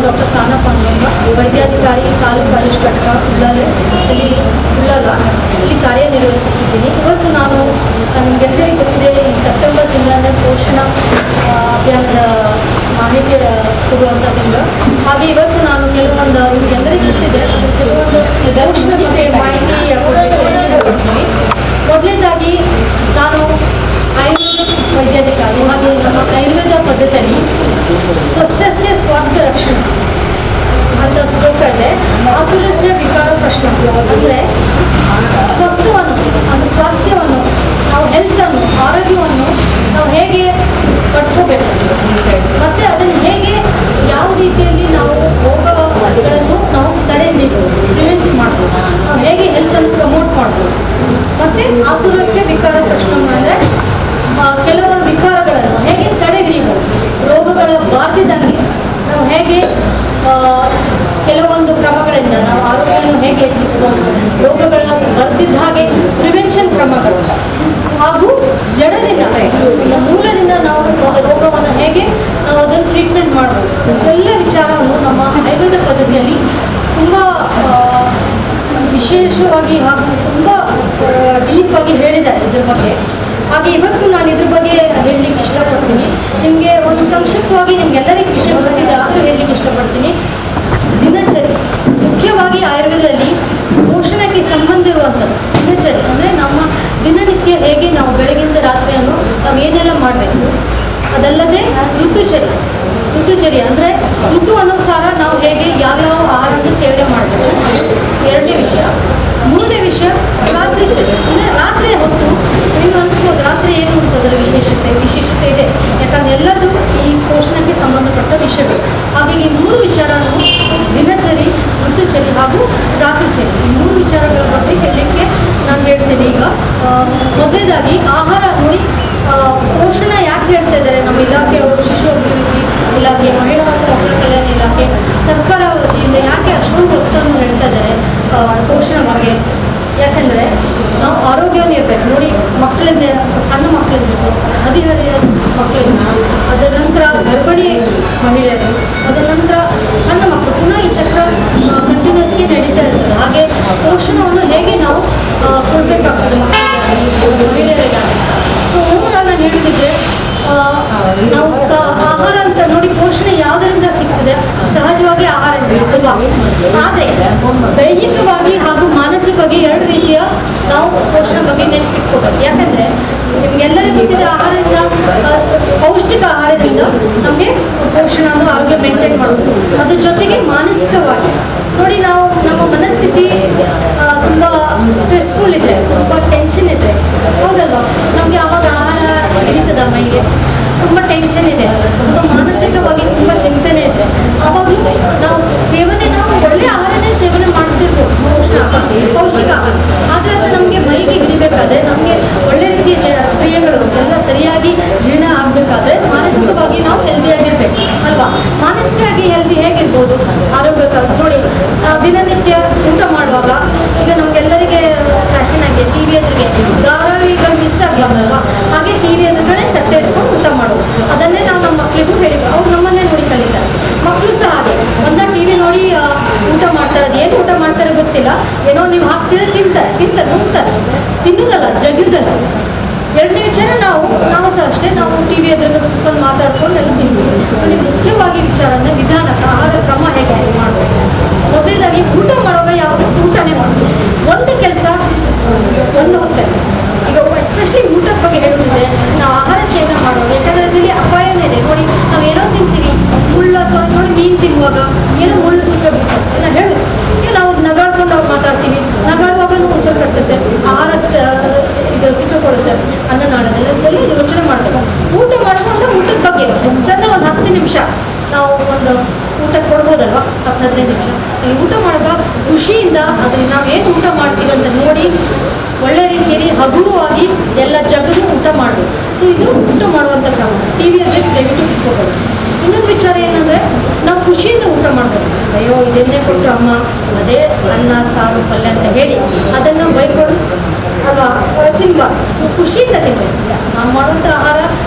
Doctor Sana Panduranga, ವೈದ್ಯಾಧಿಕಾರಿ ತಾಲೂಕು ಆಯುಷ್ ಘಟಕ ಉಳ್ಳಾಲ ಇಲ್ಲಿ ಕಾರ್ಯನಿರ್ವಹಿಸುತ್ತಿದ್ದೀನಿ. ಇವತ್ತು ನಾನು ನಿಮಗೆಲ್ಲರಿಗೂ ಗೊತ್ತಿದೆ, ಈ ಸೆಪ್ಟೆಂಬರ್ ತಿಂಗಳ ಪೋಷಣ ಅಭಿಯಾನದ ಮಾಹಿತಿ ಕೊಡುವಂಥ ತಿಂಗಳು. ಹಾಗೆ ಇವತ್ತು ನಾನು ಕೆಲವೊಂದು ನಿಮಗೆಲ್ಲರಿಗೂ ಗೊತ್ತಿದೆ ಕೆಲವೊಂದು ಪೋಷಣ ಬಗ್ಗೆ ಮಾಹಿತಿ ಕೊಡಬೇಕು ಇಚ್ಛೆ ಪಡ್ತೀನಿ. ಮೊದಲನೇದಾಗಿ ನಾನು ಆಯುರ್ವೇದ ವೈದ್ಯಾಧಿಕಾರಿ. ಹಾಗೆ ನಮ್ಮ ಆಯುರ್ವೇದ ಪದ್ಧತಿಯಲ್ಲಿ ಸ್ವಸ್ಥಸ್ಯ ಸ್ವಾಸ್ಥ್ಯ ರಕ್ಷಣೆ ಅಂತ ಶ್ಲೋಕ ಇದೆ. ಆತುರಸ್ಯ ವಿಕಾರ ಪ್ರಶ್ನೆ ಅಂದರೆ ಸ್ವಸ್ಥವನ್ನು ಅದು ಸ್ವಾಸ್ಥ್ಯವನ್ನು ನಾವು ಹೆಲ್ತನ್ನು ಆರೋಗ್ಯವನ್ನು ನಾವು ಹೇಗೆ ಪಡ್ಕೋಬೇಕು ಮತ್ತು ಅದನ್ನು ಹೇಗೆ ಯಾವ ರೀತಿಯಲ್ಲಿ ನಾವು ರೋಗಗಳನ್ನು ನಾವು ಪ್ರಿವೆಂಟ್ ಮಾಡ್ಬೋದು, ನಾವು ಹೇಗೆ ಹೆಲ್ತನ್ನು ಪ್ರಮೋಟ್ ಮಾಡ್ಬೋದು. ಮತ್ತು ಆತುರಸ್ಯ ವಿಕಾರ ಪ್ರಶ್ನೆ ಅಂದರೆ ಕೆಲವೊಂದು ವಿಕಾರಗಳನ್ನು ಹೇಗೆ ತಡೆ ಹಿಡಿಬೋದು, ರೋಗಗಳ ಬಾರ್ದಿದ್ದಂಗೆ ನಾವು ಹೇಗೆ ಕೆಲವೊಂದು ಕ್ರಮಗಳಿಂದ ನಾವು ಆರೋಗ್ಯವನ್ನು ಹೇಗೆ ಹೆಚ್ಚಿಸಬಹುದು, ರೋಗಗಳ ಬರ್ದಿದ್ದ ಹಾಗೆ ಪ್ರಿವೆನ್ಷನ್ ಕ್ರಮಗಳು, ಹಾಗೂ ಜಡದಿಂದ ಮೂಲದಿಂದ ನಾವು ರೋಗವನ್ನು ಹೇಗೆ ನಾವು ಅದನ್ನು ಟ್ರೀಟ್ಮೆಂಟ್ ಮಾಡ್ಬೋದು. ಎಲ್ಲ ವಿಚಾರವನ್ನು ನಮ್ಮ ಆಯುರ್ವೇದ ಪದ್ಧತಿಯಲ್ಲಿ ತುಂಬ ವಿಶೇಷವಾಗಿ ಹಾಗೂ ತುಂಬ ಡೀಪಾಗಿ ಹೇಳಿದ್ದಾರೆ ಇದ್ರ ಬಗ್ಗೆ. ಹಾಗೆ ಇವತ್ತು ನಾನು ಇದ್ರ ಬಗ್ಗೆ ಹೇಳಲಿಕ್ಕೆ ಇಷ್ಟಪಡ್ತೀನಿ. ನಿಮಗೆ ಒಂದು ಸಂಕ್ಷಿಪ್ತವಾಗಿ ನಿಮಗೆಲ್ಲರಿಗೂ ವಿಷಯ ಗೊತ್ತಿದೆ ಆದರೂ ಹೇಳಲಿಕ್ಕೆ ಇಷ್ಟಪಡ್ತೀನಿ. ದಿನಚರಿ ಮುಖ್ಯವಾಗಿ ಆಯುರ್ವೇದದಲ್ಲಿ ಪೋಷಣೆಗೆ ಸಂಬಂಧ ಇರುವಂಥದ್ದು ದಿನಚರಿ ಅಂದರೆ ನಮ್ಮ ದಿನನಿತ್ಯ ಹೇಗೆ ನಾವು ಬೆಳಗಿಂದ ರಾತ್ರಿಯನ್ನು ನಾವು ಏನೆಲ್ಲ ಮಾಡಬೇಕು. ಅದಲ್ಲದೆ ಋತುಚರಿ ಅಂದರೆ ಋತು ಅನುಸಾರ ನಾವು ಹೇಗೆ ಯಾವ್ಯಾವ ಆಹಾರವನ್ನು ಸೇವನೆ ಮಾಡಬೇಕು. ಎರಡನೇ ವಿಷಯ. ಮೂರನೇ ವಿಷಯ ರಾತ್ರಿ ಚರಿ ಅಂದರೆ ರಾತ್ರಿ ಹೊತ್ತು ನಿಮ್ಗೆ ಅನಿಸ್ಬೋದು ರಾತ್ರಿ ಏನು ಅಂತದರ ವಿಶೇಷತೆ ಇದೆ, ಯಾಕಂದರೆ ಎಲ್ಲದೂ ಈ ಪೋಷಣೆಗೆ ಸಂಬಂಧಪಟ್ಟ ವಿಷಯಗಳು. ಹಾಗಾಗಿ ಈ ಮೂರು ವಿಚಾರನು ದಿನಚರಿ, ಋತುಚರಿ ಹಾಗೂ ರಾತ್ರಿ ಚರಿ ಈ ಮೂರು ವಿಚಾರಗಳ ಬಗ್ಗೆ ಹೇಳಲಿಕ್ಕೆ ನಾನು ಹೇಳ್ತೇನೆ. ಈಗ ಮೊದಲನೇದಾಗಿ ಆಹಾರ ನೋಡಿ, ಪೋಷಣ ಯಾಕೆ ಹೇಳ್ತಾ ಇದ್ದಾರೆ ನಮ್ಮ ಇಲಾಖೆಯವರು, ಶಿಶು ಅಭಿವೃದ್ಧಿ ಇಲಾಖೆ, ಮಹಿಳಾ ಮತ್ತು ಮಕ್ಕಳ ಕಲ್ಯಾಣ ಇಲಾಖೆ, ಸರ್ಕಾರ ವತಿಯಿಂದ ಯಾಕೆ ಅಷ್ಟು ಒತ್ತನ್ನು ಹೇಳ್ತಾ ಇದ್ದಾರೆ ಪೋಷಣೆ ಬಗ್ಗೆ. ಯಾಕೆಂದರೆ ನಾವು ಆರೋಗ್ಯವನ್ನು ಇರಬೇಕು ನೋಡಿ. ಮಕ್ಕಳಿಂದ ಸಣ್ಣ ಮಕ್ಕಳಿರಬೇಕು, ಹದಿಹರೆಯ ಮಕ್ಕಳಿಂದ, ಅದರ ನಂತರ ಗರ್ಭಿಣಿ ಮಹಿಳೆಯರು, ಅದರ ನಂತರ ಸಣ್ಣ ಮಕ್ಕಳು, ಪುನಃ ಈ ಚಕ್ರ ಕಂಟಿನ್ಯೂಸ್ಗೆ ನಡೀತಾ ಇರ್ತದೆ. ಹಾಗೆ ಪೋಷಣವನ್ನು ಹೇಗೆ ನಾವು ಕೊಡಬೇಕಾಗ್ತದೆ ಮಕ್ಕಳಿಗಾಗಿ, ಮಹಿಳೆಯರಿಗಾಗಿ. ಸೊ ಓವರಾಲ್ ನಾನು ಹೇಳಿದ್ರೆ ನಾವು ಆಹಾರ ಅಂತ ನೋಡಿ ಪೋಷಣೆ ಯಾವುದರಿಂದ ಸಿಗ್ತದೆ, ಸಹಜವಾಗಿ ಆಹಾರದಿಂದ ಅಲ್ವಾ. ಆದರೆ ದೈಹಿಕವಾಗಿ ಹಾಗೂ ಮಾನಸಿಕವಾಗಿ ಎರಡು ರೀತಿಯ ನಾವು ಪೋಷಣೆ ಬಗ್ಗೆ ನೆನಪಿಟ್ಕೋಬೇಕು. ಯಾಕಂದರೆ ನಿಮಗೆಲ್ಲರಿಗೂ ಗೊತ್ತಿದೆ ಆಹಾರದಿಂದ, ಪೌಷ್ಟಿಕ ಆಹಾರದಿಂದ ನಮಗೆ ಪೋಷಣೆ ಅಂದರೆ ಆರೋಗ್ಯ ಮೇಂಟೈನ್ ಮಾಡಬೇಕು. ಅದ್ರ ಜೊತೆಗೆ ಮಾನಸಿಕವಾಗಿ ನೋಡಿ, ನಾವು ನಮ್ಮ ಮನಸ್ಥಿತಿ ತುಂಬ ಸ್ಟ್ರೆಸ್ಫುಲ್ ಇದ್ದರೆ, ತುಂಬ ಟೆನ್ಷನ್ ಇದ್ದರೆ, ಹೌದಲ್ವಾ, ನಮಗೆ ಆವಾಗ ಆಹಾರ ಹಿಡಿತದ ಮೈಗೆ. ತುಂಬ ಟೆನ್ಷನ್ ಇದೆ ಅಥವಾ ಮಾನಸಿಕವಾಗಿ ತುಂಬ ಚಿಂತನೆ ಇದ್ದರೆ ಆವಾಗಲೂ ನಾವು ಒಳ್ಳೆಯ ಆಹಾರನೇ ಸೇವನೆ ಮಾಡ್ತಿರ್ಬೋದು, ಪೌಷ್ಟಿಕ ಆಹಾರ. ಆದರೆ ಅದು ನಮಗೆ ಮೈಗೆ ಹಿಡಿಬೇಕಾದ್ರೆ, ನಮಗೆ ಒಳ್ಳೆ ರೀತಿಯ ಕ್ರಿಯೆಗಳು ಎಲ್ಲ ಸರಿಯಾಗಿ ಜೀರ್ಣ ಆಗಬೇಕಾದ್ರೆ ಮಾನಸಿಕವಾಗಿ ನಾವು ಹೆಲ್ದಿಯಾಗಿರ್ಬೇಕು ಅಲ್ವಾ. ಮಾನಸಿಕವಾಗಿ ಹೆಲ್ದಿ ಹೇಗಿರ್ಬೋದು, ಆರೋಗ್ಯಕರ ನೋಡಿ. ನಾವು ದಿನನಿತ್ಯ ಊಟ ಮಾಡುವಾಗ ಈಗ ನಮಗೆಲ್ಲರಿಗೆ ಫ್ಯಾಷನ್ ಆಗಿದೆ, ಟಿ ವಿ ಎದುರಿಗೆ ಧಾರಾವಾಹಿಗಳು ಮಿಸ್ ಆಗಬಾರ್ದಲ್ವಾ. ಹಾಗೆ ಟಿ ವಿ ಎದುರುಗಡೆ ತಟ್ಟೆ ಇಟ್ಕೊಂಡು ಊಟ ಮಾಡೋದು, ಅದನ್ನೇ ನಾವು ನಮ್ಮ ಮಕ್ಕಳಿಗೂ ಹೇಳಿದ್ವಿ. ಅವ್ರು ನಮ್ಮನ್ನೇ ನೋಡಿ ಕಲಿತಾರೆ. ಮಕ್ಕಳು ಸಹ ಹಾಗೆ ಒಂದಾಗ ಟಿ ವಿ ನೋಡಿ ಊಟ ಮಾಡ್ತಾರೆ. ಅದು ಏನು ಊಟ ಮಾಡ್ತಾರೆ ಗೊತ್ತಿಲ್ಲ, ಏನೋ ನೀವು ಹಾಕ್ತೀರ ತಿಂತಾರೆ, ನುಂಗ್ತಾರೆ, ತಿನ್ನೋದಲ್ಲ ಜಗ್ಯೋದಲ್ಲ. ಎರಡನೇ ವಿಚಾರ, ನಾವು ಸಹ ಅಷ್ಟೇ, ನಾವು ಟಿ ವಿ ಎದುರಿಗೆ ಕುತ್ಕೊಂಡು ಮಾತಾಡ್ಕೊಂಡು ಎಲ್ಲ ತಿಂತೀವಿ. ನೋಡಿ, ಮುಖ್ಯವಾಗಿ ವಿಚಾರ ಅಂದರೆ ವಿಧಾನ, ಆಹಾರ ಕ್ರಮ ಹೇಗೆ ಮಾಡಬೇಕು. ಮೊದಲೇದಾಗಿ ಊಟ ಮಾಡುವಾಗ ಯಾವುದೇ ಊಟನೇ ಮಾಡಬೇಕು. ಒಂದು ಕೆಲಸ ಒಂದು ಹೊತ್ತಲ್ಲಿ. ಈಗ ಎಸ್ಪೆಷಲಿ ಊಟದ ಬಗ್ಗೆ ಹೇಳೋದಿದೆ, ನಾವು ಆಹಾರ ಸೇವನೆ ಮಾಡುವಾಗ, ಯಾಕಂದರೆ ಅದರಲ್ಲಿ ಅಪಾಯನೇ ಇದೆ ನೋಡಿ. ನಾವು ಏನೋ ತಿಂತೀವಿ, ಮುಳ್ಳು ಅಥವಾ ನೋಡಿ ಮೀನು ತಿನ್ನುವಾಗ ಏನೋ ಮುಳ್ಳು ಸಿಕ್ಕಬೇಕು ಏನೋ ಹೇಳೋದು, ಈಗ ನಾವು ನಗಾಡ್ಕೊಂಡು ನಾವು ಮಾತಾಡ್ತೀವಿ, ನಗಾಡುವಾಗ ಉಸಿರು ಕಟ್ಟುತ್ತೆ, ಆಹಾರ ಇದು ಸಿಕ್ಕಿಕೊಳ್ಳುತ್ತೆ ಅನ್ನನಾಳದಲ್ಲಿ. ಅದೆಲ್ಲ ಯೋಚನೆ ಮಾಡಬೇಕು. ಊಟ ಮಾಡುವಾಗ ಊಟದ ಬಗ್ಗೆ ಚಂದ ಒಂದು 10 ನಿಮಿಷ ನಾವು ಒಂದು ಊಟ ಕೊಡ್ಬೋದಲ್ವ, 10-15 ನಿಮಿಷ. ಈ ಊಟ ಮಾಡುವಾಗ ಖುಷಿಯಿಂದ ಅದನ್ನು ನಾವು ಏನು ಊಟ ಮಾಡ್ತೀವಿ ಅಂತ ನೋಡಿ ಒಳ್ಳೆ ರೀತಿಯಲ್ಲಿ ಹಗುರವಾಗಿ ಎಲ್ಲ ಜಗದು ಊಟ ಮಾಡಬೇಕು. ಸೊ ಇದು ಊಟ ಮಾಡುವಂಥ ಕ್ರಮ. ಟಿ ವಿಯಲ್ಲಿ ದಯವಿಟ್ಟು ಇಟ್ಕೋಬೋದು. ಇನ್ನೊಂದು ವಿಚಾರ ಏನಂದರೆ, ನಾವು ಖುಷಿಯಿಂದ ಊಟ ಮಾಡಬೇಕು. ಅಯ್ಯೋ ಇದನ್ನೇ ಕೊಟ್ಟರು ಅಮ್ಮ, ಅದೇ ಅನ್ನ ಸಾರು ಪಲ್ಯ ಅಂತ ಹೇಳಿ ಅದನ್ನು ಬೈಕೊಂಡು ಅಲ್ವಾ ತಿನ್ಬಾರ್ದು, ಖುಷಿಯಿಂದ ತಿನ್ಬೇಕು. ನಾವು ಮಾಡುವಂಥ ಆಹಾರ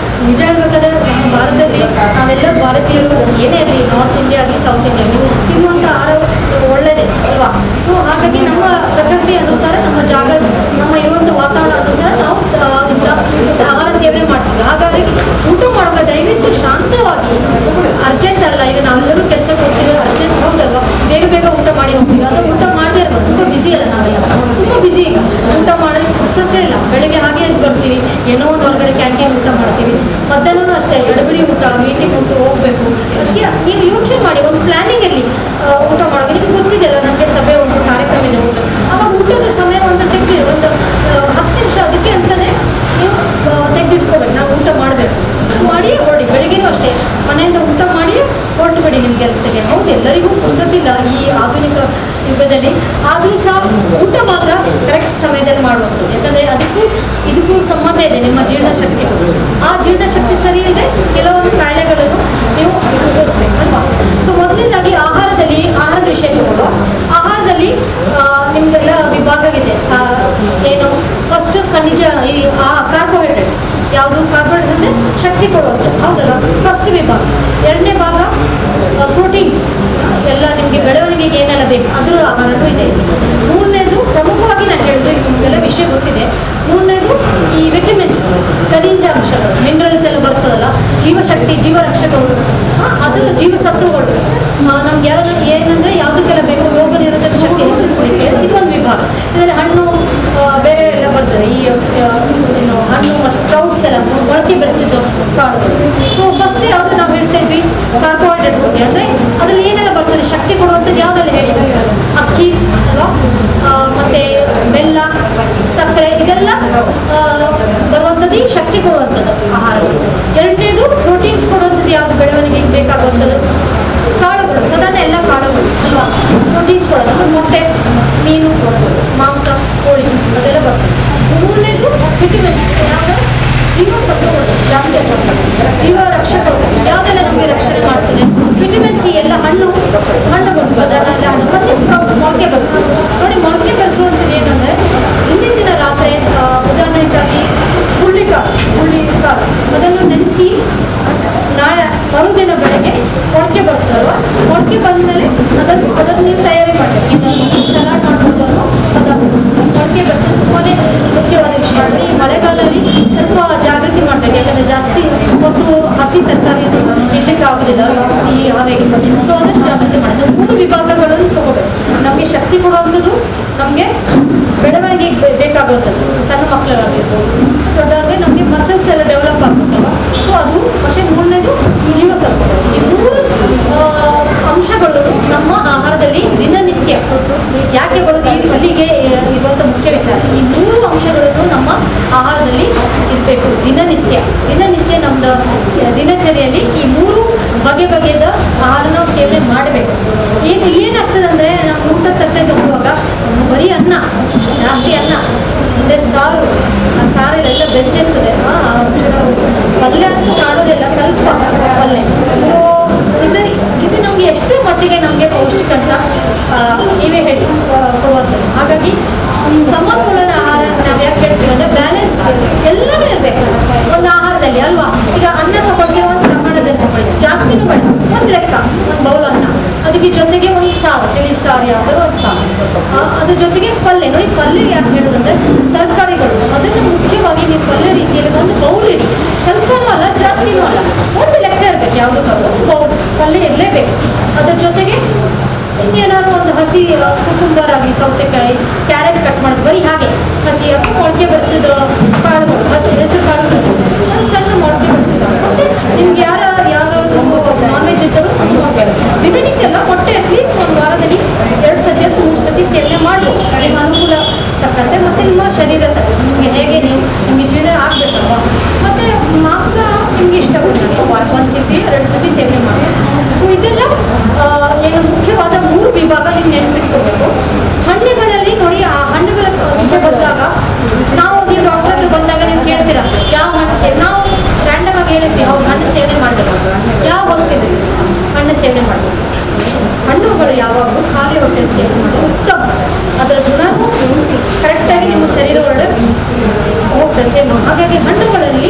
ನಿಜ ಹೇಳ್ಬೇಕಾದ್ರೆ ನಮ್ಮ ಭಾರತದಲ್ಲಿ ನಾವೆಲ್ಲ ಭಾರತೀಯರು ಏನೇ ಇರಲಿ, ನಾರ್ತ್ ಇಂಡಿಯಾ ಆಗಲಿ ಸೌತ್ ಇಂಡಿಯಾ ಆಗಲಿ, ತಿನ್ನುವಂಥ ಆಹಾರ ಒಳ್ಳೆಯದೇ ಅಲ್ವಾ. ಸೊ ಹಾಗಾಗಿ ನಮ್ಮ ಪ್ರಕೃತಿ ಅನುಸಾರ, ನಮ್ಮ ಜಾಗ, ನಮ್ಮ ಇರುವಂಥ ವಾತಾವರಣ ಅನುಸಾರ ನಾವು ಇಂಥ ಆಹಾರ ಸೇವನೆ ಮಾಡ್ತೀವಿ. ಹಾಗಾಗಿ ಊಟ ಮಾಡುವಾಗ ದಯವಿಟ್ಟು ಶಾಂತವಾಗಿ, ಅರ್ಜೆಂಟ್ ಅಲ್ಲ. ಈಗ ನಾವೆಲ್ಲರೂ ಕೆಲಸಕ್ಕೆ ಹೋಗ್ತೀವಿ, ಅರ್ಜೆಂಟ್ ಹೌದಲ್ವಾ, ಬೇಗ ಬೇಗ ಊಟ ಮಾಡಿ ಹೋಗ್ತೀವಿ. ಅದು ಊಟ ಮಾಡದೇ ಇರ್ಬೋದು, ತುಂಬ ಬ್ಯುಸಿ ಅಲ್ಲ ನಾವೆಲ್ಲ, ತುಂಬ ಬ್ಯುಸಿ. ಈಗ ಊಟ ಮಾಡೋದಕ್ಕೆ ಪುಸ್ತಕ ಇಲ್ಲ, ಬೆಳಿಗ್ಗೆ ಹಾಗೆ ಎದ್ದು ಬರ್ತೀವಿ, ಏನೋ ಒಂದು ಹೊರಗಡೆ ಕ್ಯಾಂಟೀನ್ ಊಟ ಮಾಡ್ತೀವಿ. ಮಧ್ಯಾಹ್ನವೂ ಅಷ್ಟೇ ಗಡಿಬಿಡಿ ಊಟ, ಮೀಟಿಂಗ್ ಊಟ ಹೋಗ್ಬೇಕು. ಅದಕ್ಕೆ ನೀವು ಯೋಚನೆ ಮಾಡಿ, ಒಂದು ಪ್ಲಾನಿಂಗ್ ಇರಲಿ ಊಟ ಮಾಡೋದು. ನಿಮ್ಗೆ ಗೊತ್ತಿದೆಯಲ್ಲ, ನಮಗೆ ಸಭೆ ಉಂಟು, ಕಾರ್ಯಕ್ರಮ ಇದೆ ಊಟ, ಆವಾಗ ಊಟದ ಸಮಯವನ್ನು ತೆಗೆದಿರಿ, ಒಂದು 10 ನಿಮಿಷ ಅದಕ್ಕೆ ಅಂತಲೇ ನೀವು ತೆಗೆದಿಟ್ಕೋಬೇಕು. ನಾವು ಊಟ ಮಾಡಬೇಕು, ಮಾಡಿ ಹೊರಡಿ. ಬೆಳಿಗ್ಗೆನೂ ಅಷ್ಟೇ ಮನೆಯಿಂದ ಊಟ ಮಾಡಿ ಹೊರಟು ಬಿಡಿ ನಿಮ್ಮ ಕೆಲಸಕ್ಕೆ. ಹೌದು, ಎಲ್ಲರಿಗೂ ಪುರ್ಸೊತ್ತಿಲ್ಲ ಈ ಆಧುನಿಕ ಯುಗದಲ್ಲಿ, ಆದರೂ ಸಹ ಊಟ ಮಾತ್ರ ಕರೆಕ್ಟ್ ಸಮಯದಲ್ಲಿ ಮಾಡುವಂಥದ್ದು. ಯಾಕಂದರೆ ಇದಕ್ಕೂ ಸಂಬಂಧ ಇದೆ ನಿಮ್ಮ ಜೀರ್ಣಶಕ್ತಿ. ಆ ಜೀರ್ಣಶಕ್ತಿ ಸರಿ ಇಲ್ಲದೆ ಕೆಲವೊಂದು ಕಾಯಿಲೆಗಳನ್ನು ನೀವು ಅನುಭವಿಸ್ಬೇಕಲ್ವಾ. ಸೊ ಮೊದಲನೇದಾಗಿ ಆಹಾರದ ವಿಷಯ ತಗೊಳ್ಳುವ. ಆಹಾರದಲ್ಲಿ ನಿಮಗೆಲ್ಲ ವಿಭಾಗವಿದೆ. ಏನು ಫಸ್ಟ್ ಖನಿಜ, ಈ ಕಾರ್ಬೋಹೈಡ್ರೇಟ್ಸ್. ಯಾವುದು ಕಾರ್ಬೋಹೈಡ್ರೇಟ್ಸ್ ಅಂದರೆ ಶಕ್ತಿ ಕೊಡುವಂಥದ್ದು, ಹೌದಲ್ಲ, ಫಸ್ಟ್ ವಿಭಾಗ. ಎರಡನೇ ಭಾಗ ಪ್ರೋಟೀನ್ಸ್, ಎಲ್ಲ ನಿಮಗೆ ಬೆಳವಣಿಗೆಗೆ ಏನೆಲ್ಲ ಬೇಕು ಅದರ ಆಹಾರನೂ ಇದೆ. ಮೂರನೇದು ಪ್ರಮುಖವಾಗಿ ನಾನು ಹೇಳಿದ್ದು, ನಿಮಗೆಲ್ಲ ವಿಷಯ ಗೊತ್ತಿದೆ. ಮೂರನೇದು ಈ ವಿಟಮಿನ್ಸ್, ಖನಿಜಾಂಶಗಳು, ಮಿನರಲ್ಸ್ ಎಲ್ಲ ಬರ್ತದಲ್ಲ, ಜೀವಶಕ್ತಿ, ಜೀವರಕ್ಷಕಗಳು, ಅದು ಜೀವಸತ್ವಗಳು. ನಮ್ಗೆ ಏನಂದರೆ ಯಾವುದಕ್ಕೆಲ್ಲ ಬೇಕು, ರೋಗ ನಿರೋಧಕ ಶಕ್ತಿ ಹೆಚ್ಚಿಸಲಿಕ್ಕೆ ಇದೊಂದು ವಿಭಾಗ. ಇದರಲ್ಲಿ ಹಣ್ಣು ಬೇರೆ ಎಲ್ಲ ಬರ್ತದೆ, ಈ ಏನು ಹಣ್ಣು ಮತ್ತು ಸ್ಪ್ರೌಟ್ಸ್ ಎಲ್ಲ ಮೊಳಕೆ ಬೆರೆಸಿದ್ದು ಕಾಳುಗಳು. ಸೊ ಫಸ್ಟ್ ಯಾವುದು ನಾವು ಹೇಳ್ತಾ ಇದ್ವಿ ಕಾರ್ಬೋಹೈಡ್ರೇಟ್ಸ್ ಬಗ್ಗೆ, ಅಂದರೆ ಅದರಲ್ಲಿ ಏನೆಲ್ಲ ಬರ್ತದೆ ಶಕ್ತಿ ಕೊಡುವಂಥದ್ದು ಯಾವುದೆಲ್ಲ ಹೇಳಿ, ಅಕ್ಕಿ ಅಲ್ವಾ, ಮತ್ತು ಬೆಲ್ಲ, ಸಕ್ಕರೆ, ಇದೆಲ್ಲ ಬರುವಂಥದ್ದು ಈ ಶಕ್ತಿ ಕೊಡುವಂಥದ್ದು ಆಹಾರಗಳು. ಎರಡನೇದು ಪ್ರೋಟೀನ್ಸ್ ಕೊಡುವಂಥದ್ದು ಯಾವುದು ಬೆಳವಣಿಗೆಗೆ ಬೇಕಾಗುವಂಥದ್ದು ಕಾಳುಗಳು, ಸಾಧಾರಣ ಎಲ್ಲ ಕಾಳುಗಳು ಅಲ್ವಾ, ಪ್ರೋಟೀನ್ಸ್ ಕೊಡೋದು. ಮೊಟ್ಟೆ, ಮೀನು, ಮಾಂಸ, ಕೋಳಿ ಅದೆಲ್ಲ ಬರ್ತದೆ. ಮೂರನೇದು ವಿಟಮಿನ್ಸ್, ಯಾವುದು ಜೀವಸತ್ವಗಳು ಜಾಸ್ತಿ ಆಗ್ತದೆ, ಜೀವ ರಕ್ಷಕಗಳು ಯಾವುದೆಲ್ಲ ನಮಗೆ ರಕ್ಷಣೆ ಮಾಡ್ತದೆ. ವಿಟಮಿನ್ ಸಿ ಎಲ್ಲ ಹಣ್ಣುಗಳು ಸಾಧಾರಣ ಎಲ್ಲ ಹಣ್ಣು, ಮತ್ತು ಸ್ಪ್ರೌಟ್ಸ್, ಮೊಳಕೆ ಬೆರೆಸೋದು. ನೋಡಿ, ಮೊಳಕೆ ಬೆರೆಸುವಂಥದ್ದು ಏನಂದರೆ ಹಿಂದಿನ ದಿನ ರಾತ್ರಿ ಉದಾಹರಣೆಗಾಗಿ ಹುಳ್ಳಿಕಾಳು ಅದನ್ನು ನೆನೆಸಿ ನಾಳೆ ಮರುದಿನ ಬೆಳಗ್ಗೆ ಮೊಳಕೆ ಬರ್ತದಲ್ವ, ಮೊಳಕೆ ಬಂದಮೇಲೆ ಅದನ್ನು ನೀವು ತಯಾರಿ ಮಾಡಬೇಕು. ಇನ್ನು ಸಲಾಡ್ ಮಾಡ್ಕೊಂಡು ಅದನ್ನು ಮೊಳಕೆ ಬೆರೆಸೋದು ತುಂಬಾ ಮುಖ್ಯವಾದ ವಿಷಯ. ಈ ಮಳೆಗಾಲದಲ್ಲಿ ಸ್ವಲ್ಪ ಜಾಗೃತಿ ಮಾಡಬೇಕು, ಯಾಕಂದರೆ ಜಾಸ್ತಿ ಹೊತ್ತು ಹಸಿ ತರಕಾರಿಯನ್ನು ಇಡ್ಲಿಕ್ಕೆ ಆಗೋದಿಲ್ಲ ಈ ಹವೆಗೆ. ಸೊ ಅದನ್ನು ಜಾಗೃತಿ ಮಾಡೋದು. 3 ವಿಭಾಗಗಳನ್ನು ತಗೋಬೇಕು. ನಮಗೆ ಶಕ್ತಿ ಕೊಡುವಂಥದ್ದು, ನಮಗೆ ಬೆಳವಣಿಗೆಗೆ ಬೇಕಾಗುವಂಥದ್ದು, ಸಣ್ಣ ಮಕ್ಕಳಾಗಿರ್ಬೋದು, ದೊಡ್ಡವ್ರಿಗೆ ನಮಗೆ ಮಸಲ್ಸ್ ಎಲ್ಲ ಡೆವಲಪ್ ಆಗ್ಬೇಕಲ್ವ. ಸೊ ಅದು, ಮತ್ತು ಮೂರನೇದು ಜೀವಸತ್ವಗಳು. ಈ 3 ಅಂಶಗಳು ನಮ್ಮ ಆಹಾರದಲ್ಲಿ ದಿನನಿತ್ಯ ಯಾಕೆ ಬರೋದು, ಅಲ್ಲಿಗೆ ಇರುವಂಥ ಮುಖ್ಯ ವಿಚಾರ. ಈ 3 ಅಂಶಗಳನ್ನು ನಮ್ಮ ಆಹಾರದಲ್ಲಿ ಇರಬೇಕು ದಿನನಿತ್ಯ ನಮ್ಮದು ದಿನಚರಿಯಲ್ಲಿ ಈ 3 ಬಗೆದ ಆಹಾರ ನಾವು ಸೇವನೆ ಮಾಡಬೇಕು. ಏನಾಗ್ತದೆ ಅಂದರೆ, ನಾವು ಊಟ ತಟ್ಟೆ ತಗೊಳ್ಳುವಾಗ ಬರೀ ಅನ್ನ, ಜಾಸ್ತಿ ಅನ್ನ, ಅಂದರೆ ಸಾರು, ಆ ಸಾರಲ್ಲೆಲ್ಲ ಬೆಂದಿರ್ತದೆ, ಅಂಶಗಳು. ಪಲ್ಯ ಅಂತೂ ಕಾಣೋದಿಲ್ಲ, ಸ್ವಲ್ಪ ಪಲ್ಯ. ಸೊ ಇದು ನಮಗೆ ಎಷ್ಟು ಮಟ್ಟಿಗೆ ನಮಗೆ ಪೌಷ್ಟಿಕ ಅಂತ ನೀವೇ ಹೇಳಿ ಕೊಡುವಂಥದ್ದು. ಹಾಗಾಗಿ ಸಮತೋಲನ ಆಹಾರ ನಾವು ಯಾಕೆ ಹೇಳ್ತೀವಿ ಅಂದರೆ ಬ್ಯಾಲೆನ್ಸ್ಡ್ ಎಲ್ಲನೂ ಇರಬೇಕು ಒಂದು ಆಹಾರದಲ್ಲಿ ಅಲ್ವಾ. ಈಗ ಅನ್ನ ತಗೊಳ್ತಿರೋ ಒಂದು ಪ್ರಮಾಣದಲ್ಲಿ ತಗೊಳ್ಳಿ, ಜಾಸ್ತಿನೂ ಬೇಡ, ಒಂದು ಲೆಕ್ಕ, ಒಂದು ಬೌಲ್ ಅನ್ನ, ಅದಕ್ಕೆ ಜೊತೆಗೆ ಒಂದು ಸಾರು, ತಿಳಿ ಸಾರು ಯಾವುದಾದ್ರು ಒಂದು ಸಾರು, ಅದ್ರ ಜೊತೆಗೆ ಪಲ್ಯ. ನೋಡಿ, ಪಲ್ಯ ಯಾಕೆ ಹೇಳೋದಂದರೆ ತರಕಾರಿಗಳು, ಅದನ್ನು ಮುಖ್ಯವಾಗಿ ನೀವು ಪಲ್ಯ ರೀತಿಯಲ್ಲಿ ಒಂದು ಬೌಲ್ ಇಡಿ, ಸ್ವಲ್ಪನೂ ಅಲ್ಲ ಜಾಸ್ತಿನೂ ಅಲ್ಲ, ಒಂದು ಲೆಕ್ಕ ಇರಬೇಕು, ಯಾವುದಕ್ಕಾದ್ರು ಒಂದು ಬೌಲ್ ಪಲ್ಯ ಇರಲೇಬೇಕು. ಅದ್ರ ಜೊತೆಗೆ ಏನಾದ್ರು ಒಂದು ಹಸಿ ಕುಕುಂಬರ್ ಆಗಲಿ, ಸೌತೆಕಾಯಿ, ಕ್ಯಾರೆಟ್ ಕಟ್ ಮಾಡೋದು, ಬರೀ ಹಾಗೆ ಹಸಿ ಮೊಳಕೆ ಬೆರೆಸಿದ ಕಾಳುಗಳು, ಹೆಸರು ಕಾಳುಗಳು, ಒಂದು ಸಣ್ಣ ಮೊಳಕೆ ಬೆರೆಸಿದ. ಮತ್ತು ನಿಮ್ಗೆ ಯಾರಾದರೂ ನಾನ್ ವೆಜ್ ಇದ್ದರೂ ದಿನನಿತ್ಯ ಎಲ್ಲ ಮೊಟ್ಟೆ ಅಟ್ಲೀಸ್ಟ್ ಒಂದು ವಾರದಲ್ಲಿ 2 ಸತಿ ಅಥವಾ 3 ಸತಿ ಸೇವನೆ ಮಾಡ್ಬೋದು, ನಿಮ್ಮ ಅನುಕೂಲ ತಕ್ಕಂತೆ ಮತ್ತು ನಿಮ್ಮ ಶರೀರ ನಿಮಗೆ ಹೇಗೆ ನಿಮಗೆ ಜೀರ್ಣ ಆಗಬೇಕಲ್ವ. ಮತ್ತು ಮಾಂಸ ನಿಮಗೆ ಇಷ್ಟ ಬಂದಾಗ ವಾರಕ್ಕೆ 1 ಸತಿ 2 ಸತಿ ಸೇವನೆ ಮಾಡಬೇಕು. ಸೊ ಇದೆಲ್ಲ ಏನು ಮುಖ್ಯವಾದ 3 ವಿಭಾಗ ನೀವು ನೆನಪಿಟ್ಕೋಬೇಕು. ಹಣ್ಣುಗಳಲ್ಲಿ ನೋಡಿ, ಆ ಹಣ್ಣುಗಳ ವಿಷಯ ಬಂದಾಗ ನೀವು ಡಾಕ್ಟರ್ ಹತ್ರ ಬಂದಾಗ ನೀವು ಕೇಳ್ತೀರಾ ಯಾವ ಹಣ್ಣು ನಾವು ರ್ಯಾಂಡಮ್ ಆಗಿ ಹೇಳ್ತೀವಿ, ಅವ್ರು ಹಣ್ಣು ಸೇವನೆ ಮಾಡಬೇಕು, ಯಾವ ಹೋಗ್ತೀವಿ ಹಣ್ಣು ಹಣ್ಣನ್ನು ಸೇವನೆ ಮಾಡಬೇಕು. ಹಣ್ಣುಗಳು ಯಾವಾಗಲೂ ಖಾಲಿ ಹೊಟ್ಟೆಯಲ್ಲಿ ಸೇವನೆ ಮಾಡೋದು ಉತ್ತಮ. ಅದರ ಗುಣವೂ ಕರೆಕ್ಟಾಗಿ ನಿಮ್ಮ ಶರೀರ ಒಳಗೆ ಹೋಗ್ತದೆ ಸೇವನೆ. ಹಾಗಾಗಿ ಹಣ್ಣುಗಳಲ್ಲಿ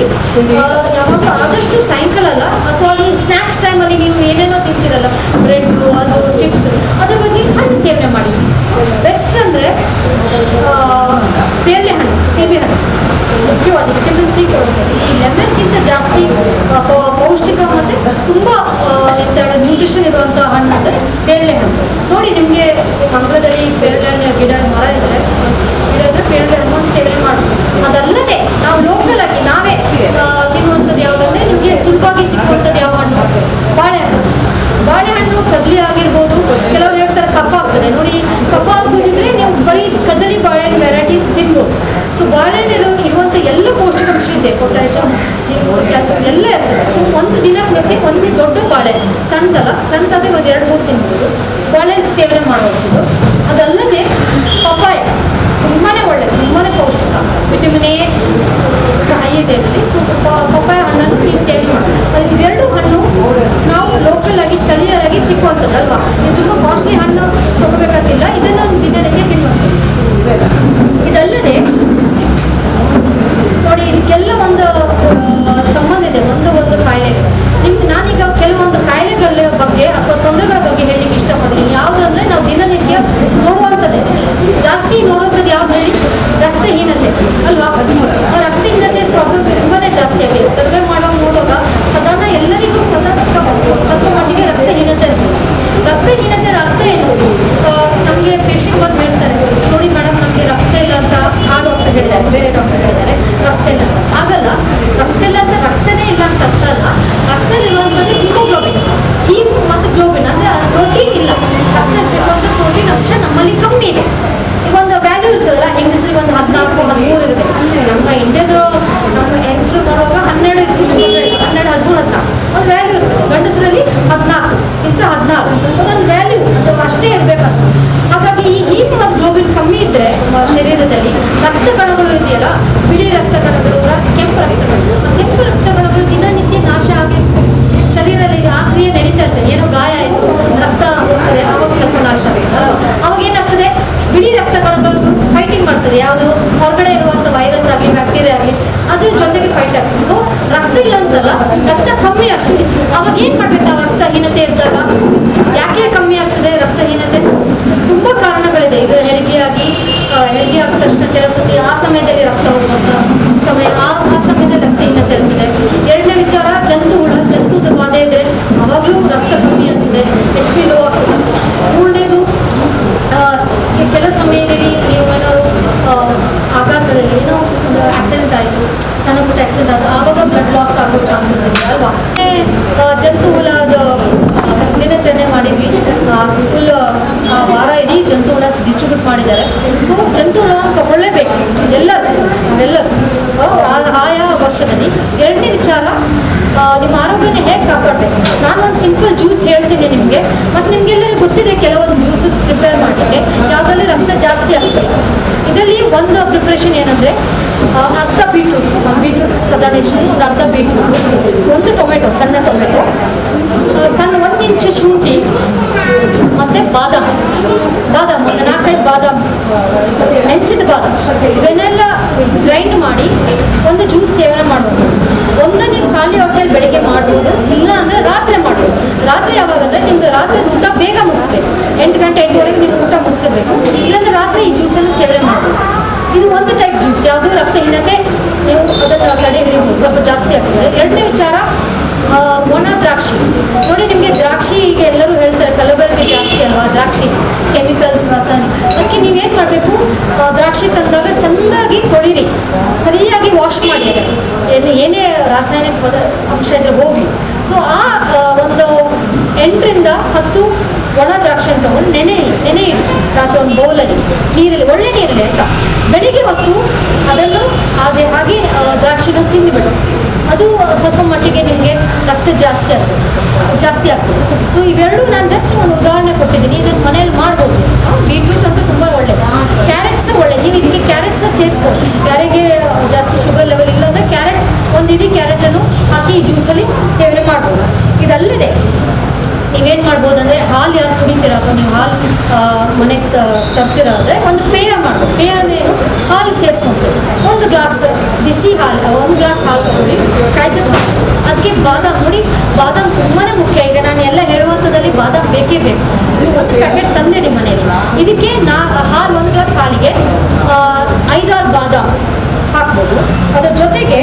ಯಾವಾಗಲೂ ಆದಷ್ಟು ಸಾಯಂಕಾಲ ಅಲ್ಲ, ಅಥವಾ ಅಲ್ಲಿ ಸ್ನ್ಯಾಕ್ಸ್ ಟೈಮಲ್ಲಿ ನೀವು ಏನೇನೋ ತಿಂತೀರಲ್ಲ, ಬ್ರೆಡ್ಡು ಅದು ಚಿಪ್ಸ್, ಅದ್ರ ಬಗ್ಗೆ ಹಣ್ಣು ಸೇವನೆ ಮಾಡಿ. ಬೆಸ್ಟ್ ಅಂದರೆ ಪೇರಳೆ ಹಣ್ಣು, ಸೀಬೆ ಹಣ್ಣು ಮುಖ್ಯವಾದ ವಿಟಮಿನ್ ಸಿ ಕೊಡುತ್ತದೆ. ಈ ಲೆಮನ್ಗಿಂತ ಜಾಸ್ತಿ ಪೌಷ್ಟಿಕ ಮತ್ತು ತುಂಬ ನ್ಯೂಟ್ರಿಷನ್ ಇರುವಂಥ ಹಣ್ಣು ಅಂದರೆ ಪೇರಳೆ ಹಣ್ಣು. ನೋಡಿ, ನಿಮಗೆ ಅಂಗಳದಲ್ಲಿ ಪೇರಳೆ ಹಣ್ಣು ಮರ ಇದ್ದರೆ ಪೇರಳೆ ಹಣ್ಣು ಒಂದು ಸೇವನೆ ಮಾಡ್ಬೋದು. ಅದಲ್ಲದೆ ನಾವು ಲೋಕಲ್ ಆಗಿ ನಾವೇ ತಿನ್ನುವಂಥದ್ದು ಯಾವುದಂದ್ರೆ ನಿಮಗೆ ಸುಲಭವಾಗಿ ಸಿಕ್ಕುವಂಥದ್ದು ಯಾವ ಹಣ್ಣು? ಬಾಳೆಹಣ್ಣು. ಬಾಳೆಹಣ್ಣು ಕದಲಿ ಆಗಿರ್ಬೋದು. ಕೆಲವರು ಹೇಳ್ತಾರೆ ಕಫ ಆಗ್ತದೆ. ನೋಡಿ, ಕಫ ಆಗೋದಿದ್ರೆ ನೀವು ಬರೀ ಕದಲಿ ಬಾಳೆಹಣ್ಣು ವೆರೈಟಿ ತಿನ್ಬೋದು. ಸೊ ಬಾಳೆಹಣ್ಣು ಇರುವಂಥ ಎಲ್ಲ ಪೌಷ್ಟಿಕಾಂಶ ಇದೆ, ಪೊಟ್ಯಾಷಿಯಮ್, ಜಿಂಕ್, ಕ್ಯಾಲ್ಸಿಯಂ ಎಲ್ಲ ಇರ್ತದೆ. ಸೊ ಒಂದು ದಿನಕ್ಕೆ ಒಂದು ದೊಡ್ಡ ಬಾಳೆಹಣ್ಣು, ಸಣ್ಣದಾದ್ರೆ ಒಂದು 2-3 ತಿನ್ಬೋದು. ಬಾಳೆಹಣ್ಣು ಸೇವನೆ ಮಾಡಬಹುದು. ಅದಲ್ಲದೆ ಪಪ್ಪಾಯ ತುಂಬಾ ಒಳ್ಳೆಯದು, ತುಂಬಾ ಪೌಷ್ಟಿಕ, ವಿಟಮಿನ್ ಎ ಹೈ ಇದೆ ಅದರಲ್ಲಿ. ಸೊ ಪಪ್ಪಾಯ ಹಣ್ಣನ್ನು ನೀವು ಸೇವನೆ ಮಾಡಿ. ಅದು ಇವೆರಡು ಹಣ್ಣು ನಾವು ಲೋಕಲ್ ಆಗಿ ಸ್ಥಳೀಯರಾಗಿ ಸಿಕ್ಕುವಂಥದ್ದಲ್ವಾ. ನೀವು ತುಂಬ ಕಾಸ್ಟ್ಲಿ ಹಣ್ಣು ತೊಗೋಬೇಕಂತಿಲ್ಲ, ಇದನ್ನು ದಿನನಿತ್ಯ ತಿನ್ನುವಂಥದ್ದು. ಇದಲ್ಲದೆ ನೋಡಿ, ಇದಕ್ಕೆಲ್ಲ ಒಂದು ಸಂಬಂಧ ಇದೆ, ಒಂದು ಕಾಯಿಲೆಗೆ. ನಾನೀಗ ಕೆಲವೊಂದು ಕಾಯಿಲೆಗಳ ಬಗ್ಗೆ ಅಥವಾ ತೊಂದರೆಗಳ ಬಗ್ಗೆ ಹೇಳಲಿಕ್ಕೆ ಇಷ್ಟಪಡ್ತೀನಿ. ಯಾವುದು ಅಂದರೆ ನಾವು ದಿನನಿತ್ಯ ನೋಡುವಂಥದ್ದೇ, ಜಾಸ್ತಿ ನೋಡುವಂಥದ್ದು ಯಾವ್ದು ಹೇಳಿ? ರಕ್ತಹೀನತೆ ಅಲ್ವಾ. ರಕ್ತಹೀನತೆ ಪ್ರಾಬ್ಲಮ್ ತುಂಬಾ ಜಾಸ್ತಿ ಆಗಿದೆ. ಸರ್ವೆ ನೋಡುವಾಗ ಸಾಧಾರಣ ಎಲ್ಲರಿಗೂ ಸ್ವಲ್ಪ ಮಟ್ಟಿಗೆ ರಕ್ತಹೀನತೆ ಇರ್ತದೆ. ರಕ್ತಹೀನತೆ ಅರ್ಥ ಏನು? ನಮಗೆ ಪೇಷಂಟ್ ಬಂದು ಹೇಳ್ತಾರೆ, ನೋಡಿ ಮೇಡಮ್ ನಮಗೆ ರಕ್ತ ಇಲ್ಲ ಅಂತ ಆ ಡಾಕ್ಟರ್ ಹೇಳಿದ್ದಾರೆ, ಬೇರೆ ಡಾಕ್ಟರ್ ಹೇಳಿದ್ದಾರೆ ರಕ್ತ ಇಲ್ಲ ಅಂತ. ಆಗಲ್ಲ, ರಕ್ತ ಇಲ್ಲ ಅಂತ ರಕ್ತನೇ ಇಲ್ಲ ಅಂತ ಅರ್ಥ ಅಲ್ಲ. ರಕ್ತದಲ್ಲಿರುವಂಥದ್ದು ಹಿಮೋಗ್ಲೋಬಿನ್, ಹೀಮ್ ಮತ್ತು ಗ್ಲೋಬಿನ್ ಅಂದರೆ ಪ್ರೋಟೀನ್ ಇಲ್ಲ. ರಕ್ತದಲ್ಲಿರುವಂಥ ಪ್ರೋಟೀನ್ ಅಂಶ ನಮ್ಮಲ್ಲಿ ಕಮ್ಮಿ ಇದೆ. ಈಗ ಒಂದು ವ್ಯಾಲ್ಯೂ ಇರ್ತದಲ್ಲ, ಹೆಂಗಸರಿಗೆ ಒಂದು 14-13 ಇರಬೇಕು. ನಮ್ಮ ಇಂಡಿಯಾದ ನಮ್ಮ ಹೆಂಗಸರು ನೋಡುವಾಗ 12 12, 13, 14 ಒಂದು ವ್ಯಾಲ್ಯೂ ಇರ್ತದೆ. ಗಂಡಸರಲ್ಲಿ 14 ಇಂಥ 16 ಅದೊಂದು ವ್ಯಾಲ್ಯೂ, ಅದು ಅಷ್ಟೇ ಇರಬೇಕಂತ. ಹಾಗಾಗಿ ಈ ಹೀಮ್ ಮತ್ತು ಗ್ಲೋಬಿನ್ ಕಮ್ಮಿ ಇದ್ದರೆ ಶರೀರದಲ್ಲಿ ರಕ್ತ ಕಣಗಳು ಇದೆಯಲ್ಲ, ಬಿಳಿ ರಕ್ತ ಕಣಗಳು, ಕೆಂಪು ರಕ್ತ ಕಣಗಳು, ಕೆಂಪು ರಕ್ತ ಕಣಗಳು ದಿನನಿತ್ಯ ನಾಶ ಆಗಿ ಶರೀರದಲ್ಲಿ ಆ ಕ್ರಿಯೆ ನಡೀತಾ ಇರ್ತದೆ. ಏನೋ ಗಾಯ ಆಯಿತು, ರಕ್ತ ಹೋಗ್ತದೆ, ಆವಾಗ ಸ್ವಲ್ಪ ನಾಶ ಆಗುತ್ತೆ ಅಲ್ವಾ. ಅವಾಗ ಏನಾಗ್ತದೆ? ಬಿಳಿ ರಕ್ತ ಕಣಗಳು ಫೈಟಿಂಗ್ ಮಾಡ್ತದೆ, ಯಾವುದು ಹೊರಗಡೆ ಇರುವಂಥ ವೈರಸ್ ಆಗಲಿ ಬ್ಯಾಕ್ಟೀರಿಯಾ ಆಗಲಿ ಅದ್ರ ಜೊತೆಗೆ ಫೈಟ್ ಆಗ್ತದೆ. ಸೊ ರಕ್ತ ಇಲ್ಲ ಅಂತಲ್ಲ, ರಕ್ತ ಕಮ್ಮಿ ಆಗ್ತದೆ. ಅವಾಗ ಏನು ಮಾಡ್ಬೇಕು ನಾವು ರಕ್ತಹೀನತೆ ಇದ್ದಾಗ? ಯಾಕೆ ಕಮ್ಮಿ ಆಗ್ತದೆ ರಕ್ತಹೀನತೆ? ತುಂಬ ಕಾರಣಗಳಿದೆ. ಈಗ ಹೆರಿಗೆ ಆದ ತಕ್ಷಣ ಕೆಲವು ಸತಿ ಆ ಸಮಯದಲ್ಲಿ ರಕ್ತ ಹೋಗುವಂಥ ಸಮಯ, ಆ ಸಮಯದಲ್ಲಿ ರಕ್ತಹೀನತೆ ಇರ್ತದೆ. ಎರಡನೇ ವಿಚಾರ, ಜಂತುದ ಬಾಧೆ ಇದ್ದರೆ ಅವಾಗಲೂ ರಕ್ತ ಕಮ್ಮಿ ಆಗ್ತದೆ, HP ಲೋ ಆಗ್ತದೆ. ಮೂರನೇದು, ಕೆಲವು ಸಮಯದಲ್ಲಿ ನೀವು ಏನಾದ್ರು ಆಘಾತದಲ್ಲಿ ಏನೋ ಒಂದು ಆಕ್ಸಿಡೆಂಟ್ ಆಯಿತು, ಸಣ್ಣ ಪುಟ್ಟ ಆಕ್ಸಿಡೆಂಟ್ ಆಯಿತು, ಆವಾಗ ಬ್ಲಡ್ ಲಾಸ್ ಆಗೋ ಚಾನ್ಸಸ್ ಇದೆ ಅಲ್ವಾ. ಜಂತುಹುಳದ ದಿನಾಚರಣೆ ಮಾಡಿದ್ವಿ, ಫುಲ್ ವಾರ ಇಡೀ ಜಂತುಹುಳ ಡಿಸ್ಟ್ರಿಬ್ಯೂಟ್ ಮಾಡಿದ್ದಾರೆ. ಸೊ ಜಂತುಹುಳವನ್ನು ತಗೊಳ್ಳೇಬೇಕು ನಾವೆಲ್ಲರೂ ಆಯಾ ವರ್ಷದಲ್ಲಿ. ಎರಡನೇ ವಿಚಾರ, ನಿಮ್ಮ ಆರೋಗ್ಯನ ಹೇಗೆ ಕಾಪಾಡಬೇಕು? ನಾನು ಒಂದು ಸಿಂಪಲ್ ಜ್ಯೂಸ್ ಹೇಳ್ತೀನಿ ನಿಮಗೆ, ಮತ್ತು ನಿಮಗೆಲ್ಲರಿಗೂ ಗೊತ್ತಿದೆ ಕೆಲವೊಂದು ಜ್ಯೂಸಸ್ ಪ್ರಿಪೇರ್ ಮಾಡಲಿಕ್ಕೆ, ಯಾವುದರಲ್ಲಿ ರಕ್ತ ಜಾಸ್ತಿ ಆಗ್ತದೆ. ಇದರಲ್ಲಿ ಒಂದು ಪ್ರಿಪ್ರೇಷನ್ ಏನಂದರೆ, ಅರ್ಧ ಬೀಟ್ರೂಟ್ ಸಾಧಾರಣ ಎಷ್ಟು, ಒಂದು ಅರ್ಧ ಬೀಟ್ರೂಟ್, ಒಂದು ಟೊಮೆಟೊ, ಸಣ್ಣ ಟೊಮೆಟೊ, 1 ಇಂಚು ಶುಂಠಿ, ಮತ್ತು ಬಾದಾಮ್ ಒಂದು 4-5 ಬಾದಾಮ್, ನೆನೆಸಿದ ಬಾದಾಮ್, ಇವನ್ನೆಲ್ಲ ಗ್ರೈಂಡ್ ಮಾಡಿ ಒಂದು ಜ್ಯೂಸ್ ಸೇವನೆ ಮಾಡ್ಬೋದು. ಒಂದು ನೀವು ಖಾಲಿ ಹೊಟ್ಟೆಯಲ್ಲಿ ಬೆಳಿಗ್ಗೆ ಮಾಡ್ಬೋದು, ಇಲ್ಲ ಅಂದರೆ ರಾತ್ರಿ ಮಾಡ್ಬೋದು. ರಾತ್ರಿ ಯಾವಾಗ ಅಂದರೆ ನಿಮ್ಮದು ರಾತ್ರಿ ಊಟ ಬೇಗ ಮುಗಿಸ್ಬೇಕು, 8 ಗಂಟೆ 8:30 ನೀವು ಊಟ ಮುಗಿಸಿರ್ಬೇಕು. ಇಲ್ಲಾಂದರೆ ರಾತ್ರಿ ಈ ಜ್ಯೂಸನ್ನು ಸೇವನೆ ಮಾಡ್ಬೋದು. ಇದು ಒಂದು ಟೈಪ್ ಜ್ಯೂಸ್, ಯಾವುದು ರಕ್ತಹೀನತೆ ನೀವು ಅದನ್ನು ತಡೆ ಹಿಡಿಬೋದು, ಸ್ವಲ್ಪ ಜಾಸ್ತಿ ಆಗ್ತದೆ. ಎರಡನೇ ವಿಚಾರ, ಒಣ ದ್ರಾಕ್ಷಿ. ನೋಡಿ, ನಿಮಗೆ ದ್ರಾಕ್ಷಿ ಈಗ ಎಲ್ಲರೂ ಹೇಳ್ತಾರೆ ಕಲಬೆರಕೆ ಜಾಸ್ತಿ ಅಲ್ವಾ, ದ್ರಾಕ್ಷಿ ಕೆಮಿಕಲ್ಸ್, ರಾಸಾಯನಿಕ. ಅದಕ್ಕೆ ನೀವೇನು ಮಾಡಬೇಕು, ದ್ರಾಕ್ಷಿ ತಂದಾಗ ಚೆಂದಾಗಿ ತೊಳಿರಿ, ಸರಿಯಾಗಿ ವಾಶ್ ಮಾಡಿ, ಅದನ್ನು ಏನೇ ರಾಸಾಯನಿಕ ಅಂಶ ಇದ್ರೆ ಹೋಗಿ. ಸೊ ಆ ಒಂದು 8ರಿಂದ 10 ಒಣ ದ್ರಾಕ್ಷಿಯನ್ನು ತೊಗೊಂಡು ನೆನೆ ಇಡಿ ರಾತ್ರಿ ಒಂದು ಬೌಲಲ್ಲಿ, ನೀರಲ್ಲಿ, ಒಳ್ಳೆ ನೀರಲ್ಲಿ ಆಯಿತಾ. ಬೆಳಿಗ್ಗೆ ಹೊತ್ತು ಅದನ್ನು ಹಾಗೆ ದ್ರಾಕ್ಷಿನ ತಿಂದುಬಿಡು. ಅದು ಸ್ವಲ್ಪ ಮಟ್ಟಿಗೆ ನಿಮಗೆ ರಕ್ತ ಜಾಸ್ತಿ ಆಗ್ತದೆ. ಸೊ ಇವೆರಡು ನಾನು ಜಸ್ಟ್ ಒಂದು ಉದಾಹರಣೆ ಕೊಟ್ಟಿದ್ದೀನಿ, ಇದನ್ನು ಮನೆಯಲ್ಲಿ ಮಾಡ್ಬೋದು. ಬೀಟ್ರೂಟ್ ಅಂತೂ ತುಂಬ ಒಳ್ಳೆಯದು, ಕ್ಯಾರೆಟ್ಸ್ ಒಳ್ಳೆಯದು. ನೀವು ಇದಕ್ಕೆ ಕ್ಯಾರೆಟ್ಸ್ ಸೇರಿಸ್ಬೋದು. ಯಾರಿಗೆ ಜಾಸ್ತಿ ಶುಗರ್ ಲೆವೆಲ್ ಇಲ್ಲ ಅಂದರೆ ಕ್ಯಾರೆಟ್, ಒಂದು ಇಡೀ ಕ್ಯಾರೆಟನ್ನು ಹಾಕಿ ಈ ಜ್ಯೂಸಲ್ಲಿ ಸೇವನೆ ಮಾಡ್ಬೋದು. ಇದಲ್ಲದೆ ನೀವೇನು ಮಾಡ್ಬೋದು ಅಂದರೆ ಹಾಲು ಯಾರು ಕುಡಿತೀರ ಅಥವಾ ನೀವು ಹಾಲು ಮನೆಗೆ ತರ್ತಿರೋದ್ರೆ ಒಂದು ಪೇಯ ಮಾಡ್ಬೋದು. ಪೇಯ ಅಂದ್ರೇನು, ಹಾಲು ಸೇರಿಸ್ಕೊಂಡು ಒಂದು ಗ್ಲಾಸ್ ಬಿಸಿ ಹಾಲು, ಒಂದು ಗ್ಲಾಸ್ ಹಾಲು ತಗೊಳ್ಳಿ, ಕಾಯಿಸಿಕೊಂಡು ಅದಕ್ಕೆ ಬಾದಾಮ್ ನೋಡಿ, ಬಾದಾಮ್ ತುಂಬಾ ಮುಖ್ಯ. ಈಗ ನಾನು ಎಲ್ಲ ಹೇಳುವಂಥದ್ದಲ್ಲಿ ಬಾದಾಮ್ ಬೇಕೇ ಬೇಕು. ಒಂದು ಪ್ಯಾಕೆಟ್ ತಂದಿಡಿ ಮನೆಯಲ್ಲಿ. ಇದಕ್ಕೆ ಹಾಲು, ಒಂದು ಗ್ಲಾಸ್ ಹಾಲಿಗೆ 5-6 ಬಾದಾಮ್ ಹಾಕ್ಬೋದು. ಅದರ ಜೊತೆಗೆ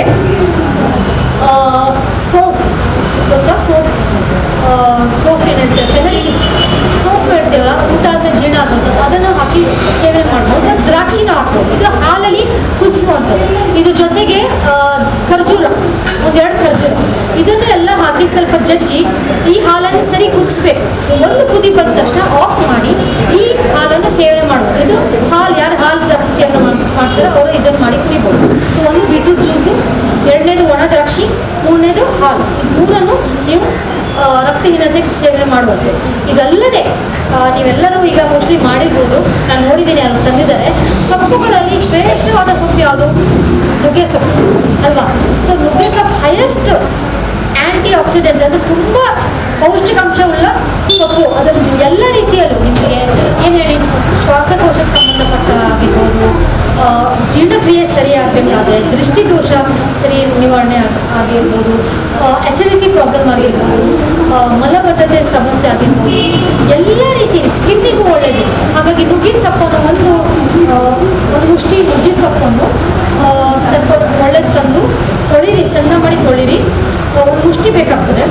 ಸೋಪ್ ಗೊತ್ತಾ, ಸೋಪ್ ಏನು ಹೇಳ್ತೇವೆ, ಫೆನಲ್ ಚಿಪ್ಸ್ ಸೋಪ್ ಹೇಳ್ತೇವಲ್ಲ, ಊಟ ಆದ್ಮೇಲೆ ಜೀರ್ಣ ಆಗುವಂಥದ್ದು, ಅದನ್ನು ಹಾಕಿ ಸೇವನೆ ಮಾಡ್ಬೋದು. ದ್ರಾಕ್ಷಿನ ಹಾಕ್ಬೋದು. ಇದು ಹಾಲಲ್ಲಿ ಕುದಿಸುವಂಥದ್ದು. ಇದ್ರ ಜೊತೆಗೆ ಖರ್ಜೂರ, 1-2 ಖರ್ಜೂರ, ಇದನ್ನು ಎಲ್ಲ ಹಾಕಿ ಸ್ವಲ್ಪ ಜಜ್ಜಿ ಈ ಹಾಲನ್ನು ಸರಿ ಕುದಿಸ್ಬೇಕು. ಒಂದು ಕುದಿ ಬಂದ ತಕ್ಷಣ ಆಫ್ ಮಾಡಿ ಈ ಹಾಲನ್ನು ಸೇವನೆ ಮಾಡ್ಬೋದು. ಇದು ಯಾರು ಹಾಲು ಜಾಸ್ತಿ ಸೇವನೆ ಮಾಡ್ತಾರೋ ಅವರು ಇದನ್ನು ಮಾಡಿ ಕುಡಿಬೋದು. ಸೊ ಒಂದು ಬೀಟ್ರೂಟ್ ಜ್ಯೂಸು, 2ನೇದು ಒಣ ದ್ರಾಕ್ಷಿ, 3ನೇದು ಹಾಲು. ಇದು 3ಅನ್ನು ನೀವು ರಕ್ತಹೀನತೆಗೆ ಸೇವನೆ ಮಾಡುವಂತೆ. ಇದಲ್ಲದೆ ನೀವೆಲ್ಲರೂ ಈಗ ಮೋಸ್ಟ್ಲಿ ಮಾಡಿರ್ಬೋದು, ನಾನು ನೋಡಿದ್ದೀನಿ ಯಾರು ತಂದಿದ್ದಾರೆ. ಸೊಪ್ಪುಗಳಲ್ಲಿ ಶ್ರೇಷ್ಠವಾದ ಸೊಪ್ಪು ಯಾವುದು? ನುಗ್ಗೆ ಸೊಪ್ಪು ಅಲ್ವಾ? ಸೊ ನುಗ್ಗೆ ಸೊಪ್ಪು ಹೈಯೆಸ್ಟ್ ಆ್ಯಂಟಿ ಆಕ್ಸಿಡೆಂಟ್ಸ್ ಅಂದರೆ ತುಂಬ ಪೌಷ್ಟಿಕಾಂಶವುಳ್ಳ ಸೊಪ್ಪು. ಅದನ್ನು ಎಲ್ಲ ರೀತಿಯಲ್ಲೂ ನಿಮಗೆ ಏನು ಹೇಳಿ, ಶ್ವಾಸಕೋಶಕ್ಕೆ ಸಂಬಂಧಪಟ್ಟ ಆಗಿರ್ಬೋದು, ಜೀರ್ಣಕ್ರಿಯೆ ಸರಿಯಾಗಬೇಕಾದ್ರೆ, ದೃಷ್ಟಿದೋಷ ಸರಿ ನಿವಾರಣೆ ಆಗಿರ್ಬೋದು, ಅಸಿಡಿಟಿ ಪ್ರಾಬ್ಲಮ್ ಆಗಿರ್ಬೋದು, ಮಲಬದ್ಧತೆ ಸಮಸ್ಯೆ ಆಗಿರ್ಬೋದು, ಎಲ್ಲ ರೀತಿ ಸ್ಕಿನ್ನಿಗೂ ಒಳ್ಳೆಯದು. ಹಾಗಾಗಿ ನುಗ್ಗೆ ಸೊಪ್ಪನ್ನು ಒಂದು ಮುಷ್ಟಿ ನುಗ್ಗೆ ಸೊಪ್ಪನ್ನು ಸ್ವಲ್ಪ ಒಳ್ಳೆದು ತಂದು ತೊಳಿರಿ, ಸಣ್ಣ ಮಾಡಿ ತೊಳಿರಿ. ಒಂದು ಮುಷ್ಟಿ ಬೇಕಾಗ್ತದೆ.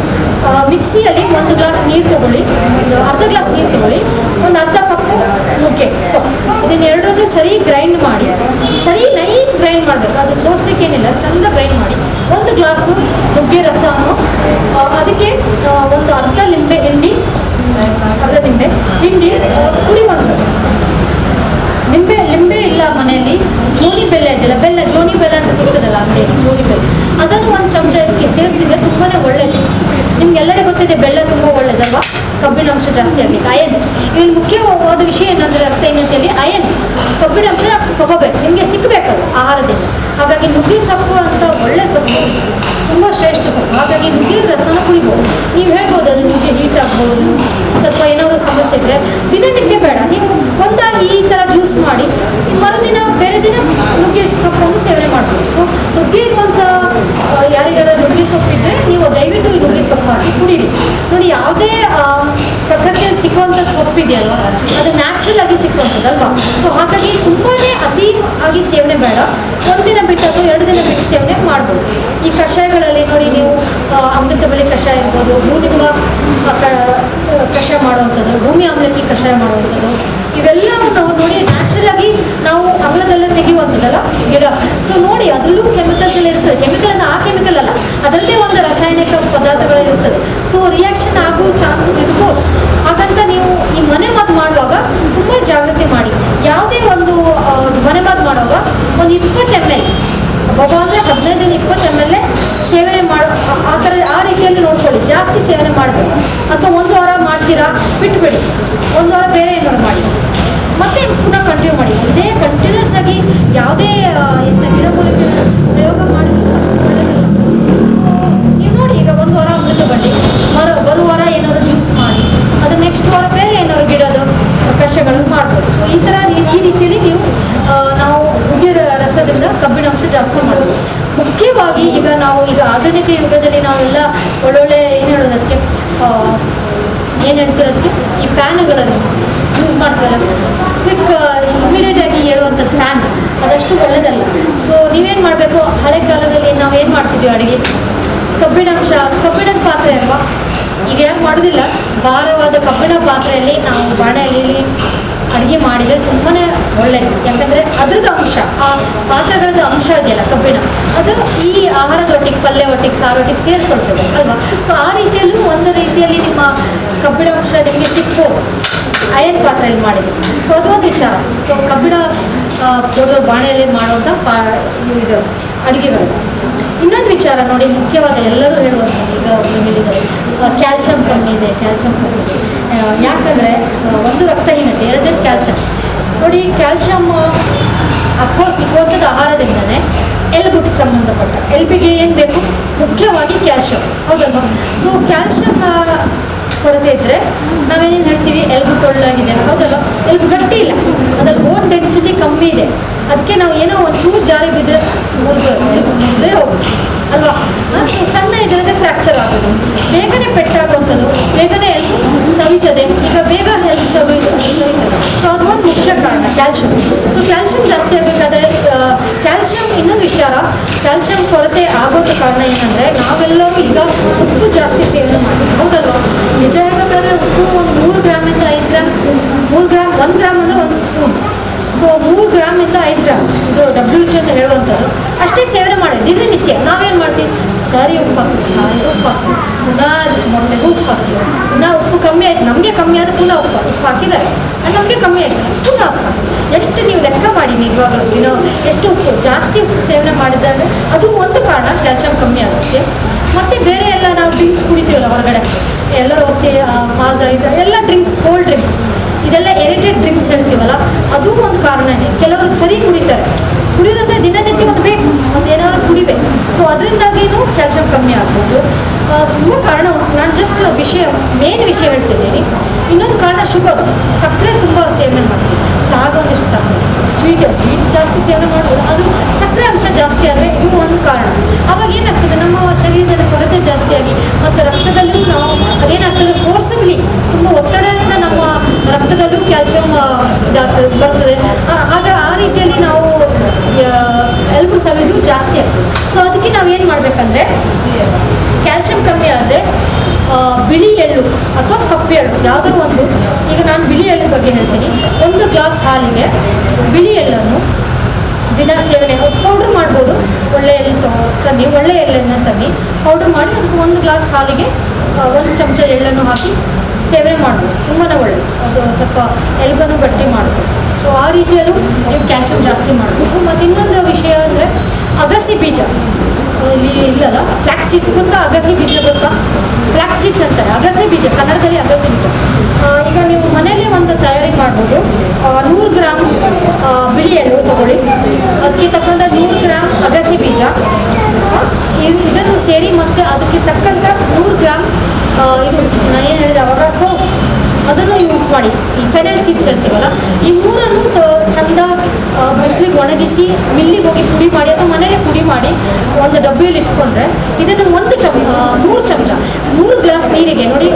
ಮಿಕ್ಸಿಯಲ್ಲಿ 1 ಗ್ಲಾಸ್ ನೀರು ತೊಗೊಳ್ಳಿ, ಒಂದು ಅರ್ಧ ಗ್ಲಾಸ್ ನೀರು ತೊಗೊಳ್ಳಿ, ಒಂದು ಅರ್ಧ ಕಪ್ಪು ನುಗ್ಗೆ ಸೊಪ್ಪು, ಇದನ್ನೆರಡನ್ನೂ ಸರಿ ಗ್ರೈಂಡ್ ಮಾಡಿ, ಸರಿ ನೈಸ್ ಗ್ರೈಂಡ್ ಮಾಡಬೇಕು. ಅದು ಸೋಸ್ಲಿಕ್ಕೇನಿಲ್ಲ, ಸಣ್ಣ ಗ್ರೈಂಡ್ ಮಾಡಿ 1 ಗ್ಲಾಸು ನುಗ್ಗೆ ರಸವನ್ನು ಅದಕ್ಕೆ ಒಂದು ಅರ್ಧ ನಿಂಬೆ ಹಿಂಡಿ ಕುಡಿಯುವಂಥದ್ದು. ಲಿಂಬೆ ಇಲ್ಲ ಮನೆಯಲ್ಲಿ, ಜೋನಿ ಬೆಲ್ಲ ಇದೆಯಲ್ಲ, ಜೋನಿ ಬೆಲ್ಲ ಅಂತ ಸಿಗ್ತದಲ್ಲ ಅಂಗಡಿಯಲ್ಲಿ, ಜೋನಿ ಬೆಲ್ಲ, ಅದನ್ನು 1 ಚಮಚ ಇದಕ್ಕೆ ಸೇರಿಸಿದ್ರೆ ತುಂಬಾ ಒಳ್ಳೆಯದು. ನಿಮ್ಗೆಲ್ಲರಿಗೂ ಗೊತ್ತಿದೆ ಬೆಲ್ಲ ತುಂಬ ಒಳ್ಳೆಯದಲ್ವಾ, ಕಬ್ಬಿಣಾಂಶ ಜಾಸ್ತಿ ಆಗಲಿಕ್ಕೆ. ಅಯನ್ ಇಲ್ಲಿ ಮುಖ್ಯವಾದ ವಿಷಯ ಏನಂದರೆ ರಕ್ತಹೀನತೆಯಲ್ಲಿ ಅಯನ್, ಕಬ್ಬಿಣಾಂಶ ತಗೋಬೇಕು, ನಿಮಗೆ ಸಿಕ್ಕಬೇಕದು ಆಹಾರದಿಂದ. ಹಾಗಾಗಿ ನುಗ್ಗೆ ಸೊಪ್ಪು ಅಂತ ಒಳ್ಳೆ ಸೊಪ್ಪು, ತುಂಬ ಶ್ರೇಷ್ಠ ಸೊಪ್ಪು. ಹಾಗಾಗಿ ನುಗ್ಗೆ ರಸನ ಕುಡಿಬೋದು. ನೀವು ಹೇಳ್ಬೋದು ಅದು ನುಗ್ಗೆ ಹೀಟ್ ಆಗ್ಬೋದು, ಸ್ವಲ್ಪ ಏನಾದ್ರು ಸಮಸ್ಯೆ ಇದ್ದರೆ ದಿನನಿತ್ಯ ಬೇಡ, ನೀವು ಈ ಥರ ಜ್ಯೂಸ್ ಮಾಡಿ ಮರುದಿನ ಬೇರೆ ದಿನ ನುಗ್ಗೆ ಸೊಪ್ಪನ್ನು ಸೇವನೆ ಮಾಡ್ಬೋದು. ಸೊ ನುಗ್ಗೆ ಇರುವಂಥ ಯಾರಿಗಾರ ನುಗ್ಗೆ ಸೊಪ್ಪಿದ್ದರೆ ನೀವು ದಯವಿಟ್ಟು ಈ ನುಗ್ಗೆ ಸೊಪ್ಪು ಹಾಕಿ ಕುಡೀರಿ. ನೋಡಿ, ಯಾವುದೇ ಪ್ರಕೃತಿಯಲ್ಲಿ ಸಿಕ್ಕುವಂಥದ್ದು ಸೊಪ್ಪಿದೆಯಲ್ವ, ಅದು ನ್ಯಾಚುರಲ್ ಆಗಿ ಸಿಕ್ಕುವಂಥದ್ದಲ್ವಾ. ಸೊ ಹಾಗಾಗಿ ತುಂಬಾ ಅತಿ ಆಗಿ ಸೇವನೆ ಬೇಡ, 1 ದಿನ ಬಿಟ್ಟು ಅಥವಾ 2 ದಿನ ಬಿಟ್ಟು ಸೇವನೆ ಮಾಡ್ಬೋದು. ಈ ಕಷಾಯಗಳಲ್ಲಿ ನೋಡಿ, ನೀವು ಅಮೃತ ಬಳ್ಳಿ ಕಷಾಯ ಇರ್ಬೋದು, ಭೂನಿಂಬ ಕಷಾಯ ಮಾಡುವಂಥದ್ದು, ಭೂಮಿ ಆಮ್ಲಕ್ಕಿ ಕಷಾಯ ಮಾಡುವಂಥದ್ದು, ಇವೆಲ್ಲವೂ ನಾವು ನೋಡಿ ನ್ಯಾಚುರಲ್ ಆಗಿ ನಾವು ಅಮಲದಲ್ಲೇ ತೆಗೆಯುವಂಥದ್ದಲ್ಲ ಗಿಡ. ಸೊ ನೋಡಿ, ಅದರಲ್ಲೂ ಕೆಮಿಕಲ್ಸ್ ಎಲ್ಲ ಇರ್ತದೆ. ಕೆಮಿಕಲ್ ಅಂದರೆ ಆ ಕೆಮಿಕಲ್ ಅಲ್ಲ, ಅದರದ್ದೇ ಒಂದು ರಾಸಾಯನಿಕ ಪದಾರ್ಥಗಳು ಇರ್ತದೆ. ಸೊ ರಿಯಾಕ್ಷನ್ ಆಗೋ ಚಾನ್ಸಸ್ ಇರ್ಬೋದು. ಹಾಗಂತ ನೀವು ಈ ಮನೆಮದ್ದು ಮಾಡುವಾಗ ತುಂಬ ಜಾಗೃತಿ ಮಾಡಿ. ಯಾವುದೇ ಒಂದು ಮನೆಮದ್ದು ಮಾಡುವಾಗ ಒಂದು 20 ml, ಅಂದರೆ 15-20 ml ಸೇವನೆ ಮಾಡೋ ಆ ರೀತಿಯಲ್ಲಿ ನೋಡ್ಕೊಳ್ಳಿ. ಜಾಸ್ತಿ ಸೇವನೆ ಮಾಡಬೇಕು. ಅಥವಾ 1 ವಾರ ಮಾಡ್ತೀರಾ, ಬಿಟ್ಟುಬಿಡಿ, 1 ವಾರ ಬೇರೆ ಏನಾದ್ರು ಮಾಡಿ, ಮತ್ತೆ ಪುನಃ ಕಂಟಿನ್ಯೂ ಮಾಡಿ. ಇದೇ ಕಂಟಿನ್ಯೂಸ್ ಆಗಿ ಯಾವುದೇ ಗಿಡಮೂಲಿಕೆಗಳ ಪ್ರಯೋಗ ಮಾಡಿದ್ರು ಅಷ್ಟು ಒಳ್ಳೆಯದಲ್ಲ. ಸೊ ನೀವು ನೋಡಿ, ಈಗ 1 ವಾರ ಅಮೃತ ಬಳ್ಳಿ, ಬರುವ ವಾರ ಏನಾದ್ರು ಜ್ಯೂಸ್ ಮಾಡಿ, ಅದು ನೆಕ್ಸ್ಟ್ ವಾರ ಬೇರೆ ಏನಾದ್ರು ಗಿಡದ ಕಷಾಯಗಳನ್ನು ಮಾಡ್ಬೋದು. ಸೊ ಈ ಥರ ಈ ರೀತಿಯಲ್ಲಿ ನಾವು ನುಗ್ಗೆ ರಸದಿಂದ ಕಬ್ಬಿಣಾಂಶ ಜಾಸ್ತಿ ಮಾಡ್ಬೋದು. ಮುಖ್ಯವಾಗಿ ಈಗ ಆಧುನಿಕ ಯುಗದಲ್ಲಿ ನಾವೆಲ್ಲ ಒಳ್ಳೊಳ್ಳೆ ಏನು ಹೇಳೋದು, ಅದಕ್ಕೆ ಏನು ಹೇಳ್ತಿರೋದಕ್ಕೆ, ಈ ಫ್ಯಾನುಗಳನ್ನು ಯೂಸ್ ಮಾಡ್ತೀವಲ್ಲ, ಕ್ವಿಕ್ ಇಮಿಡಿಯೇಟಾಗಿ ಹೇಳುವಂಥದ್ದು ಫ್ಯಾನ್, ಅದಷ್ಟು ಒಳ್ಳೆಯದಲ್ಲ. ಸೊ ನೀವೇನು ಮಾಡಬೇಕು, ಹಳೆ ಕಾಲದಲ್ಲಿ ನಾವೇನು ಮಾಡ್ತಿದ್ವಿ ಅಡುಗೆ, ಕಬ್ಬಿಣದ ಪಾತ್ರೆ ಅಲ್ವಾ, ಈಗ ಯಾರು ಮಾಡೋದಿಲ್ಲ. ಭಾರವಾದ ಕಬ್ಬಿಣ ಪಾತ್ರೆಯಲ್ಲಿ ನಾವು ಬಾಣಲೆಯಲ್ಲಿ ಅಡುಗೆ ಮಾಡಿದರೆ ತುಂಬಾ ಒಳ್ಳೆಯದು. ಯಾಕಂದರೆ ಅದ್ರದ್ದು ಅಂಶ, ಆ ಪಾತ್ರೆಗಳದ್ದು ಅಂಶ ಇದೆಯಲ್ಲ ಕಬ್ಬಿಣ, ಅದು ಈ ಆಹಾರದ ಒಟ್ಟಿಗೆ, ಪಲ್ಯ ಒಟ್ಟಿಗೆ, ಸಾರು ಒಟ್ಟಿಗೆ ಸೇರಿಕೊಳ್ತದೆ ಅಲ್ವಾ. ಸೊ ಆ ರೀತಿಯಲ್ಲೂ ಒಂದು ರೀತಿಯಲ್ಲಿ ನಿಮ್ಮ ಕಬ್ಬಿಣಾಂಶ ನಿಮಗೆ ಸಿಕ್ಬೋದು ಅಯನ್ ಪಾತ್ರೆಯಲ್ಲಿ ಮಾಡಿದ್ರು. ಸೊ ಅದು ಒಂದು ವಿಚಾರ. ಸೊ ಕಬ್ಬಿಣ ದೊಡ್ಡ ಬಾಣೆಯಲ್ಲಿ ಮಾಡುವಂಥ ಇದು ಅಡುಗೆಗಳು. ಇನ್ನೊಂದು ವಿಚಾರ ನೋಡಿ, ಮುಖ್ಯವಾದ ಎಲ್ಲರೂ ಹೇಳುವಂಥದ್ದು, ಈಗ ಒಬ್ಬರು ಹೇಳಿದ್ದಾರೆ ಕ್ಯಾಲ್ಶಿಯಂ ಕಮ್ಮಿ ಇದೆ. ಯಾಕಂದರೆ ಒಂದು ರಕ್ತಹೀನತೆ, 2ನೇದು ಕ್ಯಾಲ್ಶಿಯಂ. ನೋಡಿ, ಕ್ಯಾಲ್ಶಿಯಮ್ ಅಫ್ಕೋರ್ಸ್ ಸಿಕ್ಕುವಂಥದ್ದು ಆಹಾರದಿಂದನೇ. ಎಲ್ಬಿಗೆ ಸಂಬಂಧಪಟ್ಟ ಎಲ್ಬಿಗೆ ಏನು ಬೇಕು, ಮುಖ್ಯವಾಗಿ ಕ್ಯಾಲ್ಶಿಯಂ, ಹೌದಲ್ವಾ. ಸೊ ಕ್ಯಾಲ್ಶಿಯಂ ಕೊರತೆ ಇದ್ದರೆ ನಾವೇನೇನು ಹೇಳ್ತೀವಿ ಎಲ್ಬು ಟೊಳ್ಳಾಗಿದೆ, ಹೌದಲ್ಲ, ಎಲ್ಬು ಗಟ್ಟಿ ಇಲ್ಲ, ಅದ್ರಲ್ಲಿ ಬೋನ್ ಡೆನ್ಸಿಟಿ ಕಮ್ಮಿ ಇದೆ, ಅದಕ್ಕೆ ನಾವು ಏನೋ ಒಂದು ಚೂರು ಜಾರಿ ಬಿದ್ದರೆ ಮುರಿದೇ ಹೋಗುತ್ತೆ ಅಲ್ವಾ. ಸಣ್ಣ ಇದರದೇ ಫ್ರ್ಯಾಕ್ಚರ್ ಆಗೋದು, ಬೇಗನೆ ಪೆಟ್ಟಾಗುವಂಥದ್ದು, ಬೇಗನೆ ಎಲ್ಬು ಸವಿತದೆ, ಈಗ ಬೇಗ ಹೆಲ್ಪ್ ಸವಿತದೆ. ಸೊ ಅದು ಒಂದು ಮುಖ್ಯ ಕಾರಣ ಕ್ಯಾಲ್ಶಿಯಂ. ಸೊ ಕ್ಯಾಲ್ಶಿಯಂ ಜಾಸ್ತಿ ಆಗಬೇಕಾದ್ರೆ ಕ್ಯಾಲ್ಶಿಯಂ ಇನ್ನೊಂದು ವಿಚಾರ, ಕ್ಯಾಲ್ಶಿಯಂ ಕೊರತೆ ಆಗೋದು ಕಾರಣ ಏನಂದರೆ ನಾವೆಲ್ಲರೂ ಈಗ ಉಪ್ಪು ಜಾಸ್ತಿ ಸೇವನೆ ಮಾಡ್ತೀವಿ, ಹೌದಲ್ವಾ. ನಿಜ ಹೇಳಬೇಕಾದ್ರೆ ಉಪ್ಪು ಒಂದು 3 ಗ್ರಾಮಿಂದ 5 ಗ್ರಾಮ್, 3 ಗ್ರಾಮ್ 1 ಗ್ರಾಮ್ ಅಂದರೆ 1 ಸ್ಪೂನ್. ಸೊ 3 ಗ್ರಾಮಿಂದ 5 ಗ್ರಾಮ್ ಇದು WHO ಅಂತ ಹೇಳುವಂಥದ್ದು ಅಷ್ಟೇ ಸೇವನೆ ಮಾಡೋದು ದಿನನಿತ್ಯ. ನಾವೇನು ಮಾಡ್ತೀವಿ, ಸರಿ ಉಪ್ಪು ಹಾಕ್ತೀವಿ, ಸಾರಿ ಉಪ್ಪು ಹಾಕ್ತೀವಿ, ಪುನಃ ಅದಕ್ಕೆ ಮೊಟ್ಟೆಗೂ ಉಪ್ಪು ಹಾಕ್ತೀವಿ, ಪುನಃ ಉಪ್ಪು ಕಮ್ಮಿ ಆಯ್ತು, ನಮಗೆ ಕಮ್ಮಿ ಆದ ಪುನಃ ಉಪ್ಪು ಹಾಕಿದ್ದಾರೆ, ನಮಗೆ ಕಮ್ಮಿ ಆಯ್ತು ಪುನಃ ಉಪ್ಪು ಹಾಕಿ. ಎಷ್ಟು ನೀವು ಲೆಕ್ಕ ಮಾಡಿ ನಿಜವಾಗಲೂ ಎಷ್ಟು ಉಪ್ಪು ಜಾಸ್ತಿ ಉಪ್ಪು ಸೇವನೆ ಮಾಡಿದಾಗ ಅದು ಒಂದು ಕಾರಣ ಕ್ಯಾಲ್ಶಿಯಂ ಕಮ್ಮಿ ಆಗುತ್ತೆ. ಮತ್ತು ಬೇರೆ ಎಲ್ಲ ನಾವು ಡ್ರಿಂಕ್ಸ್ ಕುಡಿತೀವಲ್ಲ ಹೊರಗಡೆ, ಎಲ್ಲರೂ ಹೋಗ್ತೀವಿ ಮಾಜಾ ಇದು ಎಲ್ಲ ಡ್ರಿಂಕ್ಸ್, ಕೋಲ್ಡ್ ಡ್ರಿಂಕ್ಸ್, ಇದೆಲ್ಲ ಎರಿಟೆಡ್ ಡ್ರಿಂಕ್ಸ್ ಹೇಳ್ತೀವಲ್ಲ, ಅದು ಒಂದು ಕಾರಣನೇ. ಕೆಲವ್ರಿಗೆ ಸರಿ ಕುಡಿತಾರೆ, ಕುಡಿಯೋದಂದರೆ ದಿನನಿತ್ಯ ಒಂದು ಬೇಕು, ಒಂದು ಏನಾದ್ರು ಕುಡಿಬೇಕು. ಸೊ ಅದರಿಂದಾಗಿಯೂ ಕ್ಯಾಲ್ಶಿಯಂ ಕಮ್ಮಿ ಆಗ್ಬೋದು. ತುಂಬ ಕಾರಣ ಉಂಟು, ನಾನು ಜಸ್ಟ್ ಮೇನ್ ವಿಷಯ ಹೇಳ್ತಿದ್ದೀನಿ. ಇನ್ನೊಂದು ಕಾರಣ ಶುಗರ್, ಸಕ್ಕರೆ ತುಂಬ ಸೇವನೆ ಮಾಡ್ತೀವಿ, ಚಾಗ ಒಂದಿಷ್ಟು ಸಕ್ಕರೆ, ಸ್ವೀಟ್ ಜಾಸ್ತಿ ಸೇವನೆ ಮಾಡ್ಬೋದು, ಅದು ಸಕ್ಕರೆ ಅಂಶ ಜಾಸ್ತಿ ಆದರೆ ಇದು ಒಂದು ಕಾರಣ. ಆವಾಗ ಏನಾಗ್ತದೆ, ನಮ್ಮ ಶರೀರದಲ್ಲಿ ಕೊರತೆ ಜಾಸ್ತಿಯಾಗಿ ಮತ್ತು ರಕ್ತದಲ್ಲೂ ನಾವು ಅದೇನಾಗ್ತದೆ ಫೋರ್ಸಬ್ಲಿ ತುಂಬ ಒತ್ತಡದಿಂದ ನಮ್ಮ ರಕ್ತದಲ್ಲೂ ಕ್ಯಾಲ್ಶಿಯಂ ಬರ್ತದೆ. ಆಗ ಆ ರೀತಿಯಲ್ಲಿ ನಾವು ಎಲ್ಬು ಸವಿದು ಜಾಸ್ತಿ ಆಗ್ತದೆ. ಸೊ ಅದಕ್ಕೆ ನಾವೇನು ಮಾಡಬೇಕಂದ್ರೆ ಕ್ಯಾಲ್ಶಿಯಂ ಕಮ್ಮಿ ಆದರೆ ಬಿಳಿ ಎಳ್ಳು ಅಥವಾ ಕಪ್ಪು ಎಳ್ಳು ಯಾವುದಾದ್ರು ಒಂದು, ಈಗ ನಾನು ಬಿಳಿ ಎಳ್ಳಿನ ಬಗ್ಗೆ ಹೇಳ್ತೀನಿ. 1 ಗ್ಲಾಸ್ ಹಾಲಿಗೆ ಬಿಳಿ ಎಳ್ಳನ್ನು ದಿನ ಸೇವನೆ, ಪೌಡ್ರ್ ಮಾಡ್ಬೋದು, ಒಳ್ಳೆ ಎಳ್ಳು ತನ್ನಿ, ಒಳ್ಳೆ ಎಳ್ಳನ್ನು ತನ್ನಿ ಪೌಡ್ರ್ ಮಾಡಿ ಅದಕ್ಕೆ 1 ಗ್ಲಾಸ್ ಹಾಲಿಗೆ 1 ಚಮಚ ಎಳ್ಳನ್ನು ಹಾಕಿ ಸೇವನೆ ಮಾಡ್ಬೋದು, ತುಂಬಾ ಒಳ್ಳೆಯದು. ಅದು ಸ್ವಲ್ಪ ಎಲ್ಬನ್ನು ಗಟ್ಟಿ ಮಾಡ್ಬೋದು. ಸೊ ಆ ರೀತಿಯಲ್ಲೂ ನೀವು ಕ್ಯಾಲ್ಶಿಯಂ ಜಾಸ್ತಿ ಮಾಡಬೇಕು. ಮತ್ತು ಇನ್ನೊಂದು ವಿಷಯ ಅಂದರೆ ಅಗಸೆ ಬೀಜ, ಇಲ್ಲಿ ಇಲ್ಲಲ್ಲ, ಫ್ಲ್ಯಾಕ್ಸ್ ಸೀಡ್ಸ್ ಗೊತ್ತಾ, ಅಗಸೆ ಬೀಜ ಗೊತ್ತಾ, ಫ್ಲ್ಯಾಕ್ಸ್ ಸೀಡ್ಸ್ ಅಂತಾರೆ, ಅಗಸೆ ಬೀಜ ಕನ್ನಡದಲ್ಲಿ ಅಗಸೆ ಬೀಜ. ಈಗ ನೀವು ಮನೆಯಲ್ಲೇ ಒಂದು ತಯಾರಿ ಮಾಡ್ಬೋದು. 100 ಗ್ರಾಮ್ ಬಿಳಿ ಎಳ್ಳು ತೊಗೊಳ್ಳಿ, ಅದಕ್ಕೆ ತಕ್ಕಂಥ 100 ಗ್ರಾಮ್ ಅಗಸೆ ಬೀಜ, ಇದನ್ನು ಸೇರಿ ಮತ್ತು ಅದಕ್ಕೆ ತಕ್ಕಂಥ 100 ಗ್ರಾಮ್ ಇದು ನಾನು ಏನು ಹೇಳಿದೆ ಅವಾಗ ಸೋಪ್, ಅದನ್ನು ಯೂಸ್ ಮಾಡಿ. ಈ ಫೆನಲ್ ಸೀಡ್ಸ್ ಹೇಳ್ತೀವಲ್ಲ, ಈ 3ಅನ್ನು ಚಂದ ಬಿಸಿಲಿಗೆ ಒಣಗಿಸಿ ಮಿಲ್ಲಿಗೆ ಹೋಗಿ ಪುಡಿ ಮಾಡಿ ಅಥವಾ ಮನೇಲೆ ಪುಡಿ ಮಾಡಿ ಒಂದು ಡಬ್ಬಿಯಲ್ಲಿ ಇಟ್ಕೊಂಡ್ರೆ ಇದನ್ನು 3 ಚಮಚ 3 ಗ್ಲಾಸ್ ನೀರಿಗೆ ನೋಡಿ,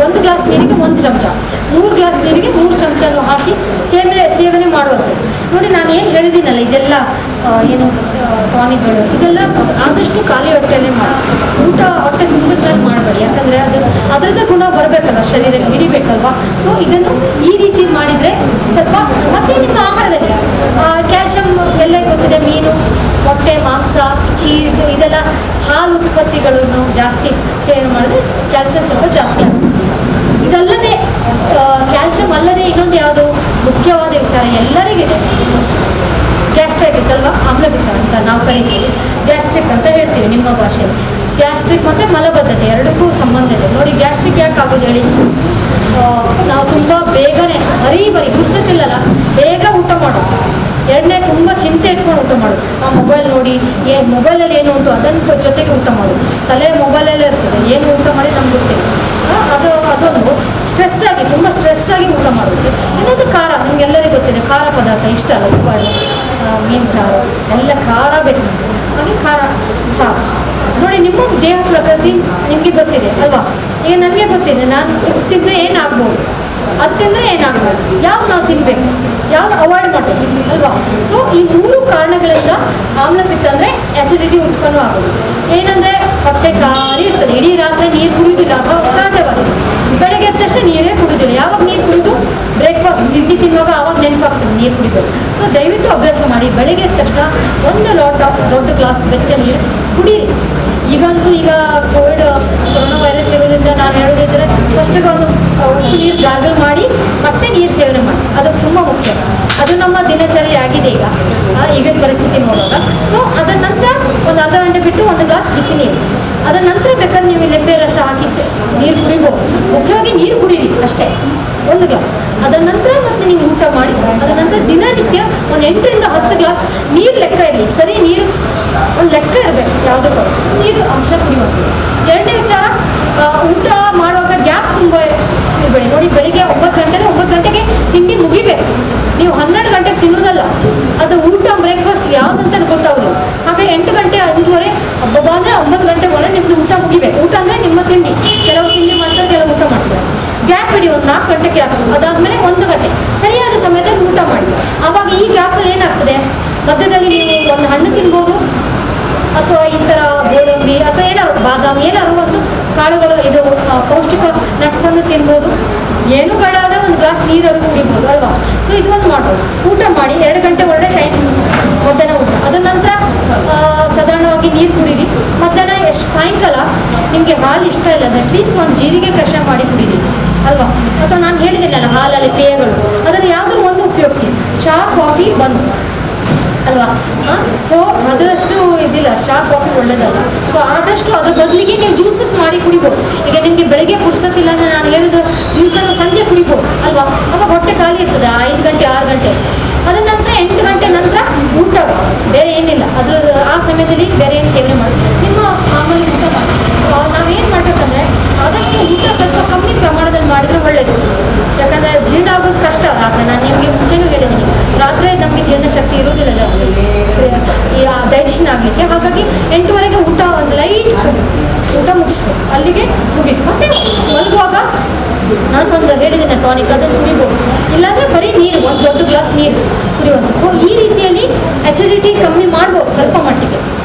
ಒಂದು ಗ್ಲಾಸ್ ನೀರಿಗೆ 1 ಚಮಚ, 3 ಗ್ಲಾಸ್ ನೀರಿಗೆ 3 ಚಮಚನೂ ಹಾಕಿ ಸೇವನೆ ಮಾಡುವಂಥದ್ದು. ನೋಡಿ ನಾನು ಏನು ಹೇಳಿದ್ದೀನಲ್ಲ, ಇದೆಲ್ಲ ಏನು ಟಾನಿಕ್ಗಳು ಇದೆಲ್ಲ ಆದಷ್ಟು ಖಾಲಿ ಹೊಟ್ಟೆಯಲ್ಲೇ ಮಾಡಿ, ಊಟ ಹೊಟ್ಟೆ ತುಂಬಿದ್ರಲ್ಲಿ ಮಾಡಬೇಡಿ, ಯಾಕಂದರೆ ಅದರದ್ದು ಗುಣ ಬರಬೇಕಲ್ಲ, ಶರೀರಕ್ಕೆ ಹಿಡಿಬೇಕಲ್ವಾ. ಸೊ ಇದನ್ನು ಈ ರೀತಿ ಮಾಡಿದರೆ ಸ್ವಲ್ಪ. ಮತ್ತು ನಿಮ್ಮ ಆಹಾರದಲ್ಲಿ ಕ್ಯಾಲ್ಶಿಯಂ ಎಲ್ಲ ಗೊತ್ತಿದೆ, ಮೀನು, ಮೊಟ್ಟೆ, ಮಾಂಸ, ಚೀಸ್ ಇದೆಲ್ಲ ಹಾಲು ಉತ್ಪತ್ತಿಗಳನ್ನು ಜಾಸ್ತಿ ಸೇವನೆ ಮಾಡಿದ್ರೆ ಕ್ಯಾಲ್ಶಿಯಂ ಸ್ವಲ್ಪ ಜಾಸ್ತಿ ಆಗುತ್ತೆ. ಇದಲ್ಲದೆ ಕ್ಯಾಲ್ಶಿಯಂ ಅಲ್ಲದೆ ಇನ್ನೊಂದು ಯಾವುದು ಮುಖ್ಯವಾದ ವಿಚಾರ ಎಲ್ಲರಿಗಿದೆ, ಗ್ಯಾಸ್ಟ್ರೈಟಿಸ್ ಅಲ್ವಾ, ಆಮ್ಲಪಿತ್ತ ಅಂತ ನಾವು ಕರಿತೀವಿ, ಗ್ಯಾಸ್ಟ್ರಿಕ್ ಅಂತ ಹೇಳ್ತೀವಿ ನಿಮ್ಮ ಭಾಷೆಯಲ್ಲಿ. ಗ್ಯಾಸ್ಟ್ರಿಕ್ ಮತ್ತು ಮಲಬದ್ಧತೆ ಎರಡಕ್ಕೂ ಸಂಬಂಧ ಇದೆ. ನೋಡಿ ಗ್ಯಾಸ್ಟ್ರಿಕ್ ಯಾಕೆ ಆಗೋದು ಹೇಳಿ, ನಾವು ತುಂಬ ಬೇಗನೆ ಬರೀ ಗುಡ್ಸತ್ತಿಲ್ಲಲ್ಲ, ಬೇಗ ಊಟ ಮಾಡೋದು. ಎರಡನೇ ತುಂಬ ಚಿಂತೆ ಇಟ್ಕೊಂಡು ಊಟ ಮಾಡೋದು, ಆ ಮೊಬೈಲ್ ನೋಡಿ, ಮೊಬೈಲಲ್ಲಿ ಏನು ಉಂಟು ಅದನ್ನು ಜೊತೆಗೆ ಊಟ ಮಾಡೋದು, ತಲೆ ಮೊಬೈಲಲ್ಲೇ ಇರ್ತದೆ, ಏನು ಊಟ ಮಾಡಿ ನಮ್ಗೆ ಗೊತ್ತಿಲ್ಲ. ಅದೊಂದು ತುಂಬ ಸ್ಟ್ರೆಸ್ ಆಗಿ ಊಟ ಮಾಡೋದು. ಇನ್ನೊಂದು ಖಾರ, ನಿಮಗೆಲ್ಲರಿಗೂ ಗೊತ್ತಿದೆ, ಖಾರ ಪದಾರ್ಥ ಇಷ್ಟ ಅಲ್ಲ, ಉಪ್ಪಾಳು, ಮೀನು ಸಾರು ಎಲ್ಲ ಖಾರ ಬೇಕು ನಮಗೆ. ಹಾಗೆ ಖಾರ ಸಾರು ನೋಡಿ, ನಿಮ್ಮ ದೇಹ ಪ್ರಕೃತಿ ನಿಮಗೆ ಗೊತ್ತಿದೆ ಅಲ್ವಾ. ಈಗ ನನಗೆ ಗೊತ್ತಿದೆ, ನಾನು ತಿಂದರೆ ಏನಾಗ್ಬೋದು, ಅದು ತಿಂದರೆ ಏನಾಗ್ಬೋದು, ಯಾವ್ದು ನಾವು ತಿನ್ನಬೇಕು, ಯಾವ್ದು ಅವಾಯ್ಡ್ ಮಾಡಬೇಕು ಅಲ್ವಾ. ಸೊ ಈ 3 ಕಾರಣಗಳಿಂದ ಆಮ್ಲಪಿತ್ತ ಅಂದರೆ ಆ್ಯಸಿಡಿಟಿ ಉತ್ಪನ್ನ ಆಗೋದು. ಏನಂದರೆ ಹೊಟ್ಟೆ ಖಾಲಿ ಇರ್ತದೆ, ಇಡೀ ರಾತ್ರಿ ನೀರು ಕುಡಿಯೋದಿಲ್ಲ, ಸಹಜವಾಗಿ ಬೆಳಗ್ಗೆ ಎದ್ದ ತಕ್ಷಣ ನೀರೇ ಕುಡಿಯೋದಿಲ್ಲ. ಯಾವಾಗ ನೀರು ಕುಡಿದು ಬ್ರೇಕ್ಫಾಸ್ಟ್ ತಿಂಡಿ ತಿನ್ನುವಾಗ ಆವಾಗ ನೆನಪಾಗ್ತದೆ ನೀರು ಕುಡಿಬೇಕು. ಸೊ ದಯವಿಟ್ಟು ಅಭ್ಯಾಸ ಮಾಡಿ, ಬೆಳಗ್ಗೆ ಎದ್ದ ತಕ್ಷಣ 1 ಲೋಟ ದೊಡ್ಡ ಗ್ಲಾಸ್ ಬೆಚ್ಚ ನೀರು ಕುಡೀರಿ. ಈಗಂತೂ ಈಗ ಕೊರೋನಾ ವೈರಸ್ ಇರೋದ್ರಿಂದ ನಾನು ಹೇಳೋದಿದ್ದರೆ ಫಸ್ಟಿಗೆ ಒಂದು ಉಪ್ಪು ನೀರು ಗಾರ್ಗಲ್ ಮಾಡಿ ಮತ್ತೆ ನೀರು ಸೇವನೆ ಮಾಡಿ, ಅದು ತುಂಬ ಮುಖ್ಯ. ಅದು ನಮ್ಮ ದಿನಚರಿ ಆಗಿದೆ ಈಗಿನ ಪರಿಸ್ಥಿತಿ ನೋಡುವಾಗ. ಸೊ ಅದರ ನಂತರ ಒಂದು ಅರ್ಧ ಗಂಟೆ ಬಿಟ್ಟು 1 ಗ್ಲಾಸ್ ಬಿಸಿ ನೀರು, ಅದರ ನಂತರ ಬೇಕಾದ್ರೆ ನೀವು ಲಿಂಬೆ ರಸ ಹಾಕಿ ನೀರು ಕುಡಿಬೋದು. ಮುಖ್ಯವಾಗಿ ನೀರು ಕುಡೀರಿ ಅಷ್ಟೇ, 1 ಗ್ಲಾಸ್. ಅದರ ನಂತರ ಮತ್ತೆ ನೀವು ಊಟ ಮಾಡಿ, ಅದರ ನಂತರ ದಿನನಿತ್ಯ ಒಂದು 8 ರಿಂದ 10 ಗ್ಲಾಸ್ ನೀರು ಲೆಕ್ಕ ಇರಲಿ, ಸರಿ ನೀರು ಒಂದು ಲೆಕ್ಕ ಇರಬೇಕು, ಯಾವುದಕ್ಕೂ ನೀರು ಅಂಶ ಕುಡಿಯುವಂಥದ್ದು. ಎರಡನೇ ವಿಚಾರ, ಊಟ ಮಾಡುವಾಗ ಗ್ಯಾಪ್ ತುಂಬ ನೋಡಿ ಬೆಳಿಗ್ಗೆ 9 ಗಂಟೆಗೆ ತಿಂಡಿ ಮುಗಿಬೇಕು. ನೀವು 12 ಗಂಟೆಗೆ ತಿನ್ನೋದಲ್ಲ, ಅದು ಊಟ ಬ್ರೇಕ್ಫಾಸ್ಟ್ ಯಾವುದಂತ ಗೊತ್ತಾಗಲ್ಲ. ಹಾಗೆ 8 ಗಂಟೆ 8:30 ಹಬ್ಬ ಅಂದರೆ 9 ಗಂಟೆಗೆ ಒಳಗೆ ನಿಮ್ಮದು ಊಟ ಮುಗಿಬೇಕು. ಊಟ ಅಂದರೆ ನಿಮ್ಮ ತಿಂಡಿ, ಕೆಲವು ತಿಂಡಿ ಮಾಡ್ತಾರೆ, ಕೆಲವು ಊಟ ಮಾಡ್ತಾರೆ. ಗ್ಯಾಪ್ ಇಡಿ, ಒಂದು 4 ಗಂಟೆ ಗ್ಯಾಪ್, ಅದಾದಮೇಲೆ 1 ಗಂಟೆ ಸರಿಯಾದ ಸಮಯದಲ್ಲಿ ಊಟ ಮಾಡಿ. ಆವಾಗ ಈ ಗ್ಯಾಪಲ್ಲಿ ಏನಾಗ್ತದೆ, ಮಧ್ಯದಲ್ಲಿ ನೀವು ಒಂದು ಹಣ್ಣು ತಿನ್ಬೋದು, ಅಥವಾ ಈ ಥರ ಗೋಡಂಬಿ ಅಥವಾ ಏನಾರು ಬಾದಾಮಿ ಏನಾರು ಒಂದು ಕಾಳುಗಳು, ಇದು ಪೌಷ್ಟಿಕ ನಟ್ಸನ್ನು ತಿನ್ಬೋದು. ಏನು ಬೇಡ ಆದರೆ ಒಂದು ಗ್ಲಾಸ್ ನೀರನ್ನು ಕುಡಿಬೋದು ಅಲ್ವಾ. ಸೊ ಇದು ಒಂದು ಮಾಡ್ಬೋದು. ಊಟ ಮಾಡಿ 2 ಗಂಟೆ ಒಳ್ಳೆ ಟೈಮ್ ಮಧ್ಯಾಹ್ನ ಊಟ. ಅದ ನಂತರ ಸಾಧಾರಣವಾಗಿ ನೀರು ಕುಡೀರಿ. ಮಧ್ಯಾಹ್ನ ಸಾಯಂಕಾಲ ನಿಮಗೆ ಹಾಲು ಇಷ್ಟ ಇಲ್ಲ ಅಂದರೆ ಅಟ್ಲೀಸ್ಟ್ ಒಂದು ಜೀರಿಗೆ ಕಷಾಯ ಮಾಡಿ ಕುಡೀರಿ ಅಲ್ವಾ. ಅಥವಾ ನಾನು ಹೇಳಿದ್ದೀನಲ್ಲ ಹಾಲಲ್ಲಿ ಪೇಯಗಳು, ಅದನ್ನು ಯಾವುದಾದ್ರು ಒಂದು ಉಪಯೋಗಿಸಿ. ಚಹಾ ಕಾಫಿ ಬಂದು ಅಲ್ವಾ. ಸೊ ಅದರಷ್ಟು ಇದಿಲ್ಲ, ಚಹಾ ಕಾಫಿ ಒಳ್ಳೇದಲ್ಲ. ಸೊ ಆದಷ್ಟು ಅದ್ರ ಬದಲಿಗೆ ನೀವು ಜ್ಯೂಸಸ್ ಮಾಡಿ ಕುಡಿಬೋದು. ಈಗ ನಿಮಗೆ ಬೆಳಗ್ಗೆ ಕುಡಿಸೋಕ್ಕಿಲ್ಲ ಅಂದರೆ ನಾನು ಹೇಳಿದ ಜ್ಯೂಸನ್ನು ಸಂಜೆ ಕುಡಿಬೋದು ಅಲ್ವಾ. ಅವಾಗ ಹೊಟ್ಟೆ ಖಾಲಿ ಇರ್ತದೆ 5 ಗಂಟೆ 6 ಗಂಟೆ. ಅದರ ನಂತರ 8 ಗಂಟೆ ನಂತರ ಊಟ, ಬೇರೆ ಏನಿಲ್ಲ. ಅದ್ರ ಆ ಸಮಯದಲ್ಲಿ ಬೇರೆ ಏನು ಸೇವನೆ ಮಾಡಿ ನಿಮ್ಮ ಮಾಮೂಲಿ ಊಟ ಮಾಡಿ. ನಾವೇನು ಮಾಡಬೇಕಂದ್ರೆ ಆದಷ್ಟು ಊಟ ಸ್ವಲ್ಪ ಕಮ್ಮಿ ಪ್ರಮಾಣದಲ್ಲಿ ಮಾಡಿದರೆ ಒಳ್ಳೆಯದು. ಯಾಕಂದರೆ ಜೀರ್ಣ ಆಗೋದು ಕಷ್ಟ ರಾತ್ರಿ. ನಾನು ನಿಮಗೆ ಮುಂಚೆನೂ ಹೇಳಿದ್ದೀನಿ, ರಾತ್ರಿ ನಮಗೆ ಜೀರ್ಣಶಕ್ತಿ ಇರೋದಿಲ್ಲ ಜಾಸ್ತಿ ಈ ಡೈಜೆಷನ್ ಆಗಲಿಕ್ಕೆ. ಹಾಗಾಗಿ 8:30ಗೆ ಊಟ, ಒಂದು ಲೈಟ್ ಊಟ ಮುಗಿಸ್ಬೇಕು, ಅಲ್ಲಿಗೆ ಮುಗೀತು. ಮತ್ತು ಮಲಗುವಾಗ ನಾನು ಒಂದು ಹೇಳಿದ್ದೇನೆ ಟಾನಿಕ್, ಅದನ್ನು ಕುಡಿಬೋದು. ಇಲ್ಲಾಂದರೆ ಬರೀ ನೀರು, ಒಂದು ದೊಡ್ಡ ಗ್ಲಾಸ್ ನೀರು ಕುಡಿಯುವಂಥದ್ದು. ಸೊ ಈ ರೀತಿಯಲ್ಲಿ ಅಸಿಡಿಟಿ ಕಮ್ಮಿ ಮಾಡ್ಬೋದು ಸ್ವಲ್ಪ ಮಟ್ಟಿಗೆ.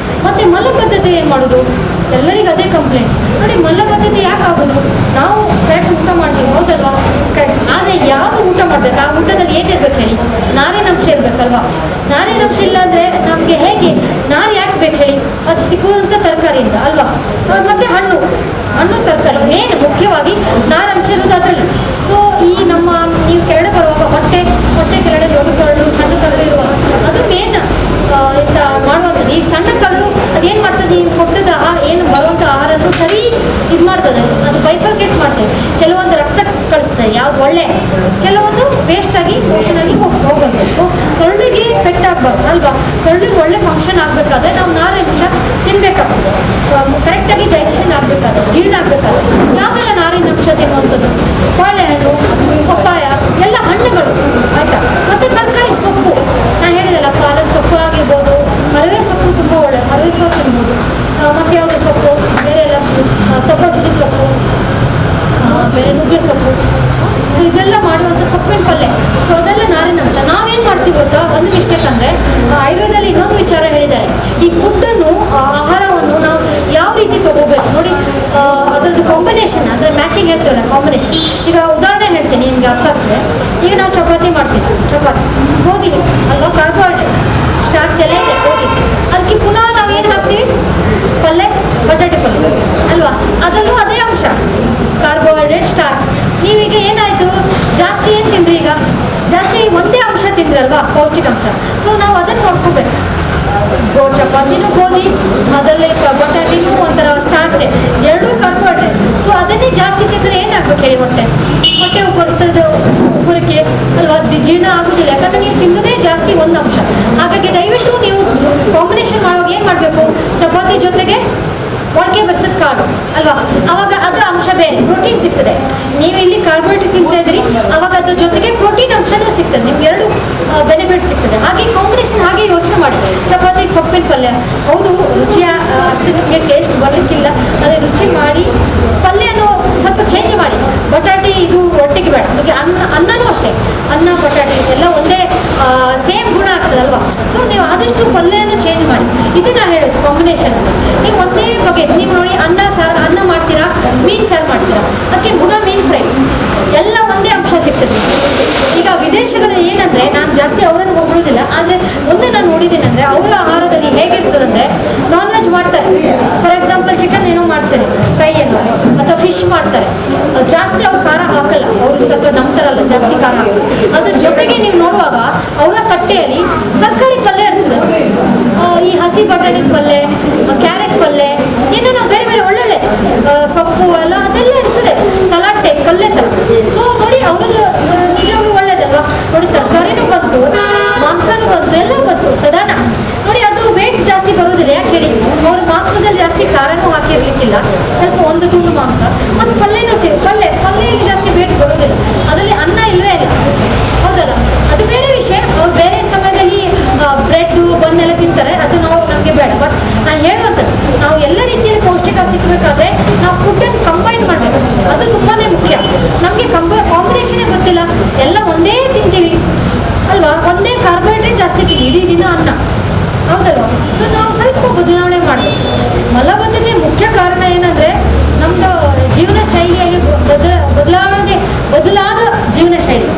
ಮತ್ತು ಮಲಬದ್ಧತೆ ಏನು ಮಾಡೋದು, ಎಲ್ಲರಿಗೂ ಅದೇ ಕಂಪ್ಲೇಂಟ್ ನೋಡಿ. ಮಲಬದ್ಧತೆ ಯಾಕೆ ಆಗೋದು, ನಾವು ಕರೆಕ್ಟ್ ಊಟ ಮಾಡ್ತೀವಿ ಹೌದಲ್ವಾ, ಕರೆಕ್ಟ್. ಆದರೆ ಯಾವುದು ಊಟ ಮಾಡಬೇಕು, ಆ ಊಟದಲ್ಲಿ ಏನಿರ್ಬೇಕು ಹೇಳಿ, ನಾರಿನಂಶ ಇರಬೇಕಲ್ವಾ. ನಾರಿನಂಶ ಇಲ್ಲ ಅಂದರೆ ನಮಗೆ ಹೇಗೆ ನಾರು ಯಾಕೆ ಬೇಕು ಹೇಳಿ, ಅದು ಸಿಕ್ಕುವಂಥ ತರಕಾರಿಯಿಂದ ಅಲ್ವಾ. ಮತ್ತು ಹಣ್ಣು ತರಕಾರಿ ಮೇನ್ ಮುಖ್ಯವಾಗಿ ನಾರಂಶ ಇರೋದು ಅದರಲ್ಲಿ. ಸೊ ಈ ನಮ್ಮ ನೀವು ಕೆರಡೆ ಬರುವಾಗ ಹೊಟ್ಟೆ ಕೆಳಗಡೆ ದೊಡ್ಡ ಕರಳು ಸಣ್ಣ ಕರಳು ಇರುವ ಅದು ಮೇನ್ ಇಂಥ ಮಾಡುವಂಥದ್ದು. ಈ ಸಣ್ಣ ಕರಳು ಅದೇನು ಮಾಡ್ತದೆ, ನೀವು ಕೊಟ್ಟದ ಏನು ಬರುವಂಥ ಆಹಾರವನ್ನು ಸರಿ ಇದು ಮಾಡ್ತದೆ, ಅದು ಬೈಫರ್ಕೇಟ್ ಮಾಡ್ತದೆ. ಕೆಲವೊಂದು ರಕ್ತ ಕಳಿಸ್ತದೆ, ಯಾವ್ದು ಒಳ್ಳೆ, ಕೆಲವೊಂದು ವೇಸ್ಟಾಗಿ ಮೋಷನಾಗಿ ಹೋಗುತ್ತೆ. ಸೊ ಕರುಳಿಗೆ ಪೆಟ್ಟಾಗಬಾರ್ದು ಅಲ್ವಾ. ಕರುಳಿಗೆ ಒಳ್ಳೆ ಫಂಕ್ಷನ್ ಆಗಬೇಕಾದ್ರೆ ನಾವು ನಾರಿನಂಶ ತಿನ್ನಬೇಕಾಗ್ತದೆ. ಕರೆಕ್ಟಾಗಿ ಡೈಜೆಷನ್ ಆಗಬೇಕಾದ್ರೆ, ಜೀರ್ಣ ಆಗಬೇಕಾದ್ರೆ ಯಾವುದೆಲ್ಲ ನಾರಿನಂಶ ತಿನ್ನುವಂಥದ್ದು, ಬಾಳೆಹಣ್ಣು, ಪಪ್ಪಾಯ, ಎಲ್ಲ ಹಣ್ಣುಗಳು ಆಯಿತಾ. ಮತ್ತು ತರಕಾರಿ ಸೊಪ್ಪು, ನಾನು ಹೇಳಿದೆಲ್ಲ ಪಾಲಕ್ ಸೊಪ್ಪು ಆಗಿರ್ಬೋದು, ಹರವೆ ಸೊಪ್ಪು ತುಂಬ ಒಳ್ಳೆ, ಹರವೆ ಸೊಪ್ಪು ತಿನ್ಬೋದು. ಮತ್ತು ಯಾವುದೇ ಸೊಪ್ಪು ಬೇರೆ ಎಲ್ಲ ಸಬ್ಬಸಿಗೆ ಸೊಪ್ಪು, ಬೇರೆ ನುಗ್ಗೆ ಸೊಪ್ಪು. ಸೊ ಇದೆಲ್ಲ ಮಾಡುವಂಥ ಸೊಪ್ಪಿನ ಪಲ್ಯ. ಸೊ ಅದೆಲ್ಲ ನಾರಿನಂಶ. ನಾವೇನು ಮಾಡ್ತೀವಿ ಗೊತ್ತಾ, ಒಂದು ಮಿಸ್ಟೇಕ್ ಅಂದರೆ ಆಯುರ್ವೇದದಲ್ಲಿ ಇನ್ನೊಂದು ವಿಚಾರ ಹೇಳಿದ್ದಾರೆ. ಈ ಫುಡ್ಡನ್ನು, ಆಹಾರವನ್ನು ನಾವು ಯಾವ ರೀತಿ ತೊಗೋಬೇಕು ನೋಡಿ, ಅದರದ್ದು ಕಾಂಬಿನೇಷನ್ ಅಂದರೆ ಮ್ಯಾಚಿಂಗ್ ಹೇಳ್ತೀವಲ್ಲ ಕಾಂಬಿನೇಷನ್. ಈಗ ಉದಾಹರಣೆ ಹೇಳ್ತೀನಿ ನಿಮಗೆ ಅರ್ಥ ಆಗ್ತದೆ. ಈಗ ನಾವು ಚಪಾತಿ ಮಾಡ್ತೀವಿ, ಚಪಾತಿ ಗೋಧಿ ಅಲ್ವಾ, ಕಾರ್ಬೋಹೈಡ್ರೇಟ್, ಸ್ಟಾರ್ಚ್ ಎಲ್ಲ ಇದೆ ಗೋಧಿ. ಅದಕ್ಕೆ ಪುನಃ ನಾವು ಏನು ಹಾಕ್ತೀವಿ, ಪಲ್ಯ, ಬಟಾಟೆ ಪಲ್ಯ ಅಲ್ವಾ. ಅದರಲ್ಲೂ ಅದೇ ಅಂಶ, ಕಾರ್ಬೋಹೈಡ್ರೇಟ್, ಸ್ಟಾರ್ಚ್. ನೀವೀಗ ಏನಾಯಿತು, ಜಾಸ್ತಿ ಏನು ತಿಂದ್ರಿ, ಈಗ ಜಾಸ್ತಿ ಒಂದೇ ಅಂಶ ತಿಂದ್ರಲ್ವಾ, ಪೌಷ್ಟಿಕಾಂಶ. ಸೊ ನಾವು ಅದನ್ನು ನೋಡ್ಕೋಬೇಕು. ಚಪಾತಿನೂ ಗೋಧಿ, ಅದರಲ್ಲಿ ಬಟಾಟಿನೂ ಒಂಥರ ಸ್ಟಾರ್ಚ್, ಎರಡೂ ಕಾರ್ಬೋಹೈಡ್ರೇಟ್. ಸೊ ಅದನ್ನೇ ಜಾಸ್ತಿ ತಿಂದರೆ ಏನಾಗಬೇಕು ಹೇಳಿ, ಹೊಟ್ಟೆ ಉಬ್ಬರಿಸ್ತದೆ, ಉಬ್ಬರಕ್ಕೆ ಅಲ್ವಾ, ಜೀರ್ಣ ಆಗೋದಿಲ್ಲ. ಯಾಕಂದರೆ ನೀವು ತಿನ್ನೋದೇ ಜಾಸ್ತಿ ಒಂದು ಅಂಶ. ಹಾಗಾಗಿ ದಯವಿಟ್ಟು ನೀವು ಕಾಂಬಿನೇಷನ್ ಮಾಡುವಾಗ ಏನು ಮಾಡಬೇಕು, ಚಪಾತಿ ಜೊತೆಗೆ ಮೊಳಕೆ ಬರಿಸಿದ ಕಾಳು ಅಲ್ವಾ, ಅವಾಗ ಅದರ ಅಂಶ ಬೇರೆ, ಪ್ರೋಟೀನ್ ಸಿಗ್ತದೆ. ನೀವು ಇಲ್ಲಿ ಕಾರ್ಬೋಹೈಡ್ರೇಟ್ ತಿಂತಾ ಇದ್ರಿ, ಅವಾಗ ಅದ್ರ ಜೊತೆಗೆ ಪ್ರೋಟೀನ್ ಅಂಶನೂ ಸಿಗ್ತದೆ, ನಿಮ್ಗೆ ಎರಡು ಬೆನಿಫಿಟ್ ಸಿಗ್ತದೆ. ಹಾಗೆ ಕಾಂಬಿನೇಷನ್ ಹಾಗೆ ಯೋಚನೆ ಮಾಡಿ. ಚಪಾತಿಗೆ ಸೊಪ್ಪಿನ ಪಲ್ಯ, ಹೌದು ರುಚಿಯ ಅಷ್ಟು ನಿಮಗೆ ಟೇಸ್ಟ್ ಬರಲಿಕ್ಕಿಲ್ಲ, ಅದೇ ರುಚಿ ಮಾಡಿ ಪಲ್ಯನೂ ಸ್ವಲ್ಪ ಚೇಂಜ್ ಮಾಡಿ. ಬಟಾಟಿ ಇದು ಒಟ್ಟಿಗೆ ಬೇಡ, ನಿಮಗೆ ಅನ್ನನೂ ಅಷ್ಟೇ, ಅನ್ನ ಬಟಾಟಿ ಎಲ್ಲ ಒಂದೇ ಸೇಮ್ ಗುಣ ಆಗ್ತದಲ್ವಾ. ಸೊ ನೀವು ಆದಷ್ಟು ಪಲ್ಯನೂ ಚೇಂಜ್ ಮಾಡಿ. ಇದನ್ನ ಹೇಳೋದು ಕಾಂಬಿನೇಷನ್ ಅಂತ. ನೀವು ಒಂದೇ ಬಗೆ ನೀವು ನೋಡಿ, ಅನ್ನ ಮಾಡ್ತೀರಾ, ಮೀನು ಸಾರು ಮಾಡ್ತೀರಾ, ಅದಕ್ಕೆ ಗುಣ ಮೀನು ಫ್ರೈ ಎಲ್ಲ ಒಂದೇ ಅಂಶ ಸಿಗ್ತದೆ. ಈಗ ವಿದೇಶಗಳಲ್ಲಿ ಏನಂದರೆ, ನಾನು ಜಾಸ್ತಿ ಅವರನ್ನು ಹೊಗಳುವುದಿಲ್ಲ, ಆದರೆ ಒಂದೇ ನಾನು ನೋಡಿದ್ದೀನಿ ಅಂದರೆ ಅವರ ಆಹಾರದಲ್ಲಿ ಹೇಗಿರ್ತದಂದರೆ, ನಾನ್ ವೆಜ್ ಮಾಡ್ತಾರೆ, ಫಾರ್ ಎಕ್ಸಾಂಪಲ್ ಚಿಕನ್ ಏನೋ ಮಾಡ್ತಾರೆ ಫ್ರೈಯನ್ನು, ಅಥವಾ ಫಿಶ್ ಮಾಡ್ತಾರೆ, ಜಾಸ್ತಿ ಅವ್ರು ಖಾರ ಹಾಕಲ್ಲ, ಅವರು ಸ್ವಲ್ಪ ನಂಬ್ತಾರಲ್ಲ ಜಾಸ್ತಿ ಖಾರ ಹಾಕಲ್ಲ. ಅದ್ರ ಜೊತೆಗೆ ನೀವು ನೋಡುವಾಗ ಅವರ ತಟ್ಟೆಯಲ್ಲಿ ತರಕಾರಿ ಪಲ್ಯ ಇರ್ತದೆ, ಈ ಹಸಿ ಬಟಾಣಿದ ಪಲ್ಯ, ಕ್ಯಾರೆಟ್ ಪಲ್ಯ, ಏನೇನೋ ಬೇರೆ ಬೇರೆ ಒಳ್ಳೊಳ್ಳೆ ಸೊಪ್ಪು ಎಲ್ಲ ಅದೆಲ್ಲ ಇರ್ತದೆ, ಸಲಾಡ್ ಟೈಪ್ ಪಲ್ಯ ಥರ. ಸೊ ನೋಡಿ ಅವ್ರದ್ದು ನಿಜವಾಗ್ಲೂ ಒಳ್ಳೇದಲ್ವಾ. ನೋಡಿ ತರಕಾರಿನೂ ಬಂತು, ಮಾಂಸನೂ ಬಂತು, ಎಲ್ಲ ಬಂತು ಸಾಧಾರಣ. ನೋಡಿ ಅದು ವೇಟ್ ಜಾಸ್ತಿ ಬರೋದಿಲ್ಲ, ಯಾಕೆ ಹೇಳಿ, ಅವ್ರ ಮಾಂಸದಲ್ಲಿ ಜಾಸ್ತಿ ಖಾರನೂ ಹಾಕಿರ್ಲಿಕ್ಕಿಲ್ಲ, ಸ್ವಲ್ಪ ಒಂದು ತುಂಡು ಮಾಂಸ, ಮತ್ತು ಪಲ್ಯನೂ ಪಲ್ಯಲ್ಲಿ ಜಾಸ್ತಿ ವೇಟ್ ಬರೋದಿಲ್ಲ. ಕಾಂಬಿನೇಷನೇ ಗೊತ್ತಿಲ್ಲ, ಎಲ್ಲ ಒಂದೇ ತಿಂತೀವಿ ಅಲ್ವಾ, ಒಂದೇ ಕಾರ್ಬೋಹೈಡ್ರೇಟ್ ಜಾಸ್ತಿ ತಿಂತೀವಿ ಇಡೀ ದಿನ ಅನ್ನ, ಹೌದಲ್ವಾ. ಸೊ ನಾವು ಸ್ವಲ್ಪ ಬದಲಾವಣೆ ಮಾಡಬೇಕು. ಮಲಬದ್ಧತೆ ಮುಖ್ಯ ಕಾರಣ ಏನಂದರೆ ನಮ್ಮದು ಜೀವನ ಶೈಲಿಯಾಗಿ ಬದಲಾದ ಜೀವನ ಶೈಲಿ.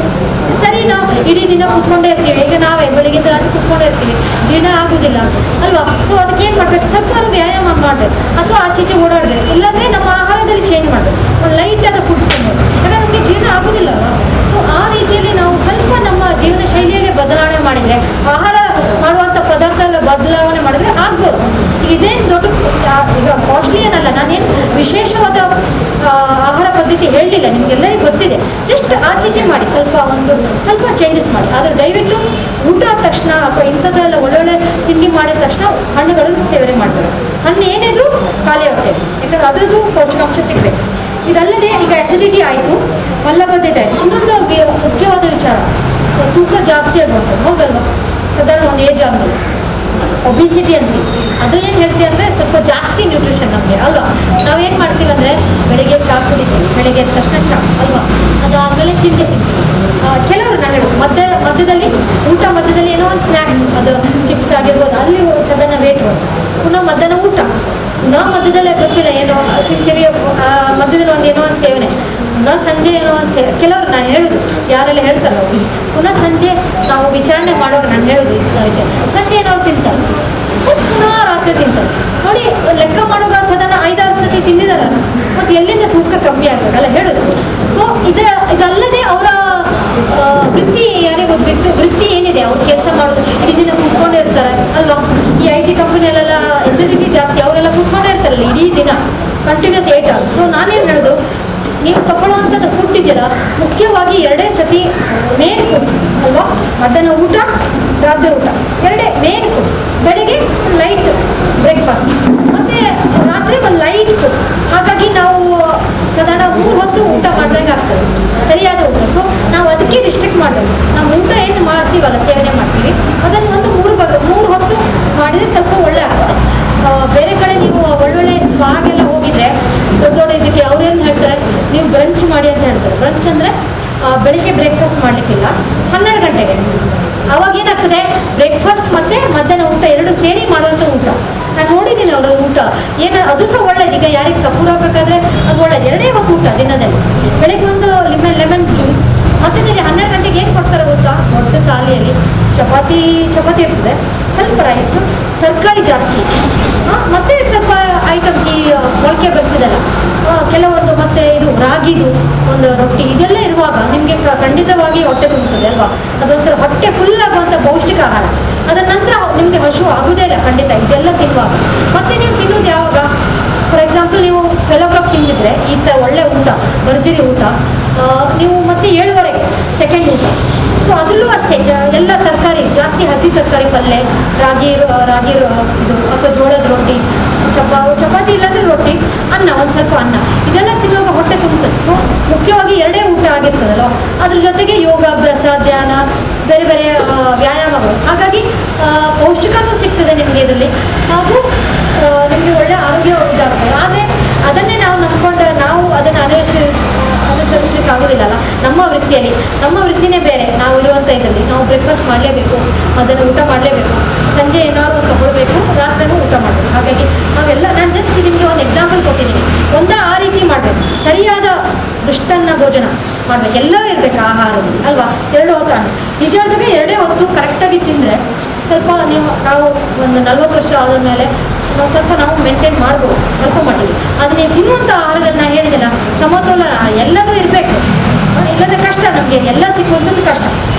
ಸರಿ, ನಾವು ಇಡೀ ದಿನ ಕೂತ್ಕೊಂಡೇ ಇರ್ತೀವಿ, ಈಗ ನಾವೇ ಬೆಳಿಗ್ಗೆ ರಾತ್ರಿ ಕೂತ್ಕೊಂಡೇ ಇರ್ತೀವಿ, ಜೀರ್ಣ ಆಗೋದಿಲ್ಲ ಅಲ್ವಾ. ಸೊ ಅದಕ್ಕೆ ಏನು ಮಾಡಬೇಕು, ಸ್ವಲ್ಪ ವ್ಯಾಯಾಮ ಮಾಡಬೇಕು ಅಥವಾ ಆಚೀಚೆ ಓಡಾಡಬೇಕು, ಇಲ್ಲಾಂದರೆ ನಮ್ಮ ಆಹಾರದಲ್ಲಿ ಚೇಂಜ್ ಮಾಡಬೇಕು, ಒಂದು ಲೈಟ್ ಆದ ಫುಡ್ ತಿನ್ನಬೇಕು, ಯಾಕಂದರೆ ನಮಗೆ ಜೀರ್ಣ ಆಗೋದಿಲ್ಲ ಅಲ್ವಾ. ಸೊ ಆ ರೀತಿಯಲ್ಲಿ ನಾವು ಸ್ವಲ್ಪ ನಮ್ಮ ಜೀವನ ಶೈಲಿಯಲ್ಲೇ ಬದಲಾವಣೆ ಮಾಡಿದರೆ, ಆಹಾರ ಮಾಡುವಂಥ ಪದಾರ್ಥ ಎಲ್ಲ ಬದಲಾವಣೆ ಮಾಡಿದ್ರೆ ಆಗ್ಬೋದು. ಇದೇನು ದೊಡ್ಡ ಈಗ ಕಾಸ್ಟ್ಲಿ ಏನಲ್ಲ, ನಾನೇನು ವಿಶೇಷವಾದ ಆಹಾರ ಪದ್ಧತಿ ಹೇಳಲಿಲ್ಲ, ನಿಮಗೆಲ್ಲರಿಗೂ ಗೊತ್ತಿದೆ. ಜಸ್ಟ್ ಆಚೀಚೆ ಮಾಡಿ, ಸ್ವಲ್ಪ ಚೇಂಜಸ್ ಮಾಡಿ. ಆದರೆ ದಯವಿಟ್ಟು ಊಟ ಆದ ತಕ್ಷಣ ಅಥವಾ ಇಂಥದ್ದೆಲ್ಲ ಒಳ್ಳೊಳ್ಳೆ ತಿಂಡಿ ಮಾಡಿದ ತಕ್ಷಣ ಹಣ್ಣುಗಳನ್ನು ಸೇವನೆ ಮಾಡಬೇಕು. ಹಣ್ಣು ಏನಿದ್ರು ಖಾಲಿ ಹೊಟ್ಟೆ, ಯಾಕಂದ್ರೆ ಅದರದ್ದು ಪೌಷ್ಟಿಕಾಂಶ ಸಿಗಬೇಕು. ಇದಲ್ಲದೆ ಈಗ ಅಸಿಡಿಟಿ ಆಯಿತು, ಮಲಬದ್ಧತೆ ಆಯಿತು, ಇನ್ನೊಂದು ಮುಖ್ಯವಾದ ವಿಚಾರ, ತೂಕ ಜಾಸ್ತಿ ಆಗುವಂಥದ್ದು, ಹೌದಲ್ವಾ. ಸಾಧಾರಣ ಒಂದು ಏಜ್ ಆದಮೇಲೆ ಒಬಿಸಿಟಿ ಅಂತೀವಿ, ಅದು ಏನು ಹೇಳ್ತೀವಿ ಅಂದರೆ ಸ್ವಲ್ಪ ಜಾಸ್ತಿ ನ್ಯೂಟ್ರಿಷನ್ ನಮಗೆ ಅಲ್ವಾ. ನಾವೇನು ಮಾಡ್ತೀವಿ ಅಂದರೆ ಬೆಳಿಗ್ಗೆ ಚಹಾ ಕುಡಿತೀವಿ, ಬೆಳಿಗ್ಗೆ ಎದ್ದ ತಕ್ಷಣ ಚಹಾ ಅಲ್ವಾ, ಅದಾದಮೇಲೆ ತಿಂಡಿ ತಿಂತೀವಿ. ಕೆಲವರು ನಾನು ಹೇಳೋದು ಮಧ್ಯದಲ್ಲಿ ಊಟ ಮಧ್ಯದಲ್ಲಿ ಏನೋ ಒಂದು ಸ್ನ್ಯಾಕ್ಸ್, ಅದು ಚಿಪ್ಸ್ ಆಗಿರ್ಬೋದು, ಅಲ್ಲಿ ಸಾಧಾರಣ ವೇಟ್ ಬರುತ್ತೆ. ಪುನಃ ಮಧ್ಯಾಹ್ನ ಊಟ, ಪುನಃ ಮಧ್ಯದಲ್ಲೇ ಗೊತ್ತಿಲ್ಲ ಏನೋ ತಿಂತೀವಿ, ಮಧ್ಯದಲ್ಲಿ ಒಂದು ಏನೋ ಒಂದು ಸೇವನೆ, ಪುನಃ ಸಂಜೆ ಏನೋ ಒಂದು ಕೆಲವರು ನಾನು ಹೇಳೋದು ಯಾರೆಲ್ಲ ಹೇಳ್ತಾರೆ, ಪುನಃ ಸಂಜೆ ನಾವು ವಿಚಾರಣೆ ಮಾಡುವಾಗ ನಾನು ಹೇಳೋದು ಸಂಜೆ ಏನಾದ್ರು ತಿಂತಾರೆ, ಪುನಃ ರಾತ್ರಿ ತಿಂತಾರೆ. ನೋಡಿ, ಲೆಕ್ಕ ಮಾಡುವಾಗ ಸಾಧಾರಣ 5-6 ಸತಿ ತಿಂದಿದಾರಲ್ಲ, ಮತ್ತು ಎಲ್ಲಿಂದ ತೂಕ ಕಮ್ಮಿ ಆಗಬೇಕಲ್ಲ ಹೇಳೋದು. ಸೊ ಇದಲ್ಲದೆ ಅವರ ವೃತ್ತಿ, ಯಾರಿಗೂ ವೃತ್ತಿ ಏನಿದೆ, ಅವ್ರು ಕೆಲಸ ಮಾಡೋದು ಇಡೀ ದಿನ ಕೂತ್ಕೊಂಡೇ ಇರ್ತಾರೆ ಅಲ್ವಾ. ಈ IT ಕಂಪನಿಯಲ್ಲೆಲ್ಲ ಎಸಿಡಿಟಿ ಜಾಸ್ತಿ, ಅವರೆಲ್ಲ ಕೂತ್ಕೊಂಡೇ ಇರ್ತಾರಲ್ಲ ಇಡೀ ದಿನ, ಕಂಟಿನ್ಯೂಸ್ 8 hours. ಸೊ ನಾನೇನು ಹೇಳೋದು, ನೀವು ತಗೊಳ್ಳುವಂಥದ್ದು ಫುಡ್ ಇದೆಯಲ್ಲ, ಮುಖ್ಯವಾಗಿ 2 ಸತಿ ಮೇನ್ ಫುಡ್ ಅಲ್ವಾ. ಮಧ್ಯಾಹ್ನ ಊಟ, ರಾತ್ರಿ ಊಟ, 2 ಮೇನ್ ಫುಡ್. ಬೆಳಗ್ಗೆ ಲೈಟ್ ಬ್ರೇಕ್ಫಾಸ್ಟ್, ಮತ್ತು ರಾತ್ರಿ ಒಂದು ಲೈಟ್ ಫುಡ್. ಹಾಗಾಗಿ ನಾವು ಸಾಧಾರಣ 3 ಹೊತ್ತು ಊಟ ಮಾಡ್ದಂಗೆ ಆಗ್ತದೆ, ಸರಿಯಾದ ಊಟ. ಸೊ ನಾವು ಅದಕ್ಕೆ ರಿಸ್ಟ್ರಿಕ್ಟ್ ಮಾಡಬೇಕು. ನಾವು ಊಟ ಏನು ಮಾಡ್ತೀವಲ್ಲ, ಸೇವನೆ ಮಾಡ್ತೀವಿ, ಅದನ್ನು ಒಂದು 3 ಹೊತ್ತು ಮಾಡಿದರೆ ಸ್ವಲ್ಪ ಒಳ್ಳೆ ಆಗ್ತದೆ. ಬೇರೆ ಕಡೆ ನೀವು ಒಳ್ಳೊಳ್ಳೆ ಸ್ಪಾಗೆಲ್ಲ ಹೋಗಿದರೆ ದೊಡ್ಡ ಇದಕ್ಕೆ ಅವ್ರೇನು ಹೇಳ್ತಾರೆ, ನೀವು ಬ್ರಂಚ್ ಮಾಡಿ ಅಂತ ಹೇಳ್ತಾರೆ. ಬ್ರಂಚ್ ಅಂದರೆ ಬೆಳಿಗ್ಗೆ ಬ್ರೇಕ್ಫಾಸ್ಟ್ ಮಾಡಲಿಕ್ಕಿಲ್ಲ, 12 ಗಂಟೆಗೆ. ಅವಾಗ ಏನಾಗ್ತದೆ, ಬ್ರೇಕ್ಫಾಸ್ಟ್ ಮತ್ತು ಮಧ್ಯಾಹ್ನ ಊಟ 2 ಸೇರಿ ಮಾಡುವಂಥ ಊಟ. ನಾನು ನೋಡಿದ್ದೀನಿ ಅವರ ಊಟ ಏನು, ಅದು ಸಹ ಒಳ್ಳೇದು. ಈಗ ಯಾರಿಗೆ ಸಪೂರ ಆಗಬೇಕಾದ್ರೆ ಅದು ಒಳ್ಳೇದು. 2 ಹೊತ್ತು ಊಟ ದಿನದಲ್ಲಿ, ಬೆಳಗ್ಗೆ ಒಂದು ಲೆಮನ್ ಜ್ಯೂಸ್, ಮಧ್ಯದಲ್ಲಿ 12 ಗಂಟೆಗೆ ಏನು ಕೊಡ್ತಾರೆ ಗೊತ್ತಾ, ದೊಡ್ಡ ಥಾಲಿಯಲ್ಲಿ ಚಪಾತಿ ಇರ್ತದೆ, ಸ್ವಲ್ಪ ರೈಸ್, ತರಕಾರಿ ಜಾಸ್ತಿ, ಮತ್ತು ಸ್ವಲ್ಪ ಐಟಮ್ಸ್ ಈ ಮೊಳಕೆ ಬರಿಸಿದಲ್ಲ ಕೆಲವೊಂದು, ಮತ್ತು ಇದು ರಾಗಿದು ಒಂದು ರೊಟ್ಟಿ, ಇದೆಲ್ಲ ಇರುವಾಗ ನಿಮಗೆ ಖಂಡಿತವಾಗಿ ಹೊಟ್ಟೆ ತುಂಬುತ್ತದೆ ಅಲ್ವಾ. ಅದೊಂಥರ ಹೊಟ್ಟೆ ಫುಲ್ ಆಗುವಂಥ ಪೌಷ್ಟಿಕ ಆಹಾರ. ಅದರ ನಂತರ ನಿಮಗೆ ಹಸು ಆಗೋದೇ ಇಲ್ಲ ಖಂಡಿತ ಇದೆಲ್ಲ ತಿನ್ನುವಾಗ. ಮತ್ತು ನೀವು ತಿನ್ನೋದು ಯಾವಾಗ, ಫಾರ್ ಎಕ್ಸಾಂಪಲ್ ನೀವು 12 o'clock ತಿಂದಿದ್ರೆ ಈ ಥರ ಒಳ್ಳೆ ಊಟ, ಭರ್ಜರಿ ಊಟ, ನೀವು ಮತ್ತೆ 7:15 ಸೆಕೆಂಡ್ ಊಟ. ಸೊ ಅದರಲ್ಲೂ ಅಷ್ಟೇ ಎಲ್ಲ ತರಕಾರಿ ಜಾಸ್ತಿ, ಹಸಿ ತರಕಾರಿ, ಪಲ್ಯ, ರಾಗಿ ಇದು ಅಥವಾ ಜೋಳದ ರೊಟ್ಟಿ, ಚಪಾತಿ ಇಲ್ಲಾಂದರೆ ರೊಟ್ಟಿ, ಅನ್ನ, ಒಂದು ಸ್ವಲ್ಪ ಅನ್ನ, ಇದೆಲ್ಲ ತಿನ್ನುವಾಗ ಹೊಟ್ಟೆ ತುಂಬುತ್ತದೆ. ಸೊ ಮುಖ್ಯವಾಗಿ 2 ಊಟ ಆಗಿರ್ತದಲ್ವ, ಅದ್ರ ಜೊತೆಗೆ ಯೋಗಾಭ್ಯಾಸ, ಧ್ಯಾನ, ಬೇರೆ ಬೇರೆ ವ್ಯಾಯಾಮಗಳು. ಹಾಗಾಗಿ ಪೌಷ್ಟಿಕನೂ ಸಿಗ್ತದೆ ನಿಮಗೆ ಇದರಲ್ಲಿ, ಹಾಗೂ ನಿಮಗೆ ಒಳ್ಳೆ ಆರೋಗ್ಯ ಇದಾಗ್ತದೆ. ಆದರೆ ಅದನ್ನೇ ನಾವು ನಂಬ್ಕೊಂಡು ನಾವು ಅದನ್ನು ಅನುಸರಿಸ್ಲಿಕ್ಕೆ ಆಗೋದಿಲ್ಲ ಅಲ್ಲ. ನಮ್ಮ ವೃತ್ತಿನೇ ಬೇರೆ. ನಾವು ಇರುವಂಥ ಇದರಲ್ಲಿ ನಾವು ಬ್ರೇಕ್ಫಾಸ್ಟ್ ಮಾಡಲೇಬೇಕು, ಮಧ್ಯಾಹ್ನ ಊಟ ಮಾಡಲೇಬೇಕು, ಸಂಜೆ ಏನಾದ್ರು ಒಂದು ತಗೊಳ್ಬೇಕು, ರಾತ್ರಿನೂ ಊಟ ಮಾಡಬೇಕು. ಹಾಗಾಗಿ ನಾನು ಜಸ್ಟ್ ನಿಮಗೆ ಒಂದು ಎಕ್ಸಾಂಪಲ್ ಕೊಟ್ಟಿದ್ದೀನಿ. ಆ ರೀತಿ ಮಾಡಬೇಕು, ಸರಿಯಾದ ಮೃಷ್ಟಾನ್ನ ಭೋಜನ ಮಾಡಬೇಕು, ಎಲ್ಲವೂ ಇರಬೇಕು ಆಹಾರದಲ್ಲಿ ಅಲ್ವಾ. 2 ಹೊತ್ತು ನಿಜವಾದಾಗ 2 ಹೊತ್ತು ಕರೆಕ್ಟಾಗಿ ತಿಂದರೆ ಸ್ವಲ್ಪ ನಾವು ಒಂದು 40 ವರ್ಷ ಆದ ಮೇಲೆ ನಾವು ಮೇಂಟೈನ್ ಮಾಡ್ಬೋದು ಸ್ವಲ್ಪ ಮಟ್ಟಿಗೆ. ಅದನ್ನೇ ತಿನ್ನುವಂಥ ಆಹಾರದಲ್ಲಿ ನಾನು ಹೇಳಿದೆಲ್ಲ ಸಮತೋಲನ ಎಲ್ಲವೂ ಇರಬೇಕು, ಇಲ್ಲದ ಕಷ್ಟ, ನಮಗೆ ಎಲ್ಲ ಸಿಕ್ಕುವಂಥದ್ದು ಕಷ್ಟ.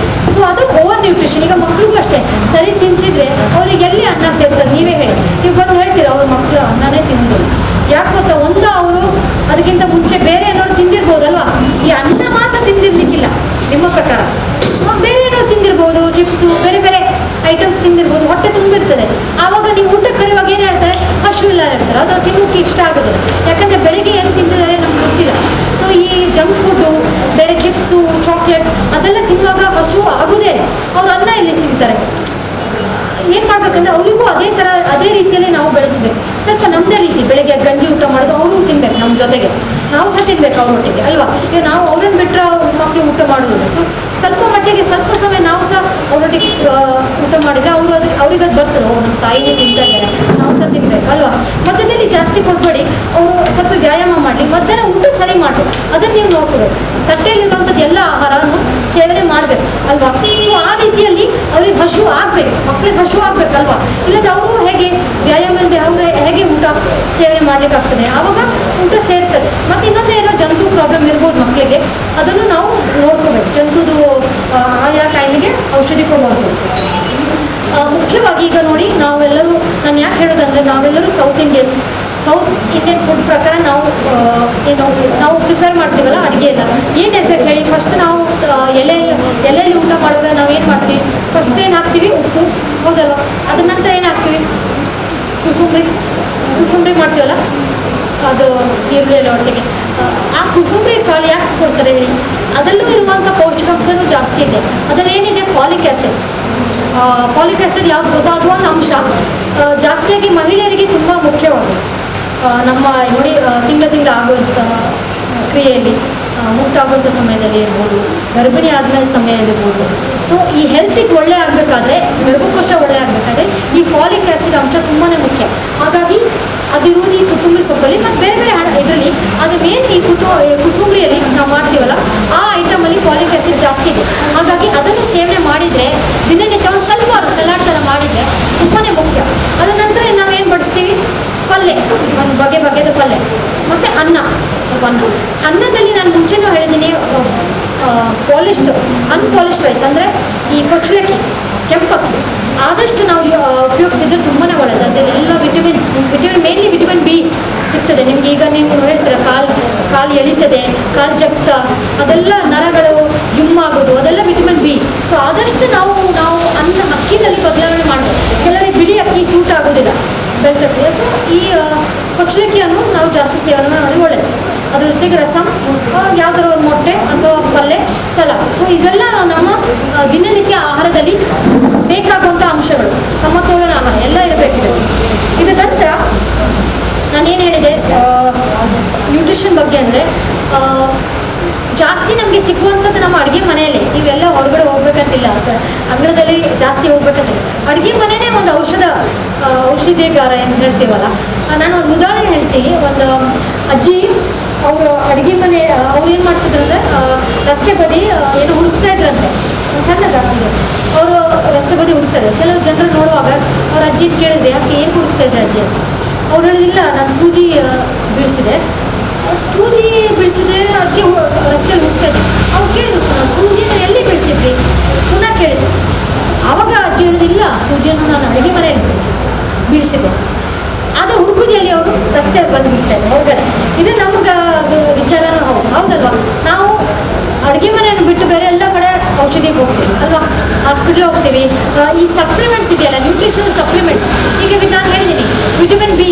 ಸೊ ಅದು ಓವರ್ ನ್ಯೂಟ್ರಿಷನ್. ಈಗ ಮಕ್ಳಿಗೂ ಅಷ್ಟೇ, ಸರಿ ತಿನ್ನಿಸಿದ್ರೆ ಅವ್ರಿಗೆ ಎಲ್ಲಿ ಅನ್ನ ಸೇರ್ತದೆ, ನೀವೇ ಹೇಳಿ. ನೀವು ಬಂದು ಹೇಳ್ತೀರ ಅವ್ರ ಮಕ್ಕಳು ಅನ್ನನೇ ತಿನ್ನೋದು, ಯಾಕೆ ಗೊತ್ತಾ, ಅವರು ಅದಕ್ಕಿಂತ ಮುಂಚೆ ಬೇರೆ ಏನಾದ್ರು ತಿಂದಿರ್ಬೋದಲ್ವಾ, ಈ ಅನ್ನ ಮಾತ್ರ ತಿಂದಿರ್ಲಿಕ್ಕಿಲ್ಲ ನಿಮ್ಮ ಪ್ರಕಾರ. ಬೇರೆ ಏನೋ ತಿಂದಿರ್ಬೋದು, ಚಿಪ್ಸು, ಬೇರೆ ಬೇರೆ ಐಟಮ್ಸ್ ತಿಂದಿರ್ಬೋದು, ಹೊಟ್ಟೆ ತುಂಬಿರ್ತದೆ. ಆವಾಗ ನೀವು ಊಟಕ್ಕೆ ಕರೆಯುವಾಗ ಏನು ಹೇಳ್ತಾರೆ, ಹಸು ಇಲ್ಲ ಹೇಳ್ತಾರೆ. ಅದು ತಿನ್ನೋಕ್ಕೆ ಇಷ್ಟ ಆಗೋದಿಲ್ಲ, ಯಾಕಂದರೆ ಬೆಳಿಗ್ಗೆ ಏನು ತಿಂದಿದ್ದಾರೆ ನಮ್ಗೆ ಗೊತ್ತಿಲ್ಲ. ಸೊ ಈ ಜಂಕ್ ಫುಡ್ಡು, ಬೇರೆ ಚಿಪ್ಸು, ಚಾಕ್ಲೇಟ್ ಅದೆಲ್ಲ ತಿನ್ನುವಾಗ ಹಸು ಆಗೋದೇ, ಅವ್ರು ಅನ್ನ ಎಲ್ಲಿ ತಿಂತಾರೆ. ಏನು ಮಾಡಬೇಕಂದ್ರೆ ಅವರಿಗೂ ಅದೇ ರೀತಿಯಲ್ಲಿ ನಾವು ಬೆಳೆಸಬೇಕು. ಸ್ವಲ್ಪ ನಮ್ಮದೇ ರೀತಿ ಬೆಳಗ್ಗೆ ಗಂಜಿ ಊಟ ಮಾಡೋದು ಅವರು ತಿನ್ಬೇಕು ನಮ್ಮ ಜೊತೆಗೆ, ನಾವು ಸಹ ತಿನ್ಬೇಕು ಅವ್ರ ಒಟ್ಟಿಗೆ ಅಲ್ವಾ. ಈಗ ನಾವು ಅವ್ರನ್ನ ಬಿಟ್ಟರೆ ಮಕ್ಕಳು ಊಟ ಮಾಡೋದಿಲ್ಲ. ಸೊ ಸ್ವಲ್ಪ ಮಟ್ಟಿಗೆ ಸ್ವಲ್ಪ ಸಮಯ ನಾವು ಸಹ ಅವರೊಟ್ಟಿಗೆ ಊಟ ಮಾಡಿದರೆ ಅವ್ರಿಗೆ ಅದು ಬರ್ತದೆ, ನಮ್ಮ ತಾಯಿನೇ ತಿಂತಾ ಇದ್ದಾರೆ, ನಾವು ಸಹ ತಿನ್ಬೇಕಲ್ವಾ. ಮಧ್ಯದಲ್ಲಿ ಜಾಸ್ತಿ ಕೊಡಬೇಡಿ, ಅವರು ಸ್ವಲ್ಪ ವ್ಯಾಯಾಮ ಮಾಡಲಿ, ಮಧ್ಯಾಹ್ನ ಊಟ ಸರಿ ಮಾಡಬೇಕು, ಅದನ್ನು ನೀವು ನೋಡ್ಕೋಬೇಕು. ತಟ್ಟೆಯಲ್ಲಿರುವಂಥದ್ದು ಎಲ್ಲ ಆಹಾರವನ್ನು ಸೇವನೆ ಮಾಡಬೇಕು ಅಲ್ವಾ. ಸೊ ಆ ರೀತಿಯಲ್ಲಿ ಅವ್ರಿಗೆ ಹಸು ಆಗಬೇಕು, ಮಕ್ಕಳಿಗೆ ಹಸು ಆಗಬೇಕಲ್ವಾ. ಇಲ್ಲದೆ ಅವರು ಹೇಗೆ ವ್ಯಾಯಾಮ ಇಲ್ಲದೆ ಅವರು ಹೇಗೆ ಊಟ ಸೇವನೆ ಮಾಡಲಿಕ್ಕಾಗ್ತದೆ, ಆವಾಗ ಊಟ ಸೇರ್ತದೆ. ಮತ್ತು ಇನ್ನೊಂದು ಏನೋ ಜಂತು ಪ್ರಾಬ್ಲಮ್ ಇರ್ಬೋದು ಮಕ್ಕಳಿಗೆ, ಅದನ್ನು ನಾವು ನೋಡ್ಕೋಬೇಕು. ಜಂತುದು ಆಯಾ ಟೈಮಿಗೆ ಔಷಧಿ ಕೊಡುವಂಥದ್ದು ಮುಖ್ಯವಾಗಿ. ಈಗ ನೋಡಿ, ನಾವೆಲ್ಲರೂ, ನಾನು ಯಾಕೆ ಹೇಳೋದಂದರೆ, ನಾವೆಲ್ಲರೂ ಸೌತ್ ಇಂಡಿಯನ್ ಫುಡ್ ಪ್ರಕಾರ ನಾವು ಪ್ರಿಪೇರ್ ಮಾಡ್ತೀವಲ್ಲ ಅಡುಗೆ ಎಲ್ಲ ಏನಿರ್ಬೇಕು ಹೇಳಿ. ಫಸ್ಟ್ ನಾವು ಎಲೆಯಲ್ಲಿ ಊಟ ಮಾಡುವಾಗ ನಾವು ಏನು ಮಾಡ್ತೀವಿ, ಫಸ್ಟ್ ಏನು ಹಾಕ್ತೀವಿ, ಉಪ್ಪು, ಹೌದಲ್ವ. ಅದ್ರ ನಂತರ ಏನು ಹಾಕ್ತೀವಿ, ಕುಸುಂಬ್ರಿ ಮಾಡ್ತೀವಲ್ಲ, ಅದು ಈರುಳ್ಳಿ ಎಲ್ಲ ಒಟ್ಟಿಗೆ. ಆ ಕುಸುಂಬ್ರಿ ಕಾಳು ಯಾಕೆ ಕೊಡ್ತಾರೆ ಹೇಳಿ, ಅದರಲ್ಲೂ ಇರುವಂಥ ಪೌಷ್ಟಿಕಾಂಶನೂ ಜಾಸ್ತಿ ಇದೆ. ಅದರಲ್ಲಿ ಏನಿದೆ, ಫಾಲಿಕ್ ಆ್ಯಸಿಡ್ ಯಾವ್ದು ಗೊತ್ತಾ, ಅದು ಒಂದು ಅಂಶ ಜಾಸ್ತಿಯಾಗಿ ಮಹಿಳೆಯರಿಗೆ ತುಂಬ ಮುಖ್ಯವಾಗಿದೆ. ನಮ್ಮ ನೋಡಿ, ತಿಂಗಳ ಆಗುವಂಥ ಕ್ರಿಯೆಯಲ್ಲಿ, ಮುಟ್ಟಾಗುವಂಥ ಸಮಯದಲ್ಲಿ ಇರ್ಬೋದು, ಗರ್ಭಿಣಿ ಆದಮೇಲೆ ಸಮಯದಲ್ಲಿರ್ಬೋದು. ಸೊ ಈ ಹೆಲ್ತಿಗೆ ಒಳ್ಳೆ ಆಗಬೇಕಾದ್ರೆ, ಗರ್ಭಕೋಶ ಒಳ್ಳೆ ಆಗಬೇಕಾದ್ರೆ ಈ ಫಾಲಿಕ್ ಆ್ಯಸಿಡ್ ಅಂಶ ತುಂಬಾ ಮುಖ್ಯ. ಹಾಗಾಗಿ ಅದಿರುವುದು ಈ ಕೊತ್ತಂಬರಿ ಸೊಪ್ಪಲ್ಲಿ ಮತ್ತು ಬೇರೆ ಬೇರೆ ಇದರಲ್ಲಿ. ಅದು ಮೇನ್ ಈ ಕುಸುಂಬರಿಯಲ್ಲಿ ನಾವು ಮಾಡ್ತೀವಲ್ಲ, ಆ ಐಟಮಲ್ಲಿ ಫಾಲಿಕ್ ಆ್ಯಸಿಡ್ ಜಾಸ್ತಿ ಇದೆ. ಹಾಗಾಗಿ ಅದನ್ನು ಸೇವನೆ ಮಾಡಿದರೆ, ದಿನನಿತ್ಯ ಒಂದು ಸ್ವಲ್ಪ ಸಲಾಡ್ ಥರ ಮಾಡಿದರೆ ತುಂಬಾ ಮುಖ್ಯ. ಅದರ ನಂತರ ನಾವೇನು ಬಡಿಸ್ತೀವಿ, ಪಲ್ಯ, ಒಂದು ಬಗೆದ ಪಲ್ಯ, ಮತ್ತು ಅನ್ನದಲ್ಲಿ ನಾನು ಮುಂಚೆನೂ ಹೇಳಿದ್ದೀನಿ, ಅನ್ಪಾಲಿಶ್ಡ್ ರೈಸ್ ಅಂದರೆ ಈ ಕೊಚ್ಚಲಕ್ಕಿ, ಕೆಂಪಕ್ಕಿ ಆದಷ್ಟು ನಾವು ಉಪಯೋಗಿಸಿದ್ರೆ ತುಂಬಾ ಒಳ್ಳೆಯದು. ಅದೆಲ್ಲ ವಿಟಮಿನ್ ಮೇನ್ಲಿ ವಿಟಮಿನ್ ಬಿ ಸಿಗ್ತದೆ ನಿಮಗೆ. ಈಗ ನೀವು ಹೇಳ್ತೀರ ಕಾಲು ಎಳಿತದೆ, ಕಾಲು ಜಗ್ತ, ಅದೆಲ್ಲ ನರಗಳು ಜುಮ್ಮಾಗೋದು, ಅದೆಲ್ಲ ವಿಟಮಿನ್ ಬಿ. ಸೊ ಆದಷ್ಟು ನಾವು ಅಕ್ಕಿನಲ್ಲಿ ಬದಲಾವಣೆ ಮಾಡಬೇಕು. ಕೆಲವರಿಗೆ ಬಿಳಿ ಅಕ್ಕಿ ಸೂಟ್ ಆಗೋದಿಲ್ಲ, ಬೆಳ್ತಕ್ಕಿ. ಸೊ ಈ ಕೊಚ್ಚಲಕ್ಕಿಯನ್ನು ನಾವು ಜಾಸ್ತಿ ಸೇವನೆ ಮಾಡೋದು ಒಳ್ಳೆಯದು. ಅದ್ರ ಜೊತೆಗೆ ರಸಮ್, ಯಾವುದಾದ್ರು ಒಂದು ಮೊಟ್ಟೆ ಅಥವಾ ಪಲ್ಯ, ಸಲಾಡ್. ಸೊ ಇದೆಲ್ಲ ನಮ್ಮ ದಿನನಿತ್ಯ ಆಹಾರದಲ್ಲಿ ಬೇಕಾಗುವಂಥ ಅಂಶಗಳು, ಸಮತೋಲನ ಆಹಾರ ಎಲ್ಲ ಇರಬೇಕು. ಇದರ ನಂತರ ನಾನೇನು ಹೇಳಿದೆ ನ್ಯೂಟ್ರಿಷನ್ ಬಗ್ಗೆ ಅಂದರೆ, ಜಾಸ್ತಿ ನಮಗೆ ಸಿಗುವಂಥದ್ದು ನಮ್ಮ ಅಡುಗೆ ಮನೆಯಲ್ಲೇ. ನೀವೆಲ್ಲ ಹೊರಗಡೆ ಹೋಗ್ಬೇಕಂತಿಲ್ಲ, ಅಂಗಳದಲ್ಲಿ ಜಾಸ್ತಿ ಹೋಗ್ಬೇಕಂತಿಲ್ಲ. ಅಡುಗೆ ಮನೆಯೇ ಒಂದು ಔಷಧಿಗಾರ ಏನು ಹೇಳ್ತೀವಲ್ಲ. ನಾನು ಒಂದು ಉದಾಹರಣೆ ಹೇಳ್ತೀನಿ. ಒಂದು ಅಜ್ಜಿ, ಅವರು ಅಡುಗೆ ಮನೆ, ಅವ್ರು ಏನು ಮಾಡ್ತಿದ್ರಂದ್ರೆ, ರಸ್ತೆ ಬದಿ ಏನು ಹುಡುಕ್ತಾ ಇದ್ರಂತೆ, ಒಂದು ಸಣ್ಣದಾಗಿದೆ. ಅವರು ರಸ್ತೆ ಬದಿ ಹುಡುಕ್ತಾರೆ. ಕೆಲವು ಜನರು ನೋಡುವಾಗ ಅವ್ರ ಅಜ್ಜಿ ಕೇಳಿದ್ರೆ, ಯಾಕೆ ಏನು ಹುಡುಕ್ತಾ ಇದ್ದಾರೆ ಅಜ್ಜಿ? ಅವ್ರು ಹೇಳಿದಿಲ್ಲ, ನಾನು ಸೂಜಿ ಬೀಳಿಸಿದೆ ಅದಕ್ಕೆ ರಸ್ತೆಯಲ್ಲಿ ಹುಡುಕ್ತಾ ಇದ್ದೆ. ಅವ್ರು ಕೇಳಿದ್ರು, ಸೂಜಿನ ಎಲ್ಲಿ ಬೀಳಿಸಿದ್ರಿ ಪುನಃ ಕೇಳಿದ್ರು. ಆವಾಗ ಅಜ್ಜಿ ಹೇಳಿದಿಲ್ಲ, ಸೂಜಿಯನ್ನು ನಾನು ಅಡುಗೆ ಮನೆಯಲ್ಲಿ ಬೀಳಿಸಿದೆ. ಆದರೆ ಹುಡುಗುದಿಯಲ್ಲಿ ಅವರು ರಸ್ತೆಯಲ್ಲಿ ಬಂದು ಬಿಡ್ತಾರೆ ಹೊರಗಡೆ. ಇದು ನಮ್ಗೆ ವಿಚಾರನೂ ಹೌದಲ್ವಾ. ನಾವು ಅಡುಗೆ ಮನೆಯನ್ನು ಬಿಟ್ಟು ಬೇರೆ ಎಲ್ಲ ಕಡೆ ಔಷಧಿಗೆ ಹೋಗ್ತೀವಿ ಅಲ್ವಾ, ಹಾಸ್ಪಿಟ್ಲಿಗೆ ಹೋಗ್ತೀವಿ. ಈ ಸಪ್ಲಿಮೆಂಟ್ಸ್ ಇದೆಯಲ್ಲ, ನ್ಯೂಟ್ರಿಷನಲ್ ಸಪ್ಲಿಮೆಂಟ್ಸ್, ಈಗ ನಾನು ಹೇಳಿದ್ದೀನಿ ವಿಟಮಿನ್ ಬಿ,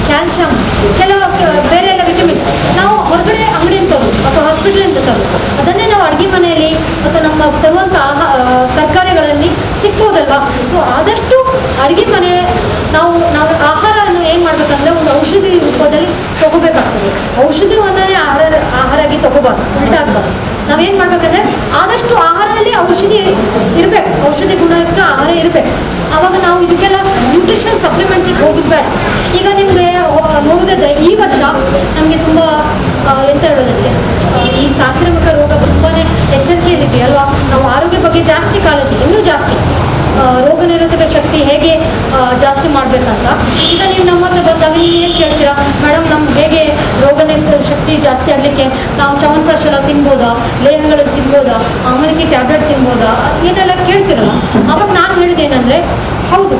ಕ್ಯಾಲ್ಶಿಯಂ, ಕೆಲವು ಬೇರೆ ಎಲ್ಲ ವಿಟಮಿನ್ಸ್ ನಾವು ಹೊರಗಡೆ ಅಂಗಡಿಯಿಂದ ತರೋದು ಅಥವಾ ಹಾಸ್ಪಿಟ್ಲಿಂದ ತರೋದು. ಅದನ್ನೇ ನಾವು ಅಡುಗೆ ಮನೆಯಲ್ಲಿ ಅಥವಾ ನಮ್ಮ ತರುವಂಥ ತರಕಾರಿಗಳಲ್ಲಿ ಸಿಗ್ಬೋದಲ್ವಾ. ಸೊ ಆದಷ್ಟು ಅಡುಗೆ ಮನೆ ನಾವು ಆಹಾರವನ್ನು ಏನು ಮಾಡಬೇಕಂದ್ರೆ, ಒಂದು ಔಷಧಿ ರೂಪದಲ್ಲಿ ತೊಗೋಬೇಕಾಗ್ತದೆ. ಔಷಧಿವನ್ನೇ ಆಹಾರಾಗಿ ತೊಗೋಬಾರ್ದು, ಉಲ್ಟಾಗಬಾರ್ದು. ನಾವೇನು ಮಾಡಬೇಕಂದ್ರೆ, ಆದಷ್ಟು ಆಹಾರದಲ್ಲಿ ಔಷಧಿ ಇರಬೇಕು, ಔಷಧಿ ಗುಣಯುಕ್ತ ಆಹಾರ ಇರಬೇಕು. ಆವಾಗ ನಾವು ಇದಕ್ಕೆಲ್ಲ ನ್ಯೂಟ್ರಿಷನ್ ಸಪ್ಲಿಮೆಂಟ್ಸಿಗೆ ಹೋಗೋದು ಬೇಡ. ಈಗ ನಿಮಗೆ ನೋಡೋದಾದ್ರೆ, ಈ ವರ್ಷ ನಮಗೆ ತುಂಬ ಎಂತ ಹೇಳೋದಕ್ಕೆ, ಈ ಸಾಂಕ್ರಾಮಿಕ ರೋಗ ತುಂಬಾ ಎಚ್ಚರಿಕೆಯಲ್ಲಿದೆ ಅಲ್ವಾ. ನಾವು ಆರೋಗ್ಯ ಬಗ್ಗೆ ಜಾಸ್ತಿ ಕಾಳಜಿ, ಇನ್ನೂ ಜಾಸ್ತಿ ರೋಗ ನಿರೋಧಕ ಶಕ್ತಿ ಹೇಗೆ ಜಾಸ್ತಿ ಮಾಡಬೇಕಂತ. ಈಗ ನೀವು ನಮ್ಮ ಹತ್ರ ಬಂದಾಗ ನೀವು ಏನು ಕೇಳ್ತೀರಾ, ಮೇಡಮ್ ನಮ್ಗೆ ಹೇಗೆ ರೋಗ ನಿರೋಧಕ ಶಕ್ತಿ ಜಾಸ್ತಿ ಆಗಲಿಕ್ಕೆ ನಾವು ಚ್ಯವನಪ್ರಾಶ್ ಎಲ್ಲ ತಿನ್ಬೋದಾ, ಲೇಹಗಳನ್ನು ತಿನ್ಬೋದಾ, ಆಮಲಕ್ಕಿ ಟ್ಯಾಬ್ಲೆಟ್ ತಿನ್ಬೋದಾ, ಏನೆಲ್ಲ ಕೇಳ್ತಿರಲ್ಲ. ಅವಾಗ ನಾನು ಹೇಳಿದ್ದೇನೆಂದರೆ, ಹೌದು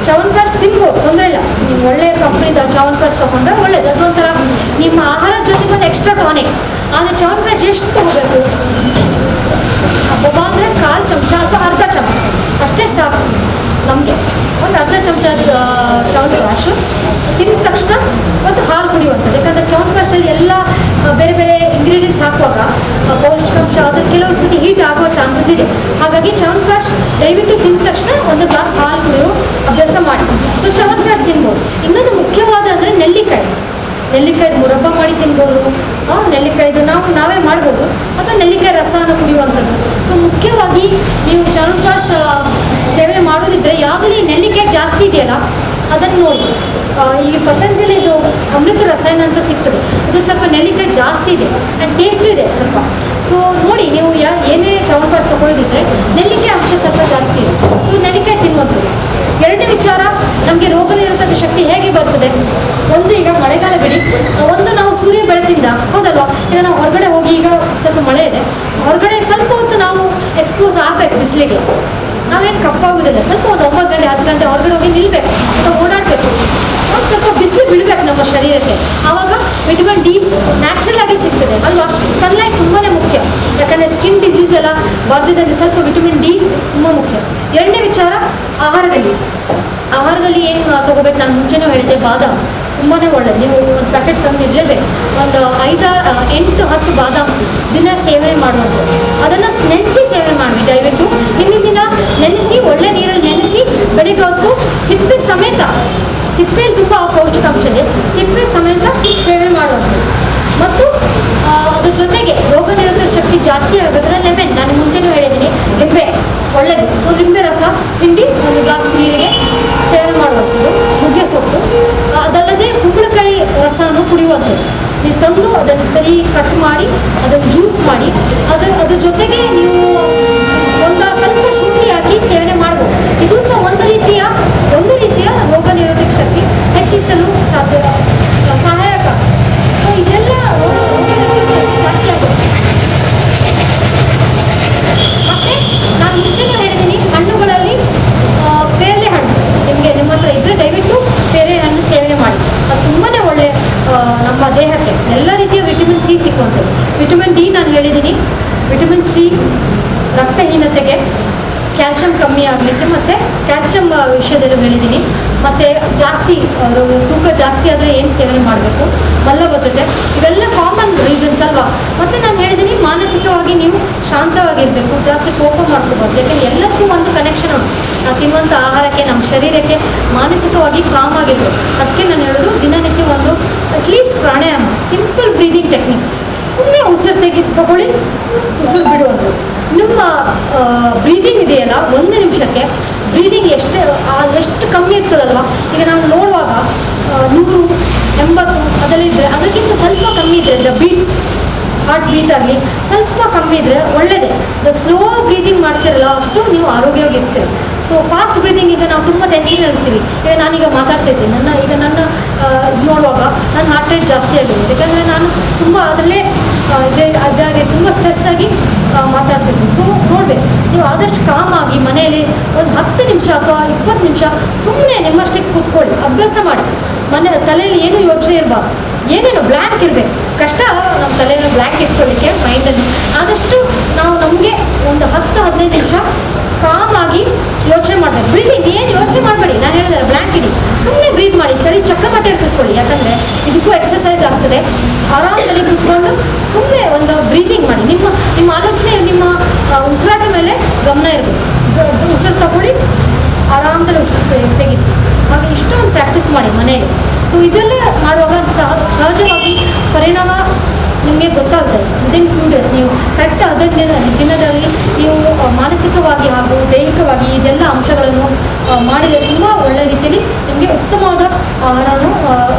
ಚ್ಯವನಪ್ರಾಶ್ ತಿನ್ಬೋದು, ತೊಂದರೆ ಇಲ್ಲ. ನೀವು ಒಳ್ಳೆ ಕಂಪ್ನಿದ ಚ್ಯವನಪ್ರಾಶ್ ತೊಗೊಂಡ್ರೆ ಒಳ್ಳೇದು. ಅದೊಂಥರ ನಿಮ್ಮ ಆಹಾರದ ಜೊತೆಗೆ ಒಂದು ಎಕ್ಸ್ಟ್ರಾ ಟಾನಿಕ್. ಆದರೆ ಚ್ಯವನಪ್ರಾಶ್ ಎಷ್ಟು ತೊಗೋಬೇಕು, ಹಬ್ಬ ಅಂದರೆ 1/4 ಚಮಚ ಅಥವಾ ಅರ್ಧ ಚಮಚ ಅಷ್ಟೇ ಸಾಕು ನಮಗೆ. ಒಂದು ಅರ್ಧ ಚಮಚ ಚ್ಯವನಪ್ರಾಶು ತಿಂದ ತಕ್ಷಣ ಮತ್ತು ಹಾಲು ಕುಡಿಯುವಂಥದ್ದು. ಯಾಕಂದರೆ ಚ್ಯವನಪ್ರಾಶಲ್ಲಿ ಎಲ್ಲ ಬೇರೆ ಬೇರೆ ಇಂಗ್ರೀಡಿಯೆಂಟ್ಸ್ ಹಾಕುವಾಗ ಪೌಷ್ಟಿಕಾಂಶ ಅದು ಕೆಲವೊಂದು ಸತಿ ಹೀಟ್ ಆಗುವ ಚಾನ್ಸಸ್ ಇದೆ. ಹಾಗಾಗಿ ಚ್ಯವನಪ್ರಾಶ್ ದಯವಿಟ್ಟು ತಿಂದ ತಕ್ಷಣ ಒಂದು ಗ್ಲಾಸ್ ಹಾಲು ಕುಡಿಯೋ ಅಭ್ಯಾಸ ಮಾಡಿ. ಸೊ ಚ್ಯವನಪ್ರಾಶ್ ತಿನ್ಬೋದು. ಇನ್ನೊಂದು ಮುಖ್ಯವಾದ ಅಂದರೆ ನೆಲ್ಲಿಕಾಯಿ. ನೆಲ್ಲಿಕಾಯ್ದು ಮುರಬ್ಬ ಮಾಡಿ ತಿನ್ಬೋದು, ನೆಲ್ಲಿಕಾಯ್ದು ನಾವೇ ಮಾಡ್ಬೋದು, ಅಥವಾ ನೆಲ್ಲಿಕಾಯಿ ರಸನ ಕುಡಿಯುವಂಥದ್ದು. ಸೊ ಮುಖ್ಯವಾಗಿ ನೀವು ಚ್ಯವನಪ್ರಾಶ್ ಸೇವನೆ ಮಾಡೋದಿದ್ರೆ ಯಾವುದೇ ನೆಲ್ಲಿಕಾಯಿ ಜಾಸ್ತಿ ಇದೆಯಲ್ಲ ಅದನ್ನು ನೋಡಿ. ಈಗ ಪತಂಜಲಿದು ಅಮೃತ ರಸಾಯನ ಅಂತ ಸಿಗ್ತದೆ, ಇದು ಸ್ವಲ್ಪ ನೆಲ್ಲಿಕಾಯಿ ಜಾಸ್ತಿ ಇದೆ ಆ್ಯಂಡ್ ಟೇಸ್ಟು ಇದೆ ಸ್ವಲ್ಪ. ಸೊ ನೋಡಿ, ನೀವು ಏನೇ ಚ್ಯವನಪ್ರಾಶ್ ತೊಗೊಳ್ಳೋದಿದ್ರೆ ನೆಲ್ಲಿಕಾಯಿ ಅಂಶ ಸ್ವಲ್ಪ ಜಾಸ್ತಿ ಇದೆ, ಸೊ ನೆಲ್ಲಿಕಾಯಿ ತಿನ್ನುವಂಥದ್ದು. ಎರಡನೇ ವಿಚಾರ, ನಮಗೆ ರೋಗ ನಿರೋಧಕ ಶಕ್ತಿ ಹೇಗೆ ಬರ್ತದೆ? ಒಂದು, ಈಗ ಮಳೆಗಾಲ ಬಿಡಿ, ಒಂದು ನಾವು ಸೂರ್ಯ ಬೆಳಕಿಂದ, ಹೌದಲ್ವಾ, ಈಗ ನಾವು ಹೊರಗಡೆ ಹೋಗಿ, ಈಗ ಸ್ವಲ್ಪ ಮಳೆ ಇದೆ, ಹೊರಗಡೆ ಸ್ವಲ್ಪ ಹೊತ್ತು ನಾವು ಎಕ್ಸ್ಪೋಸ್ ಆಗಬೇಕು ಬಿಸಿಲಿಗೆ. ನಾವೇನು ಕಪ್ಪಾಗೋದಿಲ್ಲ, ಸ್ವಲ್ಪ ಒಂದು 9 ಗಂಟೆ 10 ಗಂಟೆ ಹೊರಗಡೆ ಹೋಗಿ ನಿಲ್ಲಬೇಕು ಅಥವಾ ಓಡಾಡಬೇಕು, ಒಂದು ಸ್ವಲ್ಪ ಬಿಸಿಲು ಬೀಳಬೇಕು ನಮ್ಮ ಶರೀರಕ್ಕೆ. ಆವಾಗ ವಿಟಮಿನ್ ಡಿ ನ್ಯಾಚುರಲ್ ಆಗಿ ಸಿಗ್ತದೆ ಅಲ್ವಾ. ಸನ್ಲೈಟ್ ತುಂಬಾ ಮುಖ್ಯ, ಯಾಕಂದರೆ ಸ್ಕಿನ್ ಡಿಸೀಸ್ ಎಲ್ಲ ಬರ್ದಿದ್ದಂಗೆ ಸ್ವಲ್ಪ ವಿಟಮಿನ್ ಡಿ ತುಂಬ ಮುಖ್ಯ. ಎರಡನೇ ವಿಚಾರ, ಆಹಾರದಲ್ಲಿ ಏನು ತೊಗೋಬೇಕು? ನಾನು ಮುಂಚೆನೂ ಹೇಳಿದ್ದೆ, ಬಾದಾಮ್ ತುಂಬಾ ಒಳ್ಳೆಯದು. ನೀವು ಒಂದು ಪ್ಯಾಕೆಟ್ ತಂದು ಇಡಲೇಬೇಕು. ಒಂದು 5, 8, 10 ಬಾದಾಮ್ ದಿನ ಸೇವನೆ ಮಾಡುವಂಥದ್ದು. ಅದನ್ನು ನೆನೆಸಿ ಸೇವನೆ ಮಾಡಿ ದಯವಿಟ್ಟು. ಹಿಂದಿನ ದಿನ ನೆನೆಸಿ, ಒಳ್ಳೆ ನೀರಲ್ಲಿ ನೆನೆಸಿ, ಬೆಳಿಗ್ಗೆ ಹೊತ್ತು ಸಿಪ್ಪೆಯಲ್ಲಿ ತುಂಬ ಪೌಷ್ಟಿಕಾಂಶ ಇದೆ, ಸಿಪ್ಪೆ ಸಮೇತ ಸೇವನೆ ಮಾಡುವಂಥದ್ದು. ಮತ್ತು ಅದ್ರ ಜೊತೆಗೆ ರೋಗ ನಿರೋಧಕ ಶಕ್ತಿ ಜಾಸ್ತಿ ಆಗಬೇಕಾದ್ರೆ ಲೆಮನ್, ನಾನು ಮುಂಚೆನೂ ಹೇಳಿದ್ದೀನಿ, ಲಿಂಬೆ ಒಳ್ಳೆಯದು. ಸೊ ಲಿಂಬೆ ರಸ ಹಿಂಡಿ 1 ಗ್ಲಾಸ್ ನೀರಿಗೆ ಸೇವನೆ ಮಾಡುವಂಥದ್ದು. ನುಗ್ಗೆ ಸೊಪ್ಪು, ಅದಲ್ಲದೆ ಕುಂಬಳಕಾಯಿ ರಸನೂ ಕುಡಿಯುವಂಥದ್ದು. ನೀವು ತಂದು ಅದನ್ನು ಸರಿ ಕಟ್ ಮಾಡಿ ಅದನ್ನು ಜ್ಯೂಸ್ ಮಾಡಿ ಅದ್ರ ಜೊತೆಗೆ ನೀವು ಒಂದು ಸ್ವಲ್ಪ ಶುಂಠಿ ಹಾಕಿ ಸೇವನೆ ಮಾಡ್ಬೋದು. ಇದು ಸಹ ಒಂದು ರೀತಿಯ ರೋಗ ನಿರೋಧಕ ಶಕ್ತಿ ಹೆಚ್ಚಿಸಲು ಸಹಾಯಕ. ಸೊ ಇದೆಲ್ಲ ರೋಗ ನಿರೋಧಕ ಶಕ್ತಿ ಜಾಸ್ತಿ ಆಗುತ್ತೆ. ಮತ್ತು ನಾನು ಮುಂಚೆನೂ ಹೇಳಿದ್ದೀನಿ, ಹಣ್ಣುಗಳಲ್ಲಿ ಪೇರಳೆ ಹಣ್ಣು ನಿಮ್ಮ ಹತ್ರ ಇದ್ದರೆ ದಯವಿಟ್ಟು ಪೇರಳೆ ಹಣ್ಣು ಸೇವನೆ ಮಾಡಿ. ಅದು ತುಂಬಾ ಒಳ್ಳೆ ನಮ್ಮ ದೇಹಕ್ಕೆ ಎಲ್ಲ ರೀತಿಯ ವಿಟಮಿನ್ ಸಿ ಸಿಕ್ಕುವಂಥದ್ದು. ವಿಟಮಿನ್ ಡಿ ನಾನು ಹೇಳಿದ್ದೀನಿ, ವಿಟಮಿನ್ ಸಿ ರಕ್ತಹೀನತೆಗೆ, ಕ್ಯಾಲ್ಶಿಯಂ ಕಮ್ಮಿ ಆಗಲಿಕ್ಕೆ, ಮತ್ತು ಕ್ಯಾಲ್ಶಿಯಂ ವಿಷಯದಲ್ಲೂ ಹೇಳಿದ್ದೀನಿ. ಮತ್ತು ಜಾಸ್ತಿ ತೂಕ ಜಾಸ್ತಿ ಆದರೆ ಏನು ಸೇವನೆ ಮಾಡಬೇಕು, ಮಲಬದ್ಧತೆ, ಇವೆಲ್ಲ ಕಾಮನ್ ರೀಸನ್ಸ್ ಅಲ್ವಾ. ಮತ್ತು ನಾನು ಹೇಳಿದ್ದೀನಿ, ಮಾನಸಿಕವಾಗಿ ನೀವು ಶಾಂತವಾಗಿರಬೇಕು, ಜಾಸ್ತಿ ಕೋಪ ಮಾಡ್ಕೋಬಾರ್ದು. ಯಾಕೆಂದರೆ ಎಲ್ಲದಕ್ಕೂ ಒಂದು ಕನೆಕ್ಷನ್ ಉಂಟು. ನಾವು ತಿನ್ನುವಂಥ ಆಹಾರಕ್ಕೆ, ನಮ್ಮ ಶರೀರಕ್ಕೆ ಮಾನಸಿಕವಾಗಿ ಕಾಮ್ ಆಗಿರಬೇಕು. ಅದಕ್ಕೆ ನಾನು ಹೇಳೋದು, ದಿನನಿತ್ಯ ಒಂದು ಅಟ್ಲೀಸ್ಟ್ ಪ್ರಾಣಾಯಾಮ, ಸಿಂಪಲ್ ಬ್ರೀದಿಂಗ್ ಟೆಕ್ನಿಕ್ಸ್, ಸುಮ್ಮನೆ ಉಸಿರು ತಗೊಳ್ಳಿ, ಉಸಿರು ಬಿಡುವಂಥದ್ದು. ನಿಮ್ಮ ಬ್ರೀದಿಂಗ್ ಇದೆಯಲ್ಲ, 1 ನಿಮಿಷಕ್ಕೆ ಬ್ರೀದಿಂಗ್ ಎಷ್ಟು ಕಮ್ಮಿ ಇರ್ತದಲ್ವ. ಈಗ ನಾವು ನೋಡುವಾಗ 100, 80 ಅದರಲ್ಲಿದ್ದರೆ, ಅದಕ್ಕಿಂತ ಸ್ವಲ್ಪ ಕಮ್ಮಿ ಇದ್ದರೆ, ದ ಬೀಟ್ಸ್, ಹಾರ್ಟ್ ಬೀಟ್ ಆಗಲಿ ಸ್ವಲ್ಪ ಕಮ್ಮಿ ಇದ್ದರೆ ಒಳ್ಳೆಯದೇ. ಸ್ಲೋ ಬ್ರೀದಿಂಗ್ ಮಾಡ್ತಿರಲ್ಲ, ಅಷ್ಟು ನೀವು ಆರೋಗ್ಯವಾಗಿರ್ತೀರಿ. ಸೊ ಫಾಸ್ಟ್ ಬ್ರೀದಿಂಗ್, ಈಗ ನಾವು ತುಂಬ ಟೆನ್ಷನ್ ಇರ್ತೀವಿ. ಈಗ ನಾನೀಗ ಮಾತಾಡ್ತಾ ಇದ್ದೀನಿ, ನನ್ನ ನೋಡುವಾಗ ನನ್ನ ಹಾರ್ಟ್ ರೇಟ್ ಜಾಸ್ತಿ ಆಗಿದೆ, ಯಾಕಂದರೆ ನಾನು ತುಂಬ ಅದರಲ್ಲೇ ಅದಾಗಿ ತುಂಬ ಸ್ಟ್ರೆಸ್ ಆಗಿ ಮಾತಾಡ್ತಿದ್ದೀನಿ. ಸೊ ನೋಡಬೇಕು, ನೀವು ಆದಷ್ಟು ಕಾಮಾಗಿ ಮನೆಯಲ್ಲಿ ಒಂದು 10 ನಿಮಿಷ ಅಥವಾ 20 ನಿಮಿಷ ಸುಮ್ಮನೆ ನಿಮ್ಮಷ್ಟಕ್ಕೆ ಕೂತ್ಕೊಳ್ಳಿ, ಅಭ್ಯಾಸ ಮಾಡಿ. ತಲೆಯಲ್ಲಿ ಏನೂ ಯೋಚನೆ ಇರಬಾರ್ದು, ಏನೇನು ಬ್ಲ್ಯಾಂಕ್ ಇರಬೇಕು. ಕಷ್ಟ ನಮ್ಮ ತಲೆಯನ್ನು ಬ್ಲ್ಯಾಂಕ್ ಇಟ್ಕೊಳ್ಳಿಕ್ಕೆ ಮೈಂಡನ್ನು. ಆದಷ್ಟು ನಾವು ನಮಗೆ ಒಂದು 10-15 ನಿಮಿಷ ಕಾಮಾಗಿ ಯೋಚನೆ ಮಾಡಬೇಕು. ಬ್ರೀದಿಂಗ್ ಏನು ಯೋಚನೆ ಮಾಡಬೇಡಿ, ನಾನು ಹೇಳಿದ್ರೆ ಬ್ಲ್ಯಾಂಕ್ ಇಡಿ, ಸುಮ್ಮನೆ ಬ್ರೀತ್ ಮಾಡಿ. ಸರಿ ಚಕ್ರಮಟ್ಟೆಯಲ್ಲಿ ಕೂತ್ಕೊಳ್ಳಿ, ಯಾಕಂದರೆ ಇದಕ್ಕೂ ಎಕ್ಸಸೈಸ್ ಆಗ್ತದೆ. ಆರಾಮದಲ್ಲಿ ಕೂತ್ಕೊಂಡು ಸುಮ್ಮನೆ ಒಂದು ಬ್ರೀದಿಂಗ್ ಮಾಡಿ. ನಿಮ್ಮ ಆಲೋಚನೆ, ನಿಮ್ಮ ಉಸಿರಾಟ ಮೇಲೆ ಗಮನ ಇರಬೇಕು. ಉಸಿರು ತಗೊಳ್ಳಿ, ಆರಾಮದಲ್ಲಿ ಉಸಿರು ತೆಗೀರಿ. ಹಾಗೆ ಇಷ್ಟೊಂದು ಪ್ರಾಕ್ಟೀಸ್ ಮಾಡಿ ಮನೆಯಲ್ಲಿ. ಸೊ ಇದೆಲ್ಲ ಮಾಡುವಾಗ ಸಹಜವಾಗಿ ಪರಿಣಾಮ ನಿಮಗೆ ಗೊತ್ತಾಗುತ್ತೆ. ವಿದಿನ್ ಫ್ಯೂ ಡೇಸ್ ನೀವು ಕರೆಕ್ಟ್ 15 ದಿನದಲ್ಲಿ ನೀವು ಮಾನಸಿಕವಾಗಿ ಹಾಗೂ ದೈಹಿಕವಾಗಿ ಇದೆಲ್ಲ ಅಂಶಗಳನ್ನು ಮಾಡಿದರೆ ತುಂಬ ಒಳ್ಳೆಯ ರೀತಿಯಲ್ಲಿ ನಿಮಗೆ ಉತ್ತಮವಾದ ಆಹಾರವನ್ನು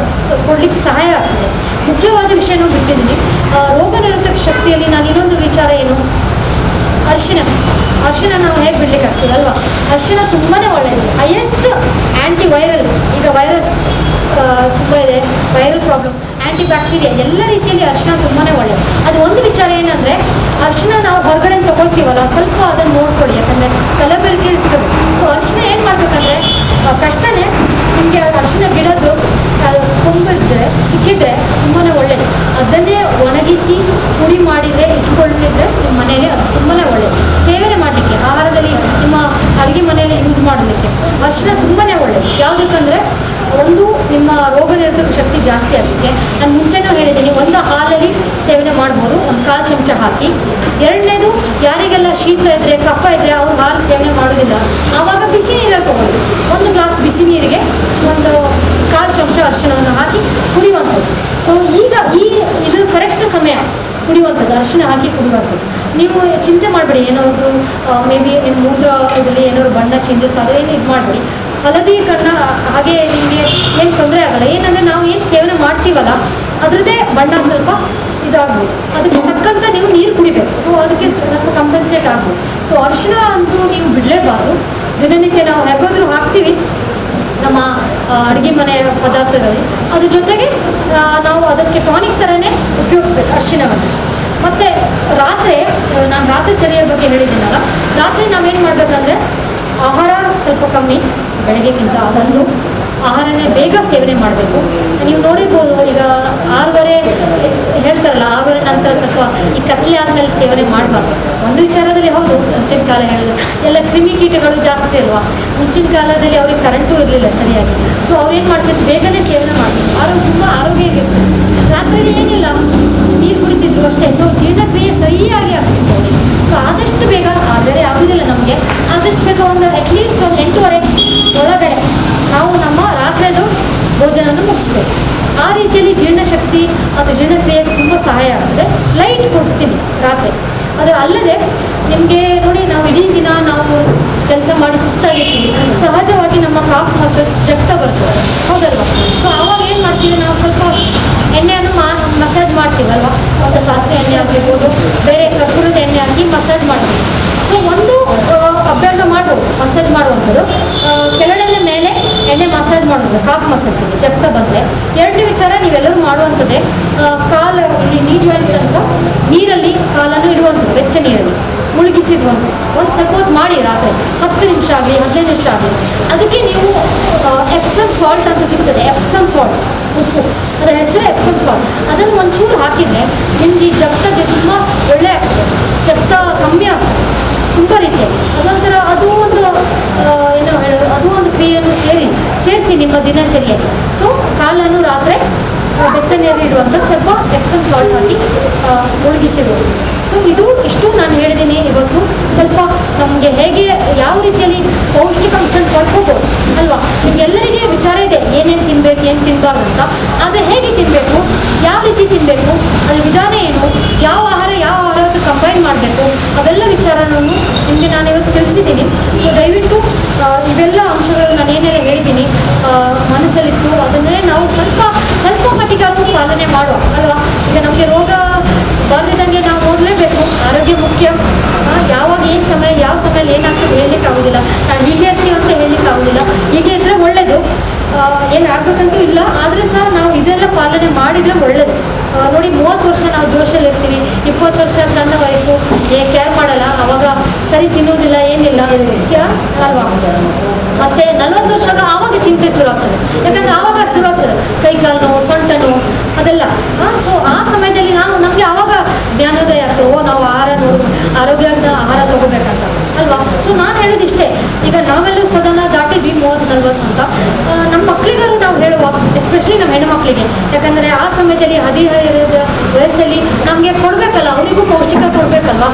ಕೊಡಲಿಕ್ಕೆ ಸಹಾಯ ಆಗ್ತದೆ. ಮುಖ್ಯವಾದ ವಿಷಯನೂ ಬಿಟ್ಟಿದ್ದೀನಿ. ರೋಗ ನಿರೋಧಕ ಶಕ್ತಿಯಲ್ಲಿ ನಾನು ಇನ್ನೊಂದು ವಿಚಾರ ಏನು, ಅರಿಶಿನ ನಾವು ಹೇಗೆ ಬಿಡಲಿಕ್ಕಾಗ್ತದೆ ಅಲ್ವಾ. ಅರಿಶಿನ ತುಂಬಾ ಒಳ್ಳೆಯದು, ಹೈಯೆಸ್ಟ್ ಆ್ಯಂಟಿ ವೈರಲ್. ಈಗ ವೈರಸ್ ತುಂಬ ಇದೆ, ವೈರಲ್ ಪ್ರಾಬ್ಲಮ್, ಆ್ಯಂಟಿ ಬ್ಯಾಕ್ಟೀರಿಯಾ ಎಲ್ಲ ರೀತಿಯಲ್ಲಿ ಅರಿಶಿನ ತುಂಬಾ ಒಳ್ಳೆಯದು. ಅದು ಒಂದು ವಿಚಾರ ಏನಂದರೆ, ಅರಿಶಿನ ನಾವು ಹೊರಗಡೆ ತೊಗೊಳ್ತೀವಲ್ಲ, ಸ್ವಲ್ಪ ಅದನ್ನು ನೋಡ್ಕೊಳ್ಳಿ, ಯಾಕಂದರೆ ಕಲಬೆರಕೆ ಇರ್ತದೆ. ಸೊ ಅರಿಶಿನ ಏನು ಮಾಡಬೇಕಂದ್ರೆ, ಕಷ್ಟನೇ ನಿಮಗೆ ಅರಿಶಿನ ಗಿಡದ್ದು ಕೊಂಬಿದ್ರೆ ಸಿಕ್ಕಿದ್ರೆ ತುಂಬಾ ಒಳ್ಳೆಯದು. ಅದನ್ನೇ ಒಣಗಿಸಿ ಪುಡಿ ಮಾಡಿದರೆ ಇಟ್ಕೊಂಡಿದ್ರೆ ನಿಮ್ಮ ಮನೆಯಲ್ಲಿ ಅದು ತುಂಬಾ ಒಳ್ಳೆಯದು. ಸೇವನೆ ಮಾಡಲಿಕ್ಕೆ, ಆಹಾರದಲ್ಲಿ ನಿಮ್ಮ ಅಡುಗೆ ಮನೆಯಲ್ಲಿ ಯೂಸ್ ಮಾಡಲಿಕ್ಕೆ ಅರಿಶಿನ ತುಂಬಾ ಒಳ್ಳೆಯದು. ಯಾವುದಕ್ಕಂದರೆ, ಒಂದು ನಿಮ್ಮ ರೋಗ ನಿರೋಧಕ ಶಕ್ತಿ ಜಾಸ್ತಿ ಆಗಲಿಕ್ಕೆ. ನಾನು ಮುಂಚೆನೂ ಹೇಳಿದ್ದೀನಿ, ಒಂದು ಹಾಲಲ್ಲಿ ಸೇವನೆ ಮಾಡ್ಬೋದು, 1/4 ಚಮಚ ಹಾಕಿ. ಎರಡನೇದು, ಯಾರಿಗೆಲ್ಲ ಶೀತ ಇದ್ದರೆ, ಕಫ ಇದ್ದರೆ ಅವ್ರು ಹಾಲು ಸೇವನೆ ಮಾಡೋದಿಲ್ಲ, ಆವಾಗ ಬಿಸಿ ನೀರಲ್ಲಿ ತೊಗೊಳ್ಳಿ. 1 ಗ್ಲಾಸ್ ಬಿಸಿ ನೀರಿಗೆ 1/4 ಚಮಚ ಅರಿಶಿಣವನ್ನು ಹಾಕಿ ಕುಡಿಯುವಂಥದ್ದು. ಸೊ ಈಗ ಇದು ಕರೆಕ್ಟ್ ಸಮಯ ಕುಡಿಯುವಂಥದ್ದು, ಅರಿಶಿಣ ಹಾಕಿ ಕುಡಿಯುವಂಥದ್ದು. ನೀವು ಚಿಂತೆ ಮಾಡಬೇಡಿ, ಏನಾದ್ರು ಮೇ ಬಿ ನಿಮ್ಮ ಮೂತ್ರ ಇದರಲ್ಲಿ ಏನಾದ್ರು ಬಣ್ಣ ಚೇಂಜಸ್ ಆದರೆ ಏನು ಇದು ಮಾಡಬೇಡಿ. ಹಳದಿ ಕಣ್ಣ ಹಾಗೆ ನಿಮಗೆ ಏನು ತೊಂದರೆ ಆಗಲ್ಲ. ಏನಂದರೆ ನಾವು ಏನು ಸೇವನೆ ಮಾಡ್ತೀವಲ್ಲ ಅದರದ್ದೇ ಬಣ್ಣ ಸ್ವಲ್ಪ ಇದಾಗಬೇಕು, ಅದಕ್ಕೆ ತಕ್ಕಂಥ ನೀವು ನೀರು ಕುಡಿಬೇಕು. ಸೊ ಅದಕ್ಕೆ ಸ್ವಲ್ಪ ಕಂಪೆನ್ಸೇಟ್ ಆಗ್ಬೋದು. ಸೊ ಅರಿಶಿಣ ಅಂತೂ ನೀವು ಬಿಡಲೇಬಾರ್ದು. ದಿನನಿತ್ಯ ನಾವು ಹೇಗಾದರೂ ಹಾಕ್ತೀವಿ ನಮ್ಮ ಅಡುಗೆ ಮನೆ ಪದಾರ್ಥಗಳಲ್ಲಿ. ಅದ್ರ ಜೊತೆಗೆ ನಾವು ಅದಕ್ಕೆ ಟಾನಿಕ್ ಥರನೇ ಉಪಯೋಗಿಸ್ಬೇಕು ಅರಿಶಿಣವನ್ನು. ಮತ್ತು ನಾನು ರಾತ್ರಿ ಚರ್ಯೆಯ ಬಗ್ಗೆ ಹೇಳಿದ್ದೀನಲ್ಲ, ರಾತ್ರಿ ನಾವೇನು ಮಾಡಬೇಕಂದ್ರೆ ಆಹಾರ ಸ್ವಲ್ಪ ಕಮ್ಮಿ, ಬೆಳಗ್ಗೆಗಿಂತ ಒಂದು ಆಹಾರನೇ ಬೇಗ ಸೇವನೆ ಮಾಡಬೇಕು. ನೀವು ನೋಡಿರ್ಬೋದು, ಈಗ 6:30 ಹೇಳ್ತಾರಲ್ಲ, 6:30 ನಂತರ ಸ್ವಲ್ಪ ಈ ಕತ್ಲೆ ಆದಮೇಲೆ ಸೇವನೆ ಮಾಡಬಾರ್ದು. ಒಂದು ವಿಚಾರದಲ್ಲಿ ಹೌದು, ಮುಂಚಿನ ಕಾಲ ಹೇಳೋದು ಎಲ್ಲ ಕ್ರಿಮಿಕೀಟಗಳು ಜಾಸ್ತಿ ಅಲ್ವಾ. ಮುಂಚಿನ ಕಾಲದಲ್ಲಿ ಅವ್ರಿಗೆ ಕರೆಂಟು ಇರಲಿಲ್ಲ ಸರಿಯಾಗಿ. ಸೊ ಅವ್ರೇನು ಮಾಡ್ತಿದ್ರು, ಬೇಗನೆ ಸೇವನೆ ಮಾಡ್ತಿದ್ರು, ತುಂಬ ಆರೋಗ್ಯ ಇರುತ್ತೆ. ರಾತ್ರಿ ಏನಿಲ್ಲ, ನೀರು ಕುಡಿತಿದ್ರು ಅಷ್ಟೇ. ಸೊ ಜೀರ್ಣಕ್ರಿಯೆ ಸರಿಯಾಗಿ ಆಗ್ತಿತ್ತು ಅವರಿಗೆ. ಸೊ ಆದಷ್ಟು ಬೇಗ, ಆದರೆ ಆಗೋದಿಲ್ಲ ನಮಗೆ, ಆದಷ್ಟು ಬೇಗ ಒಂದು ಅಟ್ಲೀಸ್ಟ್ ಒಂದು 8:30 ಒಳಗಡೆ ನಾವು ನಮ್ಮ ರಾತ್ರಿದು ಭೋಜನನ ಮುಗಿಸ್ಬೇಕು. ಆ ರೀತಿಯಲ್ಲಿ ಜೀರ್ಣಶಕ್ತಿ ಅಥವಾ ಜೀರ್ಣಕ್ರಿಯೆಗೆ ತುಂಬ ಸಹಾಯ ಆಗ್ತದೆ. ಲೈಟ್ ಫುಡ್ ತಿನ್ನಿ ರಾತ್ರಿ. ಅದು ಅಲ್ಲದೆ ನಿಮಗೆ ನೋಡಿ, ನಾವು ಇಡೀ ದಿನ ನಾವು ಕೆಲಸ ಮಾಡಿ ಸುಸ್ತಾಗಿರ್ತೀವಿ, ಸಹಜವಾಗಿ ನಮ್ಮ ಕಾಫ್ ಮಸಲ್ಸ್ ಜಗ್ತಾ ಬರ್ತದೆ, ಹೌದಲ್ವ. ಸೊ ಆವಾಗ ಏನು ಮಾಡ್ತೀವಿ, ನಾವು ಸ್ವಲ್ಪ ಎಣ್ಣೆಯನ್ನು ಮಸಾಜ್ ಮಾಡ್ತೀವಲ್ವ, ಒಂದು ಸಾಸಿವೆ ಎಣ್ಣೆ ಆಗಿರ್ಬೋದು, ಬೇರೆ ಕರ್ಪೂರದ ಎಣ್ಣೆ ಹಾಕಿ ಮಸಾಜ್ ಮಾಡ್ತೀವಿ. ಸೊ ಒಂದು ಅಭ್ಯಾಸ ಮಾಡ್ಬೋದು ಮಸಾಜ್ ಮಾಡುವಂಥದ್ದು, ಕೆಳಗಡೆ ಮೇಲೆ ಎಣ್ಣೆ ಮಸಾಜ್ ಮಾಡೋದು ಕಾಫ್ ಮಸಾಜಿಗೆ ಜಗ್ತಾ ಬಂದರೆ. ಎರಡನೇ ವಿಚಾರ ನೀವೆಲ್ಲರೂ ಮಾಡುವಂಥದ್ದೇ, ಕಾಲು ಇಲ್ಲಿ ನೀ ಜಾಯಿಂಟ್ ತನಕ ನೀರಲ್ಲಿ ಕಾಲನ್ನು ಇಡುವಂಥದ್ದು, ಬೆಚ್ಚ ನೀರಲ್ಲಿ ಮುಳುಗಿಸಿಡುವಂಥದ್ದು. ಒಂದು ಸ್ವಲ್ಪ ಹೊತ್ತು ಮಾಡಿ ರಾತ್ರಿ, 10 ನಿಮಿಷ ಆಗಲಿ 15 ನಿಮಿಷ ಆಗಲಿ. ಅದಕ್ಕೆ ನೀವು ಎಪ್ಸಮ್ ಸಾಲ್ಟ್ ಅಂತ ಸಿಗ್ತದೆ, ಎಪ್ಸಮ್ ಸಾಲ್ಟ್ ಉಪ್ಪು, ಅದರ ಹೆಸರು ಎಪ್ಸಮ್ ಸಾಲ್ಟ್. ಅದನ್ನು ಒಂಚೂರು ಹಾಕಿದರೆ ನಿಮಗೆ ಈ ಜಗ್ತಗೆ ತುಂಬ ಒಳ್ಳೆ ಆಗ್ತದೆ, ಜಗ್ತ ಕಮ್ಮಿ ಆಗ್ತದೆ ತುಂಬ ರೀತಿಯಲ್ಲಿ. ಅದೊಂಥರ ಅದು ಒಂದು ಏನೋ ಹೇಳೋದು, ಅದು ಒಂದು ಕ್ರಿಯೆಯನ್ನು ಸೇರಿಸಿ ನಿಮ್ಮ ದಿನಚರಿಯಲ್ಲಿ. ಸೊ ಕಾಲನ್ನು ರಾತ್ರಿ ಬೆಚ್ಚ ನೀರಲ್ಲಿ ಇಡುವಂಥದ್ದು, ಸ್ವಲ್ಪ ಎಪ್ಸಮ್ ಸಾಲ್ಟ್ ಹಾಕಿ ಮುಳುಗಿಸಿಡುವುದು. ಸೊ ಇಷ್ಟು ನಾನು ಹೇಳಿದ್ದೀನಿ ಇವತ್ತು. ಸ್ವಲ್ಪ ನಮಗೆ ಹೇಗೆ ಯಾವ ರೀತಿಯಲ್ಲಿ ಪೌಷ್ಟಿಕಾಂಶ ಪಡ್ಕೋಬೋದು ಅಲ್ವಾ. ನಿಮಗೆಲ್ಲರಿಗೆ ವಿಚಾರ ಇದೆ ಏನೇನು ತಿನ್ನಬೇಕು, ಏನು ತಿನ್ನಬಾರ್ದು ಅಂತ. ಆದರೆ ಹೇಗೆ ತಿನ್ನಬೇಕು, ಯಾವ ರೀತಿ ತಿನ್ನಬೇಕು, ಅದರ ವಿಧಾನ ಏನು, ಯಾವ ಆಹಾರ ಕಂಬೈನ್ ಮಾಡಬೇಕು, ಅವೆಲ್ಲ ವಿಚಾರನೂ ನಿಮಗೆ ನಾನು ಇವತ್ತು ತಿಳಿಸಿದ್ದೀನಿ. ಸೊ ದಯವಿಟ್ಟು ಇವೆಲ್ಲ ಅಂಶಗಳು ನಾನು ಏನೆಲ್ಲ ಹೇಳಿದ್ದೀನಿ ಮನಸ್ಸಲ್ಲಿತ್ತು, ಅದನ್ನೇ ನಾವು ಸ್ವಲ್ಪ ಮಟ್ಟಿಗಾದರೂ ಪಾಲನೆ ಮಾಡುವ ಅಲ್ವಾ. ಈಗ ನಮಗೆ ರೋಗ ಬರ್ದಿದ್ದಂಗೆ ನಾವು ನೋಡಲೇಬೇಕು, ಆರೋಗ್ಯ ಮುಖ್ಯ. ಯಾವಾಗ ಏನು ಸಮಯ, ಯಾವ ಸಮಯದಲ್ಲಿ ಏನಾಗ್ತದೆ ಹೇಳಲಿಕ್ಕೆ ಆಗೋದಿಲ್ಲ. ನಾವು ಹೀಗೆ ಇರ್ತೀವಿ ಅಂತ ಹೇಳಲಿಕ್ಕೆ ಆಗೋದಿಲ್ಲ. ಹೀಗೆ ಇದ್ದರೆ ಒಳ್ಳೆಯದು, ಏನಾಗಬೇಕಂತೂ ಇಲ್ಲ. ಆದರೆ ಸಹ ನಾವು ಇದೆಲ್ಲ ಪಾಲನೆ ಮಾಡಿದರೆ ಒಳ್ಳೆಯದು. ನೋಡಿ, 30 ವರ್ಷ ನಾವು ಜೋಶಲ್ಲಿ ಇರ್ತೀವಿ, 20 ವರ್ಷ ಸಣ್ಣ ವಯಸ್ಸು, ಕೇರ್ ಮಾಡಲ್ಲ, ಅವಾಗ ಸರಿ ತಿನ್ನೋದಿಲ್ಲ, ಏನಿಲ್ಲ ಅಲ್ವಾ. ಮತ್ತು 40 ವರ್ಷ ಆವಾಗ ಚಿಂತೆ ಶುರು ಆಗ್ತದೆ. ಯಾಕಂದರೆ ಆವಾಗ ಶುರು ಆಗ್ತದೆ ಕೈ ಕಾಲು ನೋವು, ಸೊಂಟ ನೋವು ಅದೆಲ್ಲ. ಸೊ ಆ ಸಮಯದಲ್ಲಿ ನಮಗೆ ಆವಾಗ ಜ್ಞಾನೋದಯ ಆಗ್ತದೆ, ನಾವು ಆರೋಗ್ಯದ ಆಹಾರ ತೊಗೋಬೇಕಂತ ಅಲ್ವಾ. ಸೊ ನಾನು ಹೇಳೋದಿಷ್ಟೇ, ಈಗ ನಾವೆಲ್ಲೂ ಸದನ ದಾಟಿದ್ವಿ 30-40 ಅಂತ. ನಮ್ಮ ಮಕ್ಕಳಿಗಾರು ನಾವು ಹೇಳುವ, ಎಸ್ಪೆಷಲಿ ನಮ್ಮ ಹೆಣ್ಣುಮಕ್ಕಳಿಗೆ, ಯಾಕಂದರೆ ಆ ಸಮಯದಲ್ಲಿ ಹದಿಹರೆಯದ ವಯಸ್ಸಲ್ಲಿ ನಮಗೆ ಕೊಡಬೇಕಲ್ಲ, ಅವರಿಗೂ ಪೌಷ್ಟಿಕ ಕೊಡಬೇಕಲ್ವಾ.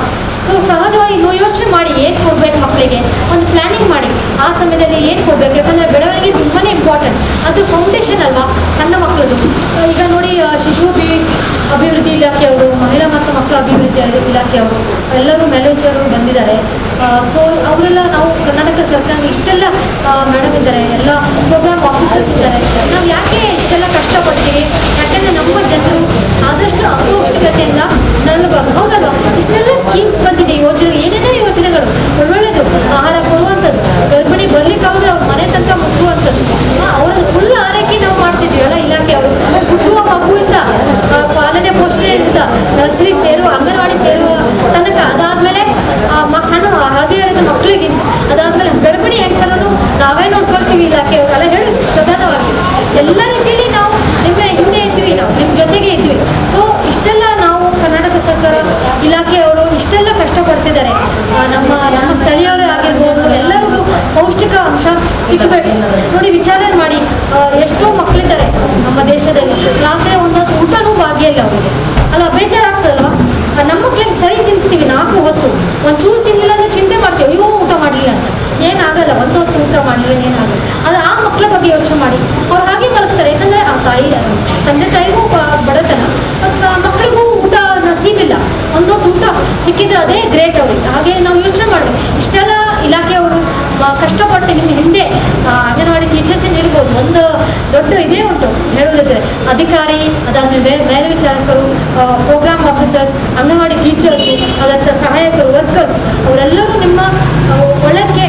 ಸೊ ಸಹಜವಾಗಿ ಯೋಚನೆ ಮಾಡಿ ಏನು ಕೊಡಬೇಕು ಮಕ್ಕಳಿಗೆ, ಒಂದು ಪ್ಲ್ಯಾನಿಂಗ್ ಮಾಡಿ ಆ ಸಮಯದಲ್ಲಿ ಏನು ಕೊಡಬೇಕು. ಯಾಕಂದರೆ ಬೆಳವಣಿಗೆ ತುಂಬಾ ಇಂಪಾರ್ಟೆಂಟ್, ಅದು ಫೌಂಡೇಶನ್ ಅಲ್ವಾ ಸಣ್ಣ ಮಕ್ಕಳದು. ಈಗ ನೋಡಿ, ಶಿಶು ಅಭಿವೃದ್ಧಿ ಇಲಾಖೆಯವರು, ಮಹಿಳಾ ಮತ್ತು ಮಕ್ಕಳ ಅಭಿವೃದ್ಧಿ ಇಲಾಖೆಯವರು ಎಲ್ಲರೂ ಮೇಲ್ವಿಚಾರರು ಬಂದಿದ್ದಾರೆ. ಸೊ ಅವರೆಲ್ಲ, ನಾವು ಕರ್ನಾಟಕ ಸರ್ಕಾರ ಇಷ್ಟೆಲ್ಲ ಮೇಡಮ್ ಇದ್ದಾರೆ, ಎಲ್ಲ ಪ್ರೋಗ್ರಾಮ್ ಆಫೀಸರ್ಸ್ ಇದ್ದಾರೆ. ನಾವು ಯಾಕೆ ಇಷ್ಟೆಲ್ಲ ಕಷ್ಟಪಡ್ತೀವಿ, ಯಾಕೆಂದರೆ ನಮ್ಮ ಜನರು ಆದಷ್ಟು ಅಪೌಷ್ಟಿಕತೆಯಿಂದ ನರಳಬಾರ್ದು, ಹೌದಲ್ವಾ. ಇಷ್ಟೆಲ್ಲ ಸ್ಕೀಮ್ಸ್ ಬಂದಿದೆ, ಯೋಜನೆ, ಏನೇನೋ ಯೋಜನೆಗಳು ಒಳ್ಳೊಳ್ಳೆದು, ಆಹಾರ ಕೊಡುವಂಥದ್ದು, ಗರ್ಭಿಣಿ ಬರ್ಲಿಕ್ಕಾಗೋದ್ರೆ ಅವ್ರ ಮನೆ ತನಕ ಮುಟ್ಟುವಂಥದ್ದು, ಅವರದ್ದು ಫುಲ್ ಆರೈಕೆ ನಾವು ಮಾಡ್ತಿದ್ವಿ ಎಲ್ಲ ಇಲಾಖೆಯವರು. ಹುಟ್ಟುವ ಮಗುವಿಂದ ಪಾಲನೆ ಪೋಷಣೆಯಿಂದ ನರ್ಸರಿ ಸೇರುವ, ಅಂಗನವಾಡಿ ಸೇರುವ ತನಕ, ಅದಾದಮೇಲೆ ಸಣ್ಣ ಹದಿಹರೆಯದ ಮಕ್ಕಳಿಗೆ, ಅದಾದಮೇಲೆ ಗರ್ಭಿಣಿ ಹೆಂಗಸರನ್ನು ನಾವೇ ನೋಡ್ಕೊಳ್ತೀವಿ ಇಲಾಖೆಯವರು ಎಲ್ಲ ಹೇಳಿ ಸಾಧಾರಣವಾಗಿ. ಎಲ್ಲ ರೀತಿಯಲ್ಲಿ ನಾವು ನಿಮ್ಮ ಹಿಂದೆ ಇದ್ವಿ, ನಾವು ನಿಮ್ಮ ಜೊತೆಗೆ ಇದ್ವಿ. ಸೊ ಇಷ್ಟೆಲ್ಲ ನಾವು ಕರ್ನಾಟಕ ಸರ್ಕಾರ ಇಲಾಖೆಯವರು ಇಷ್ಟೆಲ್ಲ ಕಷ್ಟಪಡ್ತಿದ್ದಾರೆ. ನಮ್ಮ ಸ್ಥಳೀಯರು ಆಗಿರ್ಬೋದು, ಎಲ್ಲರಿಗೂ ಪೌಷ್ಟಿಕ ಅಂಶ ಸಿಗಬೇಕು. ನೋಡಿ, ವಿಚಾರಣೆ ಮಾಡಿ, ಎಷ್ಟೋ ಮಕ್ಕಳಿದ್ದಾರೆ ನಮ್ಮ ದೇಶದಲ್ಲಿ, ರಾತ್ರಿ ಒಂದೊಂದು ಊಟನೂ ಭಾಗ್ಯ ಇಲ್ಲ ಅವರಿಗೆ ಅಲ್ಲ, ಬೇಜಾರಾಗ್ತದಲ್ವ. ನಮ್ಮ ಮಕ್ಳಿಗೆ ಸರಿ ತಿನ್ನಿಸ್ತೀವಿ 4 ಹೊತ್ತು, ಒಂಚೂರು ತಿನ್ನಲಿಲ್ಲ ಅಂದರೆ ಚಿಂತೆ ಮಾಡ್ತೀವಿ, ಅಯ್ಯೋ ಊಟ ಮಾಡಲಿಲ್ಲ ಅಂತ. ಏನಾಗಲ್ಲ, 1 ಹೊತ್ತು ಊಟ ಮಾಡಲಿಲ್ಲ ಏನಾಗಲ್ಲ. ಅದು ಆ ಮಕ್ಕಳ ಬಗ್ಗೆ ಯೋಚನೆ ಮಾಡಿ, ಅವ್ರು ಹಾಗೆ ಮಲಗ್ತಾರೆ. ಯಾಕಂದರೆ ಸಿಕ್ಕಿದ್ರೆ ಅದೇ ಗ್ರೇಟ್ ಅವ್ರಿಗೆ. ಹಾಗೆ ನಾವು ಯೋಚನೆ ಮಾಡಬೇಕು, ಇಷ್ಟೆಲ್ಲ ಇಲಾಖೆಯವರು ಕಷ್ಟಪಟ್ಟು ನಿಮ್ಮ ಹಿಂದೆ ಅಂಗನವಾಡಿ ಟೀಚರ್ಸಿಂದ ಇರ್ಬೋದು, ಒಂದು ದೊಡ್ಡ ಇದೇ ಉಂಟು ಹೇಳೋದಿದ್ರೆ ಅಧಿಕಾರಿ, ಅದಾದಮೇಲೆ ಮೇಲ್ವಿಚಾರಕರು, ಪ್ರೋಗ್ರಾಮ್ ಆಫೀಸರ್ಸ್, ಅಂಗನವಾಡಿ ಟೀಚರ್ಸು, ಅದಂಥ ಸಹಾಯಕರು, ವರ್ಕರ್ಸ್ ಅವರೆಲ್ಲರೂ ನಿಮ್ಮ ಒಳ್ಳೆದಕ್ಕೆ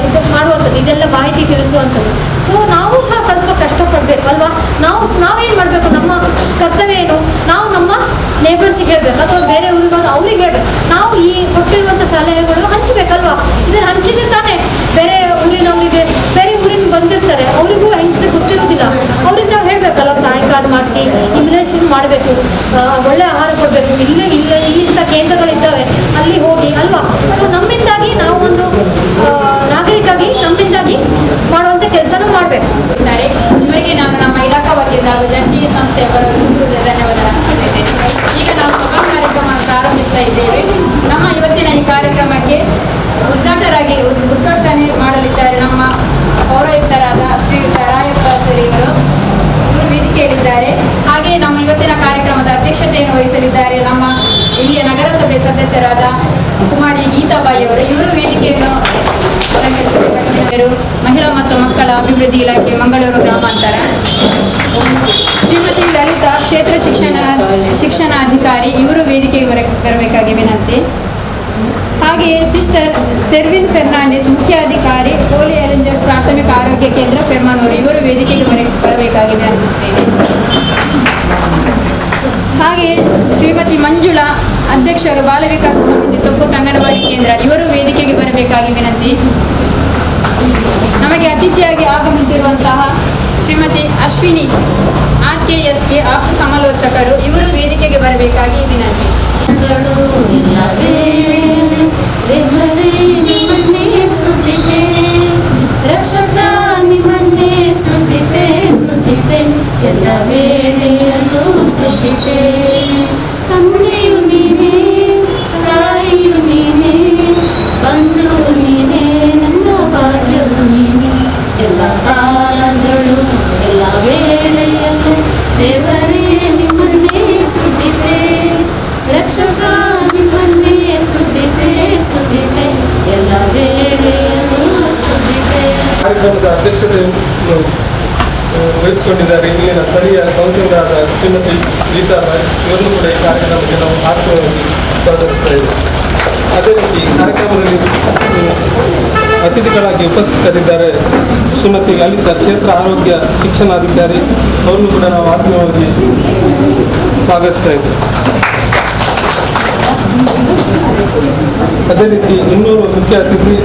ಇದು ಮಾಡುವಂಥದ್ದು, ಇದೆಲ್ಲ ಮಾಹಿತಿ ತಿಳಿಸುವಂಥದ್ದು. ಸೊ ನಾವು ಸಹ ಸ್ವಲ್ಪ ಕಷ್ಟಪಡಬೇಕು ಅಲ್ವಾ. ನಾವೇನು ಮಾಡಬೇಕು, ನಮ್ಮ ಕರ್ತವ್ಯ ಏನು, ನಾವು ನಮ್ಮ ನೇಬರ್ಸಿಗೆ ಹೇಳಬೇಕು ಅಥವಾ ಬೇರೆ ಊರಿಗೆ ಅವ್ರಿಗೆ ಹೇಳಬೇಕು. ನಾವು ಈ ಕೊಟ್ಟಿರುವಂಥ ಸಲಹೆಗಳು ಹಂಚಬೇಕಲ್ವಾ. ಇದನ್ನು ಹಂಚಿದ್ರೆ ತಾನೇ ಬೇರೆ ಊರಿನವರಿಗೆ, ಬೇರೆ ಊರಿನ ಬಂದಿರ್ತಾರೆ ಅವರಿಗೂ ಹೆಂಗಸರಿಗೆ ಗೊತ್ತಿರೋದಿಲ್ಲ, ಅವ್ರಿಗೆ ನಾವು ಹೇಳಬೇಕಲ್ವ, ತಾಯಿ ಕಾರ್ಡ್ ಮಾಡಿಸಿ, ಇಮ್ಯುನೈಸೇಷನ್ ಮಾಡಬೇಕು, ಒಳ್ಳೆ ಆಹಾರ ಕೊಡಬೇಕು, ಇಲ್ಲಿಂಥ ಕೇಂದ್ರಗಳಿದ್ದಾವೆ ಅಲ್ಲಿ ಹೋಗಿ ಅಲ್ವಾ. ಸೊ ನಮ್ಮಿಂದಾಗಿ ನಾವು ಒಂದು ನಾಗರಿಕಾಗಿ ನಮ್ಮಿಂದಾಗಿ ಮಾಡುವಂಥ ಕೆಲಸನ ಮಾಡಬೇಕು. ಇವರಿಗೆ ನಾನು ನಮ್ಮ ಇಲಾಖಾ ವತಿಯಿಂದ ಹಾಗೂ ಜಂಟಿ ಸಂಸ್ಥೆಯ ಧನ್ಯವಾದ ಅರ್ಪಿಸುತ್ತೇನೆ. ಈಗ ನಾವು ಸಭಾ ಕಾರ್ಯಕ್ರಮ ಪ್ರಾರಂಭಿಸ್ತಾ ಇದ್ದೇವೆ. ನಮ್ಮ ಇವತ್ತಿನ ಈ ಕಾರ್ಯಕ್ರಮಕ್ಕೆ ಉದ್ಘಾಟನೆ ಮಾಡಲಿದ್ದಾರೆ ನಮ್ಮ ಪೌರಾಯುಕ್ತರಾದ ಶ್ರೀಯುತ ರಾಯಪ್ಪ ಸರ್ ಇವರು ವೇದಿಕೆಯಲ್ಲಿದ್ದಾರೆ. ಹಾಗೆ ನಮ್ಮ ಇವತ್ತಿನ ಕಾರ್ಯಕ್ರಮದ ಅಧ್ಯಕ್ಷತೆಯನ್ನು ವಹಿಸಲಿದ್ದಾರೆ ನಮ್ಮ ಇಲ್ಲಿಯ ನಗರಸಭೆ ಸದಸ್ಯರಾದ ಕುಮಾರಿ ಗೀತಾಬಾಯಿ ಅವರು. ಇವರು ವೇದಿಕೆಯನ್ನು ಮಹಿಳಾ ಮತ್ತು ಮಕ್ಕಳ ಅಭಿವೃದ್ಧಿ ಇಲಾಖೆ ಮಂಗಳೂರು ಗ್ರಾಮಾಂತರ. ಶ್ರೀಮತಿ ಲಲಿತಾ ಕ್ಷೇತ್ರ ಶಿಕ್ಷಣಾಧಿಕಾರಿ, ಇವರು ವೇದಿಕೆಗೆ ಬರಬೇಕಾಗಿ ವಿನಂತಿ. ಹಾಗೆಯೇ ಸಿಸ್ಟರ್ ಸೆರ್ವಿನ್ ಫೆರ್ನಾಂಡಿಸ್ ಮುಖ್ಯಾಧಿಕಾರಿ ಹೋಲಿ ಏಂಜಲ್ಸ್ ಪ್ರಾಥಮಿಕ ಆರೋಗ್ಯ ಕೇಂದ್ರ ಪೆರ್ಮನೂರು, ಇವರು ವೇದಿಕೆಗೆ ಬರಬೇಕಾಗಿ ವಿನಂತಿಸುತ್ತೇನೆ. ಹಾಗೆಯೇ ಶ್ರೀಮತಿ ಮಂಜುಳಾ ಅಧ್ಯಕ್ಷರು ಬಾಲ ವಿಕಾಸ ಸಮಿತಿ ತೊಕ್ಕೊಟ್ಟು ಅಂಗನವಾಡಿ ಕೇಂದ್ರ, ಇವರು ವೇದಿಕೆಗೆ ಬರಬೇಕಾಗಿ ವಿನಂತಿ. ನಮಗೆ ಅತಿಥಿಯಾಗಿ ಆಗಮಿಸಿರುವಂತಹ ಶ್ರೀಮತಿ ಅಶ್ವಿನಿ RKSK ಆಪ್ತ ಸಮಾಲೋಚಕರು, ಇವರು ವೇದಿಕೆಗೆ ಬರಬೇಕಾಗಿ ವಿನಂತಿ. ರಕ್ಷಕ ನಿಮ್ಮನ್ನೇ ಸ್ತುತಿಪೆ ಸ್ತುತಿಪೆ, ಎಲ್ಲ ವೇಳೆಯಲ್ಲೂ ಸ್ತುತಿಪೆ. ತಂದೆಯು ನೀನೇ, ತಾಯಿಯು ನೀನೇ, ಬಂಧು ನೀನೇ, ನನ್ನ ಭಾಗ್ಯವು ನೀನೇ. ಎಲ್ಲ ಕಾಲಗಳು ಎಲ್ಲ ವೇಳೆಯಲ್ಲೂ ದೇವರೇ ನಿಮ್ಮನ್ನೇ ಸ್ತುತಿಪೆ. ರಕ್ಷಕ ನಿಮ್ಮನ್ನೇ ಸ್ತುತಿಪೆ ಸ್ತುತಿಪೆ, ಎಲ್ಲ ವೇಳೆಯಲ್ಲೂ ಸ್ತುತಿಪೆ. ಕಾರ್ಯಕ್ರಮದ ಅಧ್ಯಕ್ಷತೆಯನ್ನು ವಹಿಸಿಕೊಂಡಿದ್ದಾರೆ ಇಲ್ಲಿನ ಸ್ಥಳೀಯ ಕೌನ್ಸಿಲರ್ ಆದ ಶ್ರೀಮತಿ ಗೀತಾಬಾಯಿ, ಇವರನ್ನು ಕೂಡ ಈ ಕಾರ್ಯಕ್ರಮಕ್ಕೆ ನಾವು ಆತ್ಮವಾಗಿ ಸ್ವಾಗತಿಸ್ತಾ ಇದ್ದೇವೆ. ಅದೇ ರೀತಿ ಕಾರ್ಯಕ್ರಮದಲ್ಲಿ ಅತಿಥಿಗಳಾಗಿ ಉಪಸ್ಥಿತರಿದ್ದಾರೆ ಶ್ರೀಮತಿ ಲಲಿತಾ ಕ್ಷೇತ್ರ ಆರೋಗ್ಯ ಶಿಕ್ಷಣಾಧಿಕಾರಿ, ಅವರನ್ನು ಕೂಡ ನಾವು ಆತ್ಮೀಯವಾಗಿ ಸ್ವಾಗತಿಸ್ತಾ ಇದ್ದೇವೆ. ಅದೇ ರೀತಿ ಇನ್ನೂರು ಮುಖ್ಯ ಅತಿಥಿ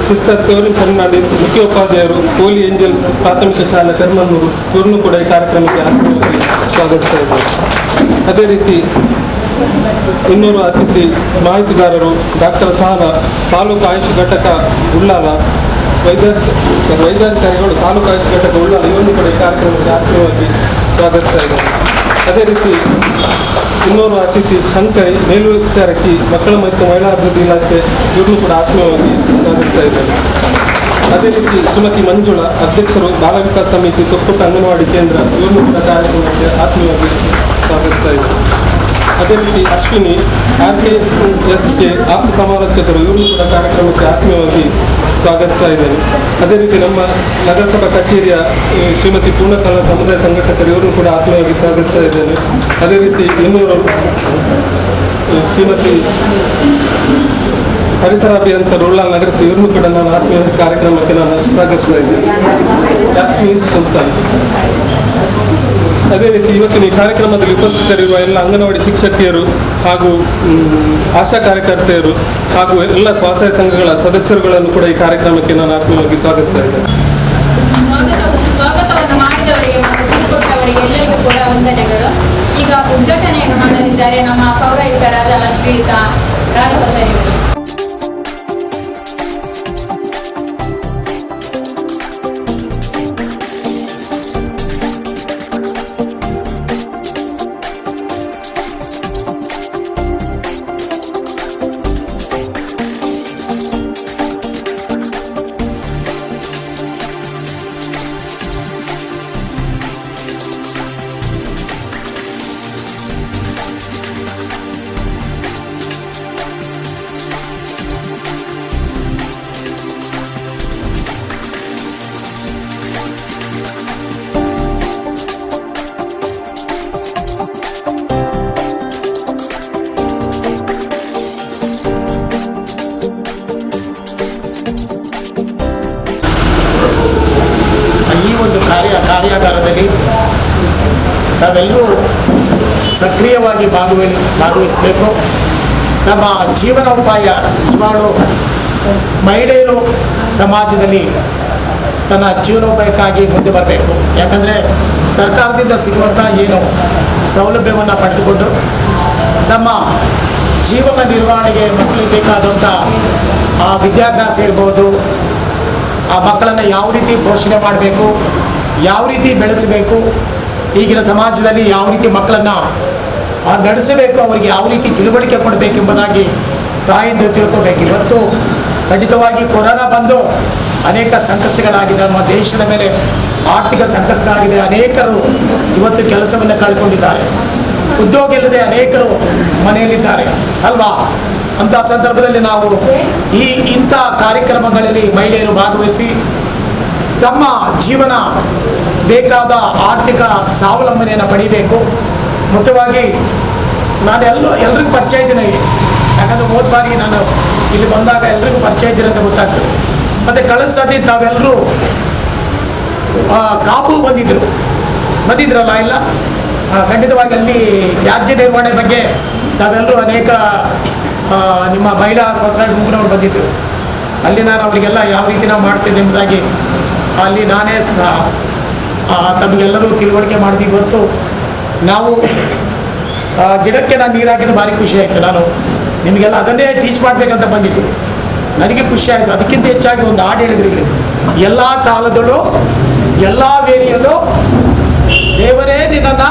ಸಿಸ್ಟರ್ ಸೆರ್ವಿನ್ ಫೆರ್ನಾಂಡಿಸ್ ಮುಖ್ಯೋಪಾಧ್ಯಾಯರು ಹೋಲಿ ಏಂಜಲ್ಸ್ ಪ್ರಾಥಮಿಕ ಶಾಲೆ ಪೆರ್ಮನೂರು, ಇವರನ್ನು ಕೂಡ ಈ ಕಾರ್ಯಕ್ರಮಕ್ಕೆ ಆತ್ಮೀಯವಾಗಿ ಸ್ವಾಗತಿಸ್ತಾ ಇದ್ದೇವೆ. ಅದೇ ರೀತಿ ಇನ್ನೂರು ಅತಿಥಿ ಮಾಹಿತಿಗಾರರು ಡಾಕ್ಟರ್ ಸಹನಾ ತಾಲೂಕು ಆಯುಷ್ ಘಟಕ ಉಳ್ಳಾಲ, ವೈದ್ಯಾಧಿಕಾರಿಗಳು ತಾಲೂಕು ಆಯುಷ್ ಘಟಕ ಉಳ್ಳಾಲ, ಇವರನ್ನು ಕೂಡ ಈ ಕಾರ್ಯಕ್ರಮಕ್ಕೆ ಆತ್ಮೀಯವಾಗಿ ಸ್ವಾಗತಿಸ್ತಾ ಇದ್ದಾರೆ. ಅದೇ ರೀತಿ ಇನ್ನೂರು ಅತಿಥಿ ಶಂಕರಿ ಮೇಲ್ವಿಚಾರಕಿ ಮಕ್ಕಳ ಮತ್ತು ಮಹಿಳಾ ಅಭಿವೃದ್ಧಿ ಇಲಾಖೆ, ಇವ್ರನ್ನೂ ಕೂಡ ಆತ್ಮೀಯವಾಗಿ ಸ್ವಾಗತಿಸ್ತಾ ಇದ್ದಾರೆ. ಅದೇ ರೀತಿ ಶ್ರೀಮತಿ ಮಂಜುಳಾ ಅಧ್ಯಕ್ಷರು ಬಾಲ ವಿಕಾಸ ಸಮಿತಿ ತೊಕ್ಕೊಟ್ಟು ಅಂಗನವಾಡಿ ಕೇಂದ್ರ, ಇವ್ರನ್ನೂ ಕೂಡ ಕಾರ್ಯಕ್ರಮಕ್ಕೆ ಆತ್ಮೀಯವಾಗಿ ಸ್ವಾಗತಿಸ್ತಾ ಇದ್ದಾರೆ. ಅದೇ ರೀತಿ ಅಶ್ವಿನಿ RKSK ಆಪ್ತ ಸಮಾಲೋಚಕರು, ಇವ್ರನ್ನೂ ಕೂಡ ಕಾರ್ಯಕ್ರಮಕ್ಕೆ ಆತ್ಮೀಯವಾಗಿ ಸ್ವಾಗತಿಸ್ತಾ ಇದ್ದೇನೆ. ಅದೇ ರೀತಿ ನಮ್ಮ ನಗರಸಭಾ ಕಚೇರಿಯ ಶ್ರೀಮತಿ ಪೂರ್ಣಕಾಲ ಸಮುದಾಯ ಸಂಘಟಕರು, ಇವ್ರನ್ನೂ ಕೂಡ ಆತ್ಮೀಯವಾಗಿ ಸ್ವಾಗತಿಸ್ತಾ ಇದ್ದೇನೆ. ಅದೇ ರೀತಿ ಇನ್ನೂರು ಶ್ರೀಮತಿ ಪರಿಸರ ಅಭಿಯಂತರು ಉಳ್ಳಾಲ ನಗರಸಭೆ, ಇವ್ರನ್ನೂ ಕೂಡ ನಾನು ಆತ್ಮೀಯ ಕಾರ್ಯಕ್ರಮಕ್ಕೆ ನಾನು ಸ್ವಾಗತಿಸ್ತಾ ಇದ್ದೇನೆ. ಜಾಸ್ಮಿನ್ ಸುಲ್ತಾನ್. ಅದೇ ರೀತಿ ಇವತ್ತಿನ ಈ ಕಾರ್ಯಕ್ರಮದಲ್ಲಿ ಉಪಸ್ಥಿತರಿರುವ ಎಲ್ಲ ಅಂಗನವಾಡಿ ಶಿಕ್ಷಕಿಯರು ಹಾಗೂ ಆಶಾ ಕಾರ್ಯಕರ್ತೆಯರು ಹಾಗೂ ಎಲ್ಲ ಸ್ವಸಹಾಯ ಸಂಘಗಳ ಸದಸ್ಯರುಗಳನ್ನು ಕೂಡ ಈ ಕಾರ್ಯಕ್ರಮಕ್ಕೆ ನಾನು ಆತ್ಮೀಯವಾಗಿ ಸ್ವಾಗತಿಸ್ತಾ ಇದ್ದೇನೆ. ಸ್ವಾಗತವನ್ನು ಮಾಡಿದವರಿಗೆ ಮತ್ತು ತಿಳಿಸಿಕೊಟ್ಟವರಿಗೆ ಎಲ್ಲರಿಗೂ ಕೂಡ ವಂದನೆಗಳು. ಈಗ ಉದ್ಘಾಟನೆಯನ್ನು ಮಾಡಲಿದ್ದಾರೆ ನಮ್ಮ ಪೌರಾಯುಕ್ತರಾದ ಶ್ರೀಯುತ ರಾಯಪ್ಪ ಸರ್ ಇವರು. ಕಾರ್ಯಾಗಾರದಲ್ಲಿ ನಾವೆಲ್ಲರೂ ಸಕ್ರಿಯವಾಗಿ ಭಾಗವಹಿಸಬೇಕು. ನಮ್ಮ ಜೀವನೋಪಾಯ ನಿಜವಾಗ್ಲೂ ಮಹಿಳೆಯರು ಸಮಾಜದಲ್ಲಿ ತನ್ನ ಜೀವನೋಪಾಯಕ್ಕಾಗಿ ಮುಂದೆ ಬರಬೇಕು. ಯಾಕಂದರೆ ಸರ್ಕಾರದಿಂದ ಸಿಗುವಂಥ ಏನು ಸೌಲಭ್ಯವನ್ನು ಪಡೆದುಕೊಂಡು ನಮ್ಮ ಜೀವನ ನಿರ್ವಹಣೆಗೆ ಮಕ್ಕಳಿಗೆ ಬೇಕಾದಂಥ ವಿದ್ಯಾಭ್ಯಾಸ ಇರ್ಬೋದು, ಆ ಮಕ್ಕಳನ್ನು ಯಾವ ರೀತಿ ಪೋಷಣೆ ಮಾಡಬೇಕು, ಯಾವ ರೀತಿ ಬೆಳೆಸಬೇಕು, ಈಗಿನ ಸಮಾಜದಲ್ಲಿ ಯಾವ ರೀತಿ ಮಕ್ಕಳನ್ನು ನಡೆಸಬೇಕು, ಅವರಿಗೆ ಯಾವ ರೀತಿ ತಿಳುವಳಿಕೆ ಕೊಡಬೇಕೆಂಬುದಾಗಿ ತಾಯಿಯಿಂದ ತಿಳ್ಕೋಬೇಕು. ಇವತ್ತು ಖಂಡಿತವಾಗಿ ಕೊರೋನಾ ಬಂದು ಅನೇಕ ಸಂಕಷ್ಟಗಳಾಗಿದೆ. ನಮ್ಮ ದೇಶದ ಮೇಲೆ ಆರ್ಥಿಕ ಸಂಕಷ್ಟ ಆಗಿದೆ. ಅನೇಕರು ಇವತ್ತು ಕೆಲಸವನ್ನು ಕಳ್ಕೊಂಡಿದ್ದಾರೆ. ಉದ್ಯೋಗ ಇಲ್ಲದೆ ಅನೇಕರು ಮನೆಯಲ್ಲಿದ್ದಾರೆ ಅಲ್ವಾ. ಅಂಥ ಸಂದರ್ಭದಲ್ಲಿ ನಾವು ಇಂಥ ಕಾರ್ಯಕ್ರಮಗಳಲ್ಲಿ ಮಹಿಳೆಯರು ಭಾಗವಹಿಸಿ ತಮ್ಮ ಜೀವನ ಬೇಕಾದ ಆರ್ಥಿಕ ಸ್ವಾವಲಂಬನೆಯನ್ನು ಪಡಿಬೇಕು. ಮುಖ್ಯವಾಗಿ ನಾನು ಎಲ್ರಿಗೂ ಪರಿಚಯ ಇದ್ದೀನಿ. ಯಾಕಂದರೆ ಹೋದ ಬಾರಿ ನಾನು ಇಲ್ಲಿ ಬಂದಾಗ ಎಲ್ರಿಗೂ ಪರಿಚಯ ಇದ್ದೀನಿ ಅಂತ ಗೊತ್ತಾಗ್ತದೆ. ಮತ್ತು ಕಳೆದ ಸತಿ ತಾವೆಲ್ಲರೂ ಕಾಪು ಬಂದಿದ್ರಲ್ಲ ಇಲ್ಲ, ಖಂಡಿತವಾಗಿ ಅಲ್ಲಿ ತ್ಯಾಜ್ಯ ನಿರ್ವಹಣೆ ಬಗ್ಗೆ ತಾವೆಲ್ಲರೂ ಅನೇಕ ನಿಮ್ಮ ಮಹಿಳಾ ಸ್ವಸಹಾಯ ಗುಂಪಿನವರು ಬಂದಿದ್ದರು. ಅಲ್ಲಿ ನಾನು ಅವರಿಗೆಲ್ಲ ಯಾವ ರೀತಿ ನಾವು ಮಾಡ್ತಿದ್ದೆ ಎಂಬುದಾಗಿ ಅಲ್ಲಿ ನಾನೇ ತಮಗೆಲ್ಲರೂ ತಿಳುವಳಿಕೆ ಮಾಡಿದ್ವಿ. ಇವತ್ತು ನಾವು ಗಿಡಕ್ಕೆ ನಾನು ನೀರು ಹಾಕಿದ್ದು ಭಾರಿ ಖುಷಿ ಆಯಿತು. ನಾನು ನಿಮಗೆಲ್ಲ ಅದನ್ನೇ ಟೀಚ್ ಮಾಡಬೇಕಂತ ಬಂದಿದ್ದು. ನನಗೆ ಖುಷಿ ಆಯಿತು. ಅದಕ್ಕಿಂತ ಹೆಚ್ಚಾಗಿ ಒಂದು ಹಾಡು ಹೇಳಿದ್ರಿ ಇಲ್ಲಿ, ಎಲ್ಲ ಕಾಲದಲ್ಲೂ ಎಲ್ಲ ವೇಳೆಯಲ್ಲೂ ದೇವರೇ ನಿನ್ನನ್ನು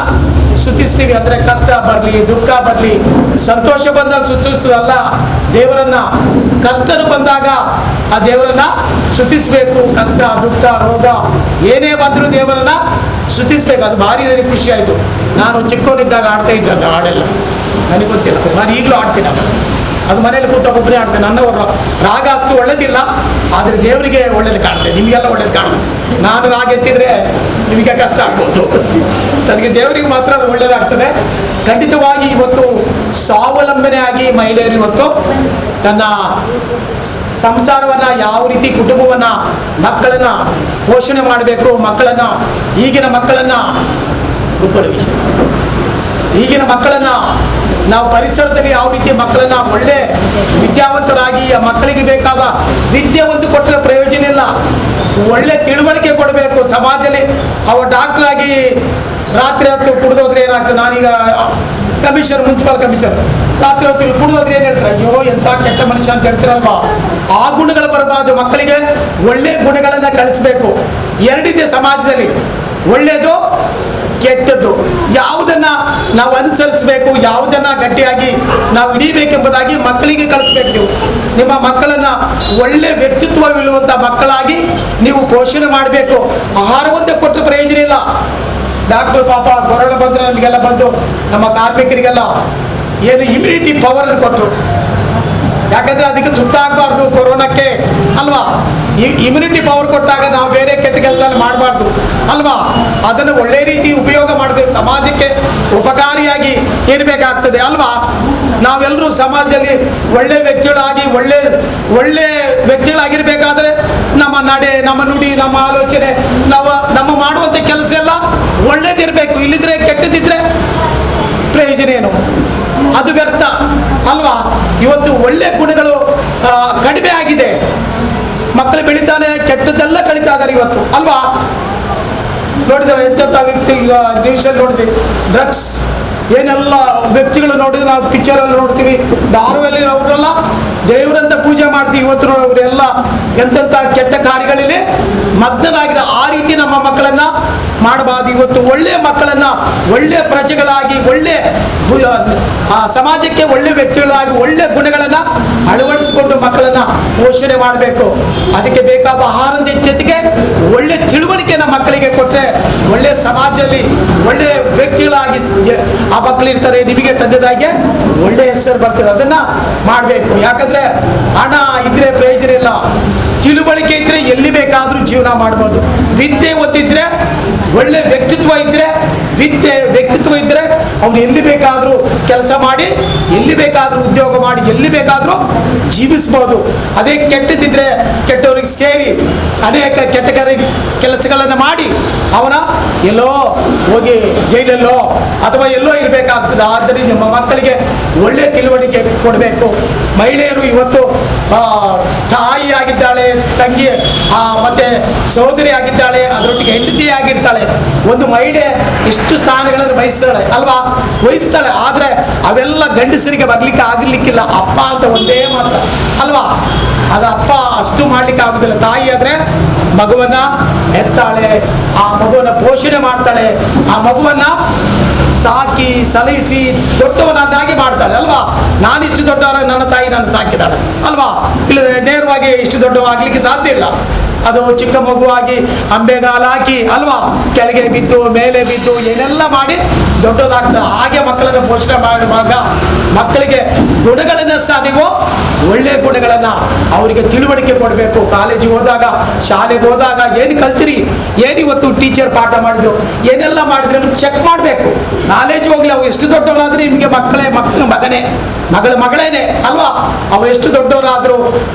ಸ್ತುತಿಸ್ತೀವಿ. ಅಂದರೆ ಕಷ್ಟ ಬರಲಿ, ದುಃಖ ಬರಲಿ, ಸಂತೋಷ ಬಂದಾಗ ಸ್ತುತಿಸೋದಲ್ಲ, ದೇವರನ್ನು ಕಷ್ಟನು ಬಂದಾಗ ಆ ದೇವರನ್ನು ಸ್ತುತಿಸಬೇಕು. ಕಷ್ಟ ದುಃಖ ರೋಗ ಏನೇ ಬಂದರೂ ದೇವರನ್ನು ಸ್ತುತಿಸ್ಬೇಕು. ಅದು ಭಾರಿ ನನಗೆ ಖುಷಿ ಆಯಿತು. ನಾನು ಚಿಕ್ಕವನಿದ್ದಾಗ ಆಡ್ತಾ ಇದ್ದೆ ಹಾಡೆಲ್ಲ, ನನಗೆ ಗೊತ್ತಿಲ್ಲ. ನಾನು ಈಗಲೂ ಆಡ್ತೀನಿ. ಅದು ಮನೇಲಿ ಕೂತಾಗ ಒಬ್ಬರೇ ಆಡ್ತೇನೆ. ನನ್ನ ರಾಗ ಅಷ್ಟು ಒಳ್ಳೇದಿಲ್ಲ, ಆದರೆ ದೇವರಿಗೆ ಒಳ್ಳೇದು ಕಾಣ್ತೇನೆ, ನಿಮಗೆಲ್ಲ ಒಳ್ಳೇದು ಕಾಣ್ತದೆ. ನಾನು ರಾಗ ಎತ್ತಿದರೆ ನಿಮಗೆ ಕಷ್ಟ ಆಗ್ಬೋದು, ನನಗೆ ದೇವರಿಗೆ ಮಾತ್ರ ಅದು ಒಳ್ಳೇದಾಗ್ತದೆ. ಖಂಡಿತವಾಗಿ ಇವತ್ತು ಸ್ವಾವಲಂಬನೆ ಆಗಿ ಮಹಿಳೆಯರು ಇವತ್ತು ತನ್ನ ಸಂಸಾರವನ್ನು ಯಾವ ರೀತಿ ಕುಟುಂಬವನ್ನು ಮಕ್ಕಳನ್ನು ಪೋಷಣೆ ಮಾಡಬೇಕು, ಮಕ್ಕಳನ್ನು ಈಗಿನ ಮಕ್ಕಳನ್ನು ಕೂತ್ಕೊಳ್ಳೋ ವಿಷಯ, ಈಗಿನ ಮಕ್ಕಳನ್ನು ನಾವು ಪರಿಸರದಲ್ಲಿ ಯಾವ ರೀತಿ ಮಕ್ಕಳನ್ನು ಒಳ್ಳೆ ವಿದ್ಯಾವಂತರಾಗಿ ಆ ಮಕ್ಕಳಿಗೆ ಬೇಕಾದ ವಿದ್ಯೆ ಒಂದು ಕೊಟ್ಟರೆ ಪ್ರಯೋಜನ ಇಲ್ಲ. ಒಳ್ಳೆ ತಿಳುವಳಿಕೆ ಕೊಡಬೇಕು. ಸಮಾಜದಲ್ಲಿ ಅವ ಡಾಕ್ಟರ್ ಆಗಿ ರಾತ್ರಿ ಹೊತ್ತು ಕುಡಿದೋದ್ರೆ ಏನಾಗ್ತದೆ. ನಾನೀಗ ಮುನ್ಸಿಪಲ್ ಕಮಿಷನರ್, ರಾತ್ರಿ ಹೊತ್ತು ಕುಡಿದೋದ್ರೆ ಏನು ಹೇಳ್ತಾರೆ, ಅಯ್ಯೋ ಎಂಥ ಕೆಟ್ಟ ಮನುಷ್ಯ ಅಂತ ಹೇಳ್ತೀರಲ್ವಾ. ಆ ಗುಣಗಳು ಬರಬಾರ್ದು. ಮಕ್ಕಳಿಗೆ ಒಳ್ಳೆ ಗುಣಗಳನ್ನು ಕಲಿಸ್ಬೇಕು. ಎರಡಿದೆ ಸಮಾಜದಲ್ಲಿ, ಒಳ್ಳೆಯದು ಕೆಟ್ಟದ್ದು. ಯಾವುದನ್ನು ನಾವು ಅನುಸರಿಸಬೇಕು, ಯಾವುದನ್ನು ಗಟ್ಟಿಯಾಗಿ ನಾವು ಹಿಡಿಬೇಕೆಂಬುದಾಗಿ ಮಕ್ಕಳಿಗೆ ಕಲಿಸ್ಬೇಕು. ನೀವು ನಿಮ್ಮ ಮಕ್ಕಳನ್ನು ಒಳ್ಳೆ ವ್ಯಕ್ತಿತ್ವವಿರುವಂಥ ಮಕ್ಕಳಾಗಿ ನೀವು ಪೋಷಣೆ ಮಾಡಬೇಕು. ಆಹಾರವಂತೆ ಕೊಟ್ಟರೆ ಪ್ರಯೋಜನ ಇಲ್ಲ. ಡಾಕ್ಟರ್ ಪಾಪ ಕೊರೋನಾ ಬಂದರೆ ನಮಗೆಲ್ಲ ಬಂದು ನಮ್ಮ ಕಾರ್ಮಿಕರಿಗೆಲ್ಲ ಏನು ಇಮ್ಯುನಿಟಿ ಪವರನ್ನು ಕೊಟ್ಟರು. ಯಾಕಂದರೆ ಅದಕ್ಕೆ ತುತ್ತಾಗಬಾರ್ದು ಕೊರೋನಾಕ್ಕೆ ಅಲ್ವಾ. ಇಮ್ಯುನಿಟಿ ಪವರ್ ಕೊಟ್ಟಾಗ ನಾವು ಬೇರೆ ಕೆಟ್ಟ ಕೆಲಸ ಮಾಡಬಾರ್ದು ಅಲ್ವಾ. ಅದನ್ನು ಒಳ್ಳೆ ರೀತಿ ಉಪಯೋಗ ಮಾಡಬೇಕು, ಸಮಾಜಕ್ಕೆ ಉಪಕಾರಿಯಾಗಿ ಇರಬೇಕಾಗ್ತದೆ ಅಲ್ವಾ. ನಾವೆಲ್ಲರೂ ಸಮಾಜದಲ್ಲಿ ಒಳ್ಳೆ ವ್ಯಕ್ತಿಗಳಾಗಿ ಒಳ್ಳೆ ವ್ಯಕ್ತಿಗಳಾಗಿರ್ಬೇಕಾದ್ರೆ ನಮ್ಮ ನಡೆ, ನಮ್ಮ ನುಡಿ, ನಮ್ಮ ಆಲೋಚನೆ, ನಮ್ಮ ಮಾಡುವಂಥ ಕೆಲಸ ಎಲ್ಲ ಒಳ್ಳೇದಿರಬೇಕು. ಇಲ್ಲಿದ್ರೆ ಕೆಟ್ಟದಿದ್ರೆ ಪ್ರಯೋಜನ ಏನು, ಅದು ವ್ಯರ್ಥ ಅಲ್ವಾ. ಇವತ್ತು ಒಳ್ಳೆ ಗುಣಗಳು ಕಡಿಮೆ ಆಗಿದೆ. ಮಕ್ಕಳು ಬೆಳಿತಾನೆ, ಕೆಟ್ಟದ್ದೆಲ್ಲ ಕಲಿತಾ ಇದ್ದಾರೆ ಇವತ್ತು ಅಲ್ವಾ. ನೋಡಿದರೆ ಎಂತೆಂಥ ವ್ಯಕ್ತಿ, ಈಗ ನ್ಯೂಸಲ್ಲಿ ನೋಡಿದ್ವಿ ಡ್ರಗ್ಸ್ ಏನೆಲ್ಲ ವ್ಯಕ್ತಿಗಳು ನೋಡಿದ್ರೆ ನಾವು ಪಿಕ್ಚರಲ್ಲಿ ನೋಡ್ತೀವಿ. ಧಾರವಾಡಲ್ಲಿ ಅವರೆಲ್ಲ ದೇವರಂತ ಪೂಜೆ ಮಾಡ್ತೀವಿ. ಇವತ್ತು ಅವರೆಲ್ಲ ಎಂತೆಂಥ ಕೆಟ್ಟ ಕಾರ್ಯಗಳಲ್ಲಿ ಮಗ್ನರಾಗಿರೋ. ಆ ರೀತಿ ನಮ್ಮ ಮಕ್ಕಳನ್ನು ಮಾಡಬಾರ್ದು. ಇವತ್ತು ಒಳ್ಳೆಯ ಮಕ್ಕಳನ್ನು ಒಳ್ಳೆ ಪ್ರಜೆಗಳಾಗಿ, ಒಳ್ಳೆ ಸಮಾಜಕ್ಕೆ ಒಳ್ಳೆ ವ್ಯಕ್ತಿಗಳಾಗಿ ಒಳ್ಳೆ ಗುಣಗಳನ್ನು ಅಳವಡಿಸಿಕೊಂಡು ಮಕ್ಕಳನ್ನು ಪೋಷಣೆ ಮಾಡಬೇಕು. ಅದಕ್ಕೆ ಬೇಕಾದ ಆಹಾರದ ಜೊತೆಗೆ ಒಳ್ಳೆ ತಿಳುವಳಿಕೆಯನ್ನು ಮಕ್ಕಳಿಗೆ ಕೊಟ್ಟರೆ ಒಳ್ಳೆ ಸಮಾಜದಲ್ಲಿ ಒಳ್ಳೆ ವ್ಯಕ್ತಿಗಳಾಗಿ ಆ ಮಕ್ಕಳು ಇರ್ತಾರೆ. ನಿಮಗೆ ತಂದೆದಾಗೆ ಒಳ್ಳೆ ಹೆಸರು ಬರ್ತದೆ. ಅದನ್ನು ಮಾಡಬೇಕು. ಯಾಕಂದರೆ ಹಣ ಇದ್ರೆ ಪ್ರಯೋಜನ ಇಲ್ಲ. ತಿಳುವಳಿಕೆ ಇದ್ದರೆ ಎಲ್ಲಿ ಬೇಕಾದರೂ ಜೀವನ ಮಾಡ್ಬೋದು. ವಿದ್ಯೆ ಓದಿದ್ರೆ, ಒಳ್ಳೆ ವ್ಯಕ್ತಿತ್ವ ಇದ್ದರೆ, ವ್ಯಕ್ತಿತ್ವ ಇದ್ದರೆ ಅವ್ನು ಎಲ್ಲಿ ಬೇಕಾದರೂ ಕೆಲಸ ಮಾಡಿ, ಎಲ್ಲಿ ಬೇಕಾದರೂ ಉದ್ಯೋಗ ಮಾಡಿ, ಎಲ್ಲಿ ಬೇಕಾದರೂ ಜೀವಿಸ್ಬೋದು. ಅದೇ ಕೆಟ್ಟದಿದ್ರೆ ಕೆಟ್ಟವ್ರಿಗೆ ಸೇರಿ ಅನೇಕ ಕೆಟ್ಟ ಕೆಲಸಗಳನ್ನು ಮಾಡಿ ಅವನ ಎಲ್ಲೋ ಹೋಗಿ ಜೈಲಲ್ಲೋ ಅಥವಾ ಎಲ್ಲೋ ಇರಬೇಕಾಗ್ತದೆ. ಆದ್ದರಿಂದ ನಿಮ್ಮ ಮಕ್ಕಳಿಗೆ ಒಳ್ಳೆಯ ತಿಳುವಳಿಕೆ ಕೊಡಬೇಕು. ಮಹಿಳೆಯರು ಇವತ್ತು ತಾಯಿ ಆಗಿದ್ದಾಳೆ, ತಂಗಿ ಮತ್ತೆ ಸಹೋದರಿ ಆಗಿದ್ದಾಳೆ, ಅದರೊಟ್ಟಿಗೆ ಹೆಂಡತಿ ಆಗಿರ್ತಾಳೆ. ಒಂದು ಮಹಿಳೆ ಎಷ್ಟು ಸ್ಥಾನಗಳನ್ನು ವಹಿಸ್ತಾಳೆ. ಆದರೆ ಅವೆಲ್ಲ ಗಂಡಸರಿಗೆ ಬರ್ಲಿಕ್ಕೆ ಆಗಲಿಕ್ಕಿಲ್ಲ. ಅಪ್ಪ ಅಂತ ಒಂದೇ ಮಾತ್ರ ಅಲ್ವಾ, ಅದು ಅಪ್ಪ ಅಷ್ಟು ಮಾಡ್ಲಿಕ್ಕೆ ಆಗುದಿಲ್ಲ. ತಾಯಿ ಆದ್ರೆ ಮಗುವನ್ನ ಎತ್ತಾಳೆ, ಆ ಮಗುವನ್ನ ಪೋಷಣೆ ಮಾಡ್ತಾಳೆ, ಆ ಮಗುವನ್ನ ಸಾಕಿ ಸಲಹಿಸಿ ದೊಡ್ಡವನನ್ನಾಗಿ ಮಾಡ್ತಾಳೆ ಅಲ್ವಾ. ನಾನಿಷ್ಟು ದೊಡ್ಡವರ ನನ್ನ ತಾಯಿ ನಾನು ಸಾಕಿದಾಳೆ ಅಲ್ವಾ. ಇಲ್ಲ ನೇರವಾಗಿ ಇಷ್ಟು ದೊಡ್ಡವಾಗ್ಲಿಕ್ಕೆ ಸಾಧ್ಯ ಇಲ್ಲ. ಅದು ಚಿಕ್ಕ ಮಗುವಾಗಿ ಅಂಬೆಗಾಲ ಹಾಕಿ ಅಲ್ವಾ, ಕೆಳಗೆ ಬಿದ್ದು ಮೇಲೆ ಬಿದ್ದು ಏನೆಲ್ಲ ಮಾಡಿ ದೊಡ್ಡದಾಗ್ತದೆ. ಹಾಗೆ ಮಕ್ಕಳನ್ನು ಪೋಷಣೆ ಮಾಡುವಾಗ ಮಕ್ಕಳಿಗೆ ಗುಣಗಳನ್ನು ಸಹ ನೀವು ಒಳ್ಳೆಯ ಗುಣಗಳನ್ನು ಅವರಿಗೆ ತಿಳುವಳಿಕೆ ಕೊಡಬೇಕು. ಕಾಲೇಜಿಗೆ ಹೋದಾಗ, ಶಾಲೆಗೆ ಹೋದಾಗ ಏನು ಕಲ್ತಿರಿ, ಏನಿವತ್ತು ಟೀಚರ್ ಪಾಠ ಮಾಡಿದ್ರು, ಏನೆಲ್ಲ ಮಾಡಿದ್ರೆ ಚೆಕ್ ಮಾಡಬೇಕು. ಕಾಲೇಜಿಗೆ ಹೋಗ್ಲಿ, ಅವು ಎಷ್ಟು ದೊಡ್ಡವರಾದ್ರೆ ನಿಮಗೆ ಮಗಳೇನೆ ಅಲ್ವಾ. ಅವು ಎಷ್ಟು ದೊಡ್ಡವರಾದರೂ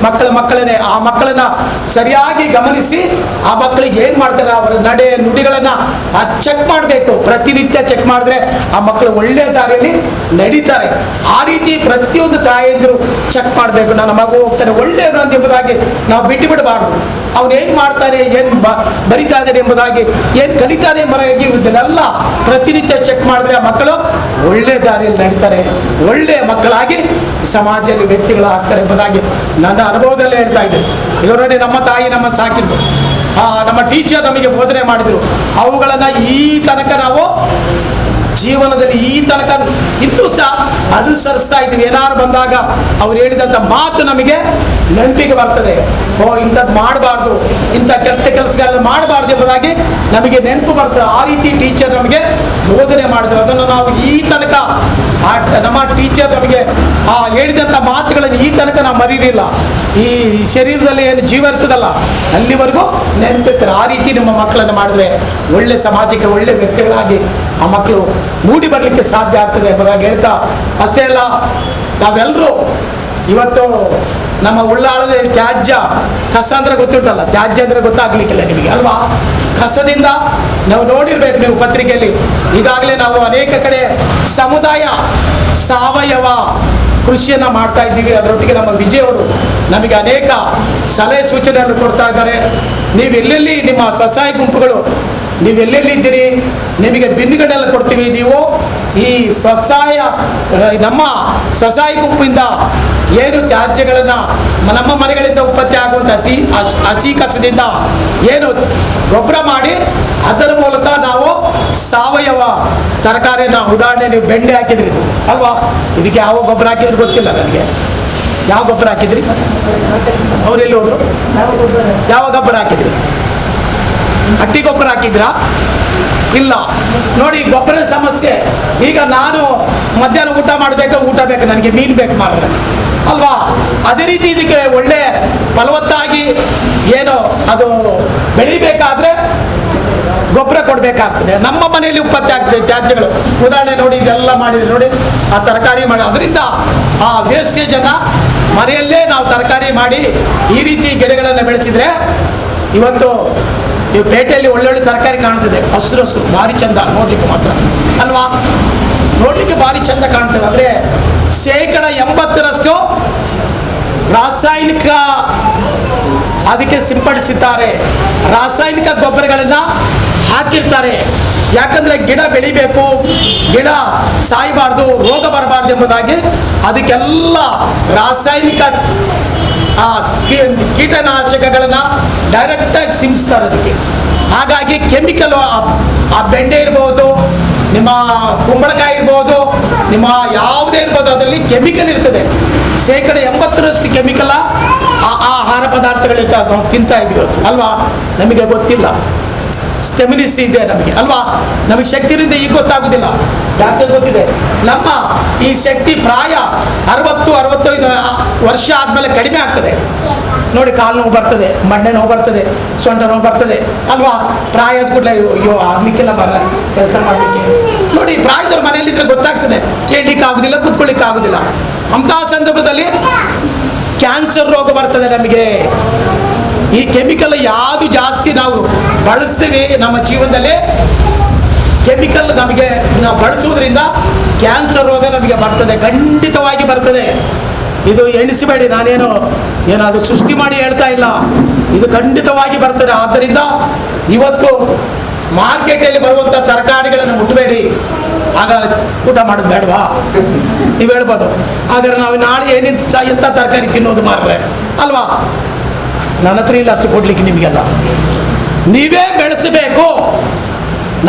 ಮಕ್ಕಳೇನೆ. ಆ ಮಕ್ಕಳನ್ನ ಸರಿಯಾಗಿ ಗಮನಿಸಿ ಆ ಮಕ್ಕಳಿಗೆ ಏನು ಮಾಡ್ತಾರೆ ಅವರ ನಡೆ ನುಡಿಗಳನ್ನು ಚೆಕ್ ಮಾಡಬೇಕು. ಪ್ರತಿನಿತ್ಯ ಚೆಕ್ ಮಾಡಿದ್ರೆ ಆ ಮಕ್ಕಳು ಒಳ್ಳೆಯ ದಾರಿಯಲ್ಲಿ ನಡೀತಾರೆ. ಆ ರೀತಿ ಪ್ರತಿಯೊಂದು ತಾಯಿಯಂದರು ಚೆಕ್ ಮಾಡಬೇಕು. ನನ್ನ ಮಗು ಹೋಗ್ತಾನೆ ಒಳ್ಳೆಯವರು ಅಂತ ಎಂಬುದಾಗಿ ನಾವು ಬಿಡಬಾರ್ದು. ಅವನೇನು ಮಾಡ್ತಾನೆ, ಏನು ಬರಿತಾ ಇದ್ದಾನೆ ಎಂಬುದಾಗಿ, ಏನು ಕಲಿತಾನೆ ಎಂಬುದಾಗಿ ಇದನ್ನೆಲ್ಲ ಪ್ರತಿನಿತ್ಯ ಚೆಕ್ ಮಾಡಿದ್ರೆ ಆ ಮಕ್ಕಳು ಒಳ್ಳೆಯ ದಾರಿಯಲ್ಲಿ ನಡೀತಾರೆ, ಒಳ್ಳೆಯ ಮಕ್ಕಳಾಗಿ ಸಮಾಜದಲ್ಲಿ ವ್ಯಕ್ತಿಗಳಾಗ್ತಾರೆ ಎಂಬುದಾಗಿ ನನ್ನ ಅನುಭವದಲ್ಲೇ ಹೇಳ್ತಾ ಇದ್ದೀನಿ. ಇವರನ್ನೇ ನಮ್ಮ ತಾಯಿ ನಮ್ಮ ಸಾಕಿದ್ರು, ನಮ್ಮ ಟೀಚರ್ ನಮಗೆ ಬೋಧನೆ ಮಾಡಿದರು. ಅವುಗಳನ್ನು ಈ ತನಕ ನಾವು ಜೀವನದಲ್ಲಿ ಈ ತನಕ ಇನ್ನೂ ಸಹ ಅನುಸರಿಸ್ತಾ ಇದ್ದೀವಿ. ಏನಾರು ಬಂದಾಗ ಅವ್ರು ಹೇಳಿದಂಥ ಮಾತು ನಮಗೆ ನೆನಪಿಗೆ ಬರ್ತದೆ. ಇಂಥದ್ದು ಮಾಡಬಾರ್ದು, ಇಂಥ ಕೆಟ್ಟ ಕೆಲಸಗಳನ್ನ ಮಾಡಬಾರ್ದು ಎಂಬುದಾಗಿ ನಮಗೆ ನೆನಪು ಬರ್ತದೆ. ಆ ರೀತಿ ಟೀಚರ್ ನಮಗೆ ಬೋಧನೆ ಮಾಡಿದ್ರು. ಅದನ್ನು ನಾವು ಈ ತನಕ ನಮ್ಮ ಟೀಚರ್ ನಮಗೆ ಹೇಳಿದಂಥ ಮಾತುಗಳನ್ನು ಈ ತನಕ ನಾವು ಮರೀಲಿಲ್ಲ. ಈ ಶರೀರದಲ್ಲಿ ಏನು ಜೀವ ಇರ್ತದಲ್ಲ ಅಲ್ಲಿವರೆಗೂ ನೆನಪಿರ್ತಾರೆ. ಆ ರೀತಿ ನಿಮ್ಮ ಮಕ್ಕಳನ್ನು ಮಾಡಿದ್ರೆ ಒಳ್ಳೆ ಸಮಾಜಕ್ಕೆ ಒಳ್ಳೆ ವ್ಯಕ್ತಿಗಳಾಗಿ ಆ ಮಕ್ಕಳು ಮೂಡಿ ಬರಲಿಕ್ಕೆ ಸಾಧ್ಯ ಆಗ್ತದೆ ಎಂಬುದಾಗಿ ಹೇಳ್ತಾ, ಅಷ್ಟೇ ಅಲ್ಲ, ನಾವೆಲ್ಲರೂ ಇವತ್ತು ನಮ್ಮ ಉಳ್ಳಾಳದ ತ್ಯಾಜ್ಯ ಕಸ ಅಂದರೆ ಗೊತ್ತುಂಟಲ್ಲ, ತ್ಯಾಜ್ಯ ಅಂದರೆ ಗೊತ್ತಾಗ್ಲಿಕ್ಕಿಲ್ಲ ನಿಮಗೆ ಅಲ್ವಾ. ಕಸದಿಂದ ನಾವು ನೋಡಿರ್ಬೇಕು ನೀವು ಪತ್ರಿಕೆಯಲ್ಲಿ. ಈಗಾಗಲೇ ನಾವು ಅನೇಕ ಕಡೆ ಸಮುದಾಯ ಸಾವಯವ ಕೃಷಿಯನ್ನು ಮಾಡ್ತಾ ಇದ್ದೀವಿ. ಅದರೊಟ್ಟಿಗೆ ನಮ್ಮ ವಿಜಯ್ ಅವರು ನಮಗೆ ಅನೇಕ ಸಲಹೆ ಸೂಚನೆಯನ್ನು ಕೊಡ್ತಾ ಇದ್ದಾರೆ. ನೀವು ಎಲ್ಲೆಲ್ಲಿ ನಿಮ್ಮ ಸ್ವಸಹಾಯ ಗುಂಪುಗಳು ನೀವೆಲ್ಲೆಲ್ಲಿದ್ದೀರಿ, ನಿಮಗೆ ಬಿನ್ನುಗಳೆಲ್ಲ ಕೊಡ್ತೀವಿ. ನೀವು ಈ ನಮ್ಮ ಸ್ವಸಹಾಯ ಗುಂಪಿಂದ ಏನು ತ್ಯಾಜ್ಯಗಳನ್ನು ನಮ್ಮ ಮನೆಗಳಿಂದ ಉತ್ಪತ್ತಿ ಆಗುವಂಥ ಹಸಿ ಕಸದಿಂದ ಏನು ಗೊಬ್ಬರ ಮಾಡಿ ಅದರ ಮೂಲಕ ನಾವು ಸಾವಯವ ತರಕಾರಿನ, ಉದಾಹರಣೆ ನೀವು ಬೆಂಡೆ ಹಾಕಿದ್ರಿ ಅಲ್ವಾ, ಇದಕ್ಕೆ ಯಾವ ಗೊಬ್ಬರ ಹಾಕಿದ್ರು ಗೊತ್ತಿಲ್ಲ ನನಗೆ. ಯಾವ ಗೊಬ್ಬರ ಹಾಕಿದ್ರಿ? ಅವರೆಲ್ಲಿ ಹೋದ್ರು? ಯಾವ ಗೊಬ್ಬರ ಹಾಕಿದ್ರಿ? ಹಟ್ಟಿ ಗೊಬ್ಬರ ಹಾಕಿದ್ರಾ? ಇಲ್ಲ. ನೋಡಿ, ಗೊಬ್ಬರದ ಸಮಸ್ಯೆ. ಈಗ ನಾನು ಮಧ್ಯಾಹ್ನ ಊಟ ಬೇಕು, ನನಗೆ ಮೀನು ಬೇಕು ಮಾಡಿದ್ರೆ ಅಲ್ವಾ. ಅದೇ ರೀತಿ ಇದಕ್ಕೆ ಒಳ್ಳೆ ಫಲವತ್ತಾಗಿ ಏನು ಅದು ಬೆಳಿಬೇಕಾದ್ರೆ ಗೊಬ್ಬರ ಕೊಡಬೇಕಾಗ್ತದೆ. ನಮ್ಮ ಮನೆಯಲ್ಲಿ ಉತ್ಪತ್ತಿ ಆಗ್ತದೆ ತ್ಯಾಜ್ಯಗಳು. ಉದಾಹರಣೆ ನೋಡಿ, ಇದೆಲ್ಲ ಮಾಡಿದ್ರೆ ನೋಡಿ, ಆ ತರಕಾರಿ ಮಾಡಿ ಅದರಿಂದ ಆ ವೇಸ್ಟೇಜನ್ನು ಮನೆಯಲ್ಲೇ ನಾವು ತರಕಾರಿ ಮಾಡಿ ಈ ರೀತಿ ಗಿಡಗಳನ್ನು ಬೆಳೆಸಿದ್ರೆ ಇವತ್ತು ನೀವು ಪೇಟೆಯಲ್ಲಿ ಒಳ್ಳೊಳ್ಳೆ ತರಕಾರಿ ಕಾಣ್ತದೆ, ಹಸಿರು ಭಾರಿ ಚಂದ ನೋಡ್ಲಿಕ್ಕೆ ಮಾತ್ರ ಅಲ್ವಾ. ನೋಡ್ಲಿಕ್ಕೆ ಭಾರಿ ಚಂದ ಕಾಣ್ತದೆ. ಆದರೆ 80% ರಾಸಾಯನಿಕ ಅದಕ್ಕೆ ಸಿಂಪಡಿಸುತ್ತಾರೆ, ರಾಸಾಯನಿಕ ಗೊಬ್ಬರಗಳನ್ನು ಹಾಕಿರ್ತಾರೆ. ಯಾಕಂದರೆ ಗಿಡ ಬೆಳಿಬೇಕು, ಗಿಡ ಸಾಯಬಾರ್ದು, ರೋಗ ಬರಬಾರ್ದು ಎಂಬುದಾಗಿ ಅದಕ್ಕೆಲ್ಲ ರಾಸಾಯನಿಕ ಕೀಟನಾಶಕಗಳನ್ನು ಡೈರೆಕ್ಟಾಗಿ ಸಿಂಪಿಸ್ತಾರೆ ಅದಕ್ಕೆ. ಹಾಗಾಗಿ ಕೆಮಿಕಲ್, ಆ ಬೆಂಡೆ ಇರ್ಬೋದು, ನಿಮ್ಮ ಕುಂಬಳಕಾಯಿ ಇರ್ಬೋದು, ನಿಮ್ಮ ಯಾವುದೇ ಇರ್ಬೋದು, ಅದರಲ್ಲಿ ಕೆಮಿಕಲ್ ಇರ್ತದೆ. 80% ಕೆಮಿಕಲ್ ಆಹಾರ ಪದಾರ್ಥಗಳಿರ್ತದೆ. ನಾವು ತಿಂತಾ ಇದ್ವಿ ಇವತ್ತು ಅಲ್ವಾ, ನಮಗೆ ಗೊತ್ತಿಲ್ಲ. ಸ್ಟೆಮಿನಿಸ್ ಇದೆ ನಮಗೆ ಅಲ್ವಾ, ನಮಗೆ ಶಕ್ತಿಯಿಂದ ಈಗ ಗೊತ್ತಾಗೋದಿಲ್ಲ. ಡಾಕ್ಟರ್ ಗೊತ್ತಿದೆ. ನಮ್ಮ ಈ ಶಕ್ತಿ ಪ್ರಾಯ 60-65 ವರ್ಷ ಆದಮೇಲೆ ಕಡಿಮೆ ಆಗ್ತದೆ. ನೋಡಿ ಕಾಲು ನೋವು ಬರ್ತದೆ, ಮಂಡೆ ನೋವು ಬರ್ತದೆ, ಸೊಂಟ ನೋವು ಬರ್ತದೆ ಅಲ್ವಾ. ಪ್ರಾಯದ ಕೂಡಲೇ ಅಯ್ಯೋ ಆಗ್ಲಿಕ್ಕೆಲ್ಲ ಕೆಲಸ ಮಾಡಲಿಕ್ಕೆ. ನೋಡಿ ಪ್ರಾಯದವ್ರ ಮನೆಯಲ್ಲಿದ್ರೆ ಗೊತ್ತಾಗ್ತದೆ, ಹೇಳಲಿಕ್ಕೆ ಆಗುದಿಲ್ಲ, ಕೂತ್ಕೊಳ್ಳಿಕ್ಕೆ ಆಗುದಿಲ್ಲ. ಅಂತಹ ಸಂದರ್ಭದಲ್ಲಿ ಕ್ಯಾನ್ಸರ್ ರೋಗ ಬರ್ತದೆ ನಮಗೆ. ಈ ಕೆಮಿಕಲ್ ಯಾವುದು ಜಾಸ್ತಿ ನಾವು ಬಳಸ್ತೀವಿ ನಮ್ಮ ಜೀವನದಲ್ಲಿ, ಕೆಮಿಕಲ್ ನಮಗೆ ನಾವು ಬಳಸುವುದರಿಂದ ಕ್ಯಾನ್ಸರ್ ರೋಗ ನಮಗೆ ಬರ್ತದೆ, ಖಂಡಿತವಾಗಿ ಬರ್ತದೆ. ಇದು ಎಣಿಸಬೇಡಿ, ಏನಾದರೂ ಸೃಷ್ಟಿ ಮಾಡಿ ಹೇಳ್ತಾ ಇಲ್ಲ, ಇದು ಖಂಡಿತವಾಗಿ ಬರ್ತದೆ. ಆದ್ದರಿಂದ ಇವತ್ತು ಮಾರ್ಕೆಟಲ್ಲಿ ಬರುವಂಥ ತರಕಾರಿಗಳನ್ನು ಮುಟ್ಟಬೇಡಿ. ಆಗ ಊಟ ಮಾಡೋದು ಬೇಡವಾ ನೀವು ಹೇಳ್ಬೋದು. ಹಾಗಾದ್ರೆ ನಾವು ನಾಳೆ ಎಂಥ ತರಕಾರಿ ತಿನ್ನೋದು ಮಾರ್ರೆ ಅಲ್ವಾ. ನನ್ನ ಹತ್ರ ಇಲ್ಲ ಅಷ್ಟು ಕೊಡ್ಲಿಕ್ಕೆ ನಿಮಗೆಲ್ಲ. ನೀವೇ ಬೆಳೆಸಬೇಕು,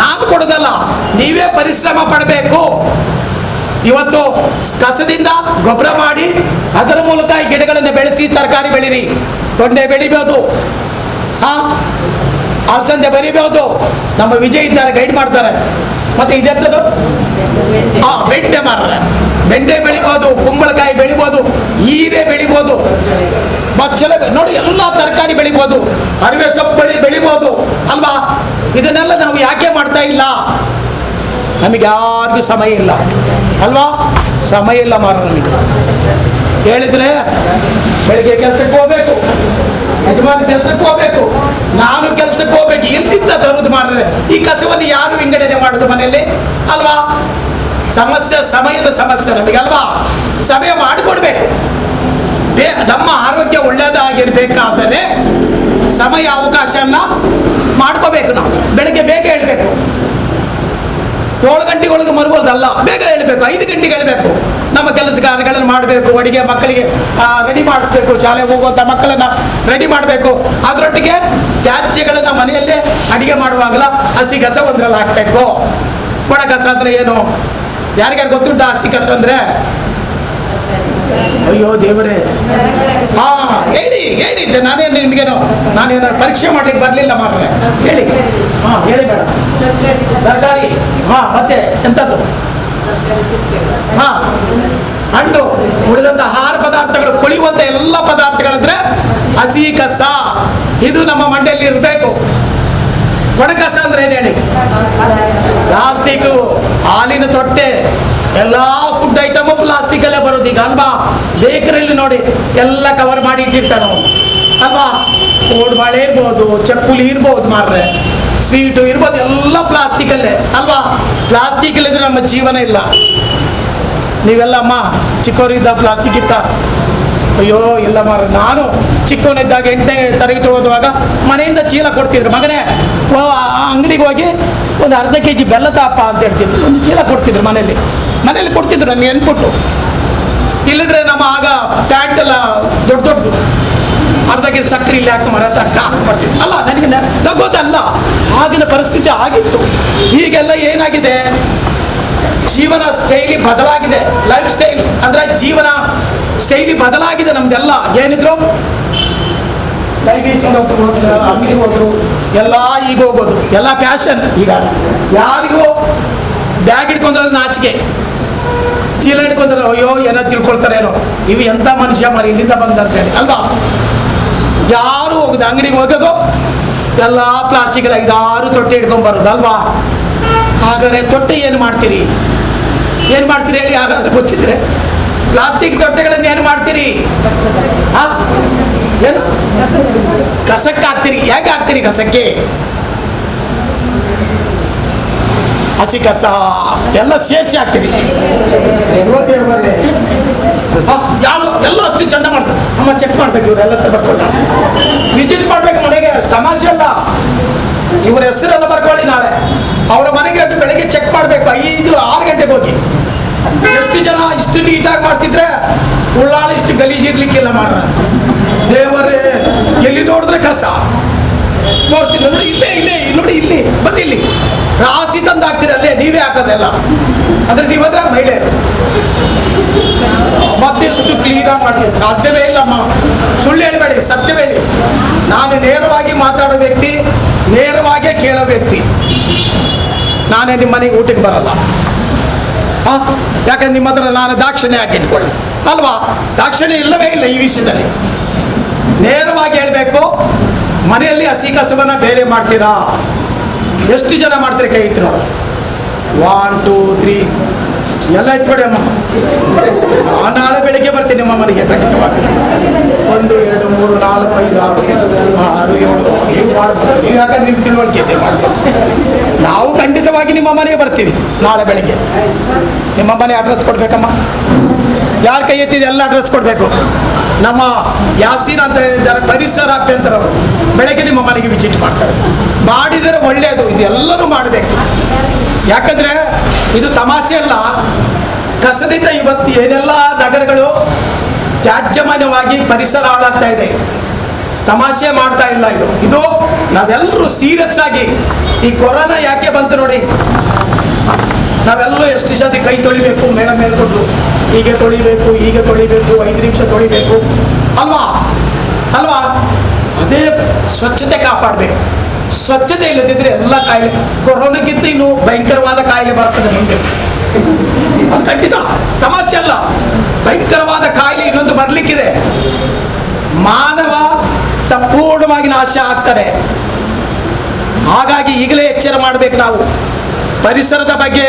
ನಾನು ಕೊಡೋದಲ್ಲ, ನೀವೇ ಪರಿಶ್ರಮ ಪಡಬೇಕು. ಇವತ್ತು ಕಸದಿಂದ ಗೊಬ್ಬರ ಮಾಡಿ ಅದರ ಮೂಲಕ ಈ ಗಿಡಗಳನ್ನು ಬೆಳೆಸಿ ತರಕಾರಿ ಬೆಳೀರಿ. ತೊಂಡೆ ಬೆಳಿಬೋದು, ಅಲಸಂದೆ ಬೆಳಿಬೋದು. ನಮ್ಮ ವಿಜಯ್ ಇದ್ದಾರೆ, ಗೈಡ್ ಮಾಡ್ತಾರೆ. ಮತ್ತೆ ಇದೆಂಥದ್ದು ಬೆಂಡೆ ಮಾರ್ರೆ, ಬೆಂಡೆ ಬೆಳಿಬೋದು, ಕುಂಬಳಕಾಯಿ ಬೆಳಿಬೋದು, ಹೀರೆ ಬೆಳಿಬೋದು, ಬಚ್ಚಲ ನೋಡಿ ಎಲ್ಲ ತರಕಾರಿ ಬೆಳಿಬೋದು, ಅರಿವೆ ಸೊಪ್ಪು ಬೆಳಿಬೋದು ಅಲ್ವಾ. ಇದನ್ನೆಲ್ಲ ನಾವು ಯಾಕೆ ಮಾಡ್ತಾ ಇಲ್ಲ? ನಮಗೆ ಯಾರಿಗೂ ಸಮಯ ಇಲ್ಲ ಅಲ್ವಾ. ಸಮಯ ಇಲ್ಲ ಮಾರ ನಮಗೆ. ಹೇಳಿದ್ರೆ ಬೆಳಿಗ್ಗೆ ಕೆಲಸಕ್ಕೆ ಹೋಗ್ಬೇಕು, ಯಜಮಾನ ಕೆಲಸಕ್ಕೆ ಹೋಗ್ಬೇಕು, ನಾನು ಕೆಲಸಕ್ಕೆ ಹೋಗ್ಬೇಕು. ಎಲ್ಲಿಂದ ತರುವುದು ಮಾರ್ರೆ? ಈ ಕಸವನ್ನು ಯಾರು ವಿಂಗಡಣೆ ಮಾಡೋದು ಮನೆಯಲ್ಲಿ ಅಲ್ವಾ. ಸಮಸ್ಯೆ ಸಮಯದ ಸಮಸ್ಯೆ ನಮಗೆ ಅಲ್ವಾ. ಸಮಯ ಮಾಡಿಕೊಡ್ಬೇಕು. ನಮ್ಮ ಆರೋಗ್ಯ ಒಳ್ಳೆಯದಾಗಿರ್ಬೇಕಾದರೆ ಸಮಯ ಅವಕಾಶನ ಮಾಡ್ಕೋಬೇಕು. ನಾವು ಬೆಳಗ್ಗೆ ಬೇಗ ಹೇಳ್ಬೇಕು, 7 ಗಂಟೆಗೆ ಒಳಗೆ ಮರುಗೋದಲ್ಲ, ಬೇಗ ಹೇಳಬೇಕು, 5 ಗಂಟೆಗೆ ಹೇಳಬೇಕು. ನಮ್ಮ ಕೆಲಸ ಕಾರ್ಯಗಳನ್ನು ಮಾಡಬೇಕು, ಅಡಿಗೆ ಮಕ್ಕಳಿಗೆ ರೆಡಿ ಮಾಡಿಸ್ಬೇಕು, ಶಾಲೆಗೆ ಹೋಗುವಂಥ ಮಕ್ಕಳನ್ನು ರೆಡಿ ಮಾಡಬೇಕು. ಅದರೊಟ್ಟಿಗೆ ತ್ಯಾಜ್ಯಗಳನ್ನು ಮನೆಯಲ್ಲೇ ಅಡಿಗೆ ಮಾಡುವಾಗಲ ಹಸಿ ಕಸ ಒಂದರಲ್ಲಿ ಹಾಕಬೇಕು. ಒಣ ಕಸ ಅಂದರೆ ಏನು ಯಾರಿಗಾರು ಗೊತ್ತುಂಟ? ಹಸಿ ಕಸ ಅಂದರೆ ಅಯ್ಯೋ ದೇವರೇ, ಹೇಳಿ ನಾನೇನು ಪರೀಕ್ಷೆ ಮಾಡ್ಲಿಕ್ಕೆ ಬರಲಿಲ್ಲ ಮಾರ್ರೆ. ಹೇಳಿ ಹೇಳಿ ಬೇಡ. ತರಕಾರಿ ಮತ್ತೆ ಎಂಥದ್ದು? ಹಣ್ಣು, ಉಳಿದಂಥ ಆಹಾರ ಪದಾರ್ಥಗಳು, ಕೊಳೆಯುವಂಥ ಎಲ್ಲ ಪದಾರ್ಥಗಳಂದ್ರೆ ಹಸಿ ಕಸ. ಇದು ನಮ್ಮ ಮಂಡೆಯಲ್ಲಿ ಇರಬೇಕು. ಒಣ ಕಸ ಅಂದ್ರೆ ಏನು ಹೇಳಿ? ಪ್ಲಾಸ್ಟಿಕ್, ಹಾಲಿನ ತೊಟ್ಟೆ, ಎಲ್ಲ ಫುಡ್ ಐಟಮು ಪ್ಲಾಸ್ಟಿಕ್ ಅಲ್ಲೇ ಬರೋದು ಈಗ ಅಲ್ವಾ. ಬೇಕರಿಯಲ್ಲಿ ನೋಡಿ ಎಲ್ಲ ಕವರ್ ಮಾಡಿ ಇಟ್ಟಿರ್ತಾನೆ ಅಲ್ವಾ. ಕೋಡ್ಬಾಳೆ ಇರ್ಬೋದು, ಚಕ್ಕುಲಿ ಇರ್ಬೋದು ಮಾರ್ರೆ, ಸ್ವೀಟು ಇರ್ಬೋದು, ಎಲ್ಲ ಪ್ಲಾಸ್ಟಿಕಲ್ಲೇ ಅಲ್ವಾ. ಪ್ಲಾಸ್ಟಿಕ್ ಇಲ್ಲದ್ರೆ ನಮ್ಮ ಜೀವನ ಇಲ್ಲ. ನೀವೆಲ್ಲಮ್ಮ ಚಿಕ್ಕವರಿದ್ದ ಪ್ಲಾಸ್ಟಿಕ್ ಇತ್ತ? ಅಯ್ಯೋ ಇಲ್ಲ ಮಾರ್ರೆ. ನಾನು ಚಿಕ್ಕವನಿದ್ದಾಗ 8ನೇ ತರಗತಿ ಓದುವಾಗ ಮನೆಯಿಂದ ಚೀಲ ಕೊಡ್ತಿದ್ರು. ಮಗನೇ ಅಂಗಡಿಗೆ ಹೋಗಿ ಒಂದು ಅರ್ಧ kg ಬೆಲ್ಲ ತಾಪ ಅಂತ ಹೇಳ್ತಿದ್ರು. ಒಂದು ಚೀಲ ಕೊಡ್ತಿದ್ರು ಮನೆಯಲ್ಲಿ ಕೊಡ್ತಿದ್ರು ನನಗೆ ನೆನ್ಪುಟ್ಟು. ಇಲ್ಲಿದ್ರೆ ನಮ್ಮ ಆಗ ಪ್ಯಾಂಟ್ ಎಲ್ಲ ದೊಡ್ಡದು, ಅರ್ಧ kg ಸಕ್ಕರೆ ಇಲ್ಲಿ ಹಾಕಿ ಹಾಕಬರ್ತಿದ್ರು ಅಲ್ಲ. ನನಗೆ ನಗೋದಲ್ಲ, ಆಗಿನ ಪರಿಸ್ಥಿತಿ ಆಗಿತ್ತು. ಈಗೆಲ್ಲ ಏನಾಗಿದೆ, ಜೀವನ ಶೈಲಿ ಬದಲಾಗಿದೆ. ಲೈಫ್ ಸ್ಟೈಲ್ ಅಂದ್ರೆ ಜೀವನ ಶೈಲಿ ಬದಲಾಗಿದೆ ನಮ್ದೆಲ್ಲ. ಏನಿದ್ರು ಅಂಗಡಿಗೆ ಹೋದ್ರು, ಎಲ್ಲ ಈಗ ಹೋಗೋದು, ಎಲ್ಲ ಫ್ಯಾಷನ್. ಈಗ ಯಾರಿಗೂ ಬ್ಯಾಗ್ ಹಿಡ್ಕೊಂಡ್ರೆ ನಾಚಿಕೆ, ಚೀಲ ಹಿಡ್ಕೊಂಡ್ರೆ ಅಯ್ಯೋ ಏನೋ ತಿಳ್ಕೊಳ್ತಾರೇನೋ, ಇವು ಎಂಥ ಮನುಷ್ಯ ಮರಿ ಇಲ್ಲಿಂದ ಬಂದಂತೇಳಿ ಅಲ್ವಾ. ಯಾರು ಹೋಗುದು, ಅಂಗಡಿಗೆ ಹೋಗೋದು ಎಲ್ಲ ಪ್ಲಾಸ್ಟಿಕ್ 5-6 ತೊಟ್ಟೆ ಹಿಡ್ಕೊಂಡ್ಬರೋದು ಅಲ್ವಾ. ಹಾಗಾದ್ರೆ ತೊಟ್ಟೆ ಏನು ಮಾಡ್ತೀರಿ ಹೇಳಿ? ಹಾಗಾದ್ರೆ ಗೊತ್ತಿದ್ರೆ ಪ್ಲಾಸ್ಟಿಕ್ ತೊಟ್ಟೆಗಳನ್ನು ಏನು ಮಾಡ್ತೀರಿ? ಏನು ಕಸಕ್ಕೆ ಹಾಕ್ತೀರಿ? ಹೇಗೆ ಹಾಕ್ತೀರಿ ಕಸಕ್ಕೆ? ಹಸಿ ಕಸ ಎಲ್ಲ ಸೇರಿಸಿ ಹಾಕ್ತೀರಿ. ಯಾರು ಎಲ್ಲ ಅಷ್ಟು ಚಂದ ಮಾಡ್ತಾರೆ. ಅಮ್ಮ ಚೆಕ್ ಮಾಡ್ಬೇಕು, ಇವರೆಲ್ಲ ಸಹ ಬರ್ಕೊಳ್ಳ ವಿಸಿಟ್ ಮಾಡ್ಬೇಕು ಮನೆಗೆ. ತಮಾಷೆ ಅಲ್ಲ, ಇವರ ಹೆಸರೆಲ್ಲ ಬರ್ಕೊಳ್ಳಿ. ನಾಳೆ ಅವರ ಮನೆಗೆ ಹೋಗಿ ಬೆಳಗ್ಗೆ ಚೆಕ್ ಮಾಡಬೇಕು. 5-6 ಗಂಟೆಗೆ ಹೋಗಿ ಎಷ್ಟು ಜನ ಇಷ್ಟು ನೀಟಾಗಿ ಮಾಡ್ತಿದ್ರೆ ಉಳ್ಳಾಳಿ ಇಷ್ಟು ಗಲೀಜಿರ್ಲಿಕ್ಕೆಲ್ಲ ಮಾಡ್ರ. ದೇವರೇ, ಎಲ್ಲಿ ನೋಡಿದ್ರೆ ಕಸ ತೋರಿಸ್ತೀನಿ ನೋಡಿ. ಇಲ್ಲೇ ನೋಡಿ, ಇಲ್ಲಿ ಬಂದಿಲ್ಲಿ ರಾಶಿ ತಂದು ಹಾಕ್ತೀರಿ, ಅಲ್ಲೇ ನೀವೇ ಹಾಕೋದೆಲ್ಲ. ಅಂದ್ರೆ ನೀವಂದ್ರೆ ಮಹಿಳೆಯರು ಮತ್ತೆಷ್ಟು ಕ್ಲೀನಾಗಿ ಮಾಡ್ತೀವಿ? ಸಾಧ್ಯವೇ ಇಲ್ಲಮ್ಮ. ಸುಳ್ಳು ಹೇಳಬೇಡಿ, ಸತ್ಯವೇ ಹೇಳಿ. ನಾನು ನೇರವಾಗಿ ಮಾತಾಡೋ ವ್ಯಕ್ತಿ, ನೇರವಾಗೇ ಕೇಳೋ ವ್ಯಕ್ತಿ. ನಾನೇ ನಿಮ್ಮ ಮನೆಗೆ ಊಟಕ್ಕೆ ಬರಲ್ಲ. ಯಾಕಂದ್ರೆ ನಿಮ್ಮ ಹತ್ರ ನಾನು ದಾಕ್ಷಿಣ್ಯ ಹಾಕಿ ಇಟ್ಕೊಳ್ಳಿ ಅಲ್ವಾ. ದಾಕ್ಷಿಣ್ಯ ಇಲ್ಲವೇ ಇಲ್ಲ ಈ ವಿಷಯದಲ್ಲಿ. ನೇರವಾಗಿ ಹೇಳಬೇಕು, ಮನೆಯಲ್ಲಿ ಹಸಿ ಕಸವನ್ನು ಬೇರೆ ಮಾಡ್ತೀರಾ? ಎಷ್ಟು ಜನ ಮಾಡ್ತೀರಿ? ಕೈ ಎತ್ತಿ ನೋಡು. 1 2 3 ಎಲ್ಲ ಎತ್ಕೊಡಿ ಅಮ್ಮ. ನಾನು ನಾಳೆ ಬೆಳಿಗ್ಗೆ ಬರ್ತೀನಿ ನಿಮ್ಮ ಮನೆಗೆ ಖಂಡಿತವಾಗಿ. 1 2 3 4 5 6 6 7 ನೀವು ಮಾಡ್ಬೋದು. ನೀವು ಯಾಕಂದ್ರೆ ನಿಮ್ಮ ತಿಳುವಳಿಕೆ ಇದೆ ಮಾಡ್ಬೋದು. ನಾವು ಖಂಡಿತವಾಗಿ ನಿಮ್ಮ ಮನೆಗೆ ಬರ್ತೀವಿ ನಾಳೆ ಬೆಳಿಗ್ಗೆ. ನಿಮ್ಮ ಮನೆ ಅಡ್ರೆಸ್ ಕೊಡ್ಬೇಕಮ್ಮ. ಯಾರು ಕೈ ಎತ್ತಿದೆ ಎಲ್ಲ ಅಡ್ರೆಸ್ ಕೊಡಬೇಕು. ನಮ್ಮ ಯಾಸೀನ್ ಅಂತ ಹೇಳಿದ್ದಾರೆ ಪರಿಸರ ಅಭ್ಯಂತರವರು, ಬೆಳಗ್ಗೆ ನಿಮ್ಮ ಮನೆಗೆ ವಿಸಿಟ್ ಮಾಡ್ತಾರೆ. ಮಾಡಿದರೆ ಒಳ್ಳೆಯದು, ಇದು ಎಲ್ಲರೂ ಮಾಡಬೇಕು. ಯಾಕಂದರೆ ಇದು ತಮಾಷೆ ಅಲ್ಲ. ಕಸದಿಂದ ಇವತ್ತು ಏನೆಲ್ಲ ನಗರಗಳು ತ್ಯಾಜ್ಯಮಯವಾಗಿ ಪರಿಸರ ಹಾಳಾಗ್ತಾ ಇದೆ. ತಮಾಷೆ ಮಾಡ್ತಾ ಇಲ್ಲ. ಇದು ನಾವೆಲ್ಲರೂ ಸೀರಿಯಸ್ ಆಗಿ, ಈ ಕೊರೋನಾ ಯಾಕೆ ಬಂತು ನೋಡಿ, ನಾವೆಲ್ಲರೂ ಎಷ್ಟು ಸತಿ ಕೈ ತೊಳಿಬೇಕು, ಮೇಡ ಮೇಲೆ ಕೊಟ್ಟು ಹೀಗೆ ತೊಳಿಬೇಕು, ಹೀಗೆ ತೊಳಿಬೇಕು, 5 ನಿಮಿಷ ತೊಳಿಬೇಕು ಅಲ್ವಾ ಅಲ್ವಾ? ಅದೇ ಸ್ವಚ್ಛತೆ ಕಾಪಾಡಬೇಕು. ಸ್ವಚ್ಛತೆ ಇಲ್ಲದಿದ್ದರೆ ಎಲ್ಲ ಕಾಯಿಲೆ, ಕೊರೋನಾಕ್ಕಿಂತ ಇನ್ನೂ ಭಯಂಕರವಾದ ಕಾಯಿಲೆ ಬರ್ತದೆ ಮುಂದೆ. ಅದು ಖಂಡಿತ ತಮಾಷೆ ಅಲ್ಲ. ಭಯಂಕರವಾದ ಕಾಯಿಲೆ ಇನ್ನೊಂದು ಬರಲಿಕ್ಕಿದೆ. ಮಾನವ ಸಂಪೂರ್ಣವಾಗಿ ನಾಶ ಆಗ್ತಾನೆ. ಹಾಗಾಗಿ ಈಗಲೇ ಎಚ್ಚರ ಮಾಡಬೇಕು ನಾವು. ಪರಿಸರದ ಬಗ್ಗೆ,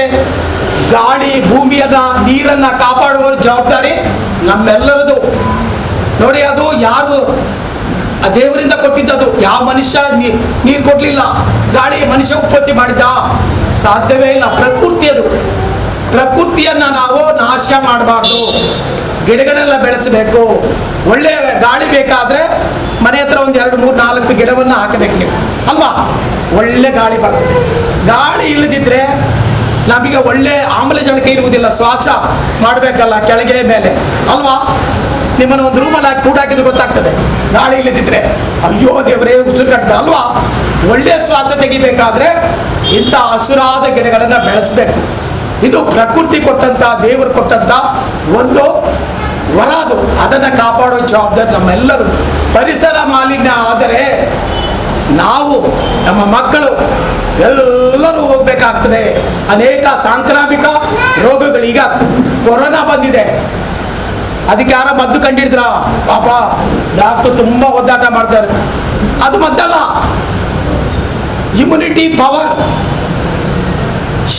ಗಾಳಿ, ಭೂಮಿಯನ್ನು, ನೀರನ್ನು ಕಾಪಾಡುವ ಜವಾಬ್ದಾರಿ ನಮ್ಮೆಲ್ಲರದು. ನೋಡಿ, ಅದು ಯಾರು ದೇವರಿಂದ ಕೊಟ್ಟಿದ್ದದು. ಯಾವ ಮನುಷ್ಯ ನೀರು ಕೊಡಲಿಲ್ಲ, ಗಾಳಿ ಮನುಷ್ಯ ಉತ್ಪತ್ತಿ ಮಾಡಿದ್ದ? ಸಾಧ್ಯವೇ ಇಲ್ಲ. ಪ್ರಕೃತಿ ಅದು. ಪ್ರಕೃತಿಯನ್ನು ನಾವು ನಾಶ ಮಾಡಬಾರ್ದು. ಗಿಡಗಳೆಲ್ಲ ಬೆಳೆಸಬೇಕು. ಒಳ್ಳೆಯ ಗಾಳಿ ಬೇಕಾದರೆ ಮನೆ ಹತ್ರ 1 2 3 4 ಗಿಡವನ್ನು ಹಾಕಬೇಕು ನೀವು ಅಲ್ವಾ? ಒಳ್ಳೆ ಗಾಳಿ ಬರ್ತದೆ. ಗಾಳಿ ಇಲ್ಲದಿದ್ದರೆ ನಮಗೆ ಒಳ್ಳೆ ಆಮ್ಲಜನಕ ಇರುವುದಿಲ್ಲ. ಶ್ವಾಸ ಮಾಡಬೇಕಲ್ಲ ಕೆಳಗೆ ಮೇಲೆ ಅಲ್ವಾ? ನಿಮ್ಮನ್ನು ಒಂದು ರೂಮಲ್ಲಿ ಹಾಕಿ ಕೂಡಾಕಿದ್ರೆ ಗೊತ್ತಾಗ್ತದೆ. ಗಾಳಿ ಇಲ್ಲದಿದ್ದರೆ ಅಯ್ಯೋ ದೇವರೇ ಉಸಿರುಗಟ್ಟದ ಅಲ್ವಾ? ಒಳ್ಳೆಯ ಶ್ವಾಸ ತೆಗಿಬೇಕಾದ್ರೆ ಇಂಥ ಹಸುರಾದ ಗಿಡಗಳನ್ನು ಬೆಳೆಸಬೇಕು. ಇದು ಪ್ರಕೃತಿ ಕೊಟ್ಟಂಥ, ದೇವರು ಕೊಟ್ಟಂಥ ಒಂದು ವರ. ಅದು ಅದನ್ನು ಕಾಪಾಡೋ ಜವಾಬ್ದಾರಿ ನಮ್ಮೆಲ್ಲರದು. ಪರಿಸರ ಮಾಲಿನ್ಯ ಆದರೆ ನಾವು, ನಮ್ಮ ಮಕ್ಕಳು ಎಲ್ಲರೂ ಹೋಗ್ಬೇಕಾಗ್ತದೆ. ಅನೇಕ ಸಾಂಕ್ರಾಮಿಕ ರೋಗಗಳು, ಈಗ ಕೊರೋನಾ ಬಂದಿದೆ, ಅದಕ್ಕೆ ಯಾರ ಮದ್ದು ಕಂಡಿಡಿದ್ರ? ಪಾಪ ಡಾಕ್ಟರ್ ತುಂಬ ಒದ್ದಾಟ ಮಾಡ್ತಾರೆ. ಅದು ಮದ್ದಲ್ಲ, ಇಮ್ಯುನಿಟಿ ಪವರ್,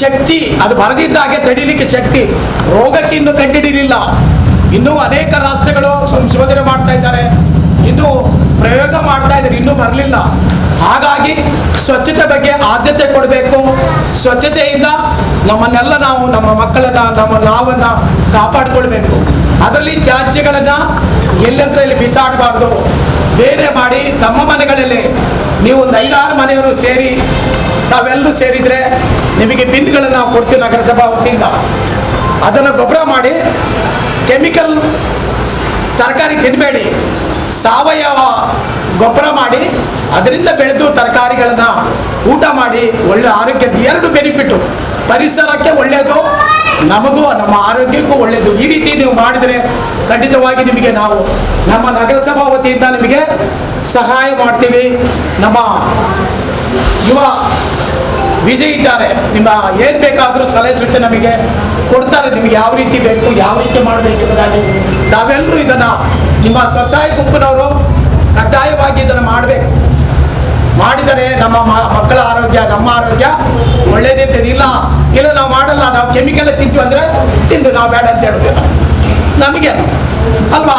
ಶಕ್ತಿ. ಅದು ಬರದಿದ್ದಾಗೆ ತಡೀಲಿಕ್ಕೆ ಶಕ್ತಿ. ರೋಗಕ್ಕೆ ಇನ್ನೂ ಕಂಡುಹಿಡಿಯಲಿಲ್ಲ. ಇನ್ನೂ ಅನೇಕ ರಾಷ್ಟ್ರಗಳು ಸಂಶೋಧನೆ ಮಾಡ್ತಾ ಇದ್ದಾರೆ, ಇನ್ನೂ ಪ್ರಯೋಗ ಮಾಡ್ತಾ ಇದ್ದಾರೆ, ಇನ್ನೂ ಬರಲಿಲ್ಲ. ಹಾಗಾಗಿ ಸ್ವಚ್ಛತೆ ಬಗ್ಗೆ ಆದ್ಯತೆ ಕೊಡಬೇಕು. ಸ್ವಚ್ಛತೆಯಿಂದ ನಮ್ಮನ್ನೆಲ್ಲ ನಾವು, ನಮ್ಮ ಮಕ್ಕಳನ್ನು, ನಾವನ್ನು ಕಾಪಾಡಿಕೊಳ್ಬೇಕು. ಅದರಲ್ಲಿ ತ್ಯಾಜ್ಯಗಳನ್ನು ಎಲ್ಲೆಂದರಲ್ಲಿ ಬಿಸಾಡಬಾರ್ದು. ಬೇರೆ ಮಾಡಿ ತಮ್ಮ ಮನೆಗಳಲ್ಲಿ ನೀವು ಒಂದು 5 6 ಮನೆಯವರು ಸೇರಿ, ತಾವೆಲ್ಲರೂ ಸೇರಿದರೆ ನಿಮಗೆ ಬಿನ್ಗಳನ್ನು ನಾವು ಕೊಡ್ತೀವಿ ನಗರಸಭಾ ವತಿಯಿಂದ. ಅದನ್ನು ಗೊಬ್ಬರ ಮಾಡಿ, ಕೆಮಿಕಲ್ ತರಕಾರಿ ತಿನ್ನಬೇಡಿ, ಸಾವಯವ ಗೊಬ್ಬರ ಮಾಡಿ ಅದರಿಂದ ಬೆಳೆದು ತರಕಾರಿಗಳನ್ನು ಊಟ ಮಾಡಿ ಒಳ್ಳೆ ಆರೋಗ್ಯದ 2 ಬೆನಿಫಿಟ್ಟು. ಪರಿಸರಕ್ಕೆ ಒಳ್ಳೆಯದು, ನಮಗೂ ನಮ್ಮ ಆರೋಗ್ಯಕ್ಕೂ ಒಳ್ಳೆಯದು. ಈ ರೀತಿ ನೀವು ಮಾಡಿದರೆ ಖಂಡಿತವಾಗಿ ನಿಮಗೆ ನಾವು ನಮ್ಮ ನಗರಸಭಾ ವತಿಯಿಂದ ನಿಮಗೆ ಸಹಾಯ ಮಾಡ್ತೀವಿ. ನಮ್ಮ ಯುವ ವಿಜಯ್ ಇದ್ದಾರೆ, ನಿಮ್ಮ ಏನು ಬೇಕಾದರೂ ಸಲಹೆ ಸೂಚನೆ ನಮಗೆ ಕೊಡ್ತಾರೆ. ನಿಮಗೆ ಯಾವ ರೀತಿ ಬೇಕು, ಯಾವ ರೀತಿ ಮಾಡಬೇಕು ಎಂಬುದಾಗಿ ತಾವೆಲ್ಲರೂ ಇದನ್ನು, ನಿಮ್ಮ ಸ್ವಸಹಾಯ ಗುಂಪಿನವರು ಕಡ್ಡಾಯವಾಗಿ ಇದನ್ನು ಮಾಡಬೇಕು. ಮಾಡಿದರೆ ನಮ್ಮ ಮಕ್ಕಳ ಆರೋಗ್ಯ, ನಮ್ಮ ಆರೋಗ್ಯ ಒಳ್ಳೆಯದಿರ್ತದೆ. ಇಲ್ಲ ನಾವು ಮಾಡಲ್ಲ, ನಾವು ಕೆಮಿಕಲ್ ತಿಂತೀವಿ ಅಂದರೆ ತಿಂದು, ನಾವು ಬೇಡ ಅಂತ ಹೇಳೋದಿಲ್ಲ ನಮಗೆ ಅಲ್ವಾ?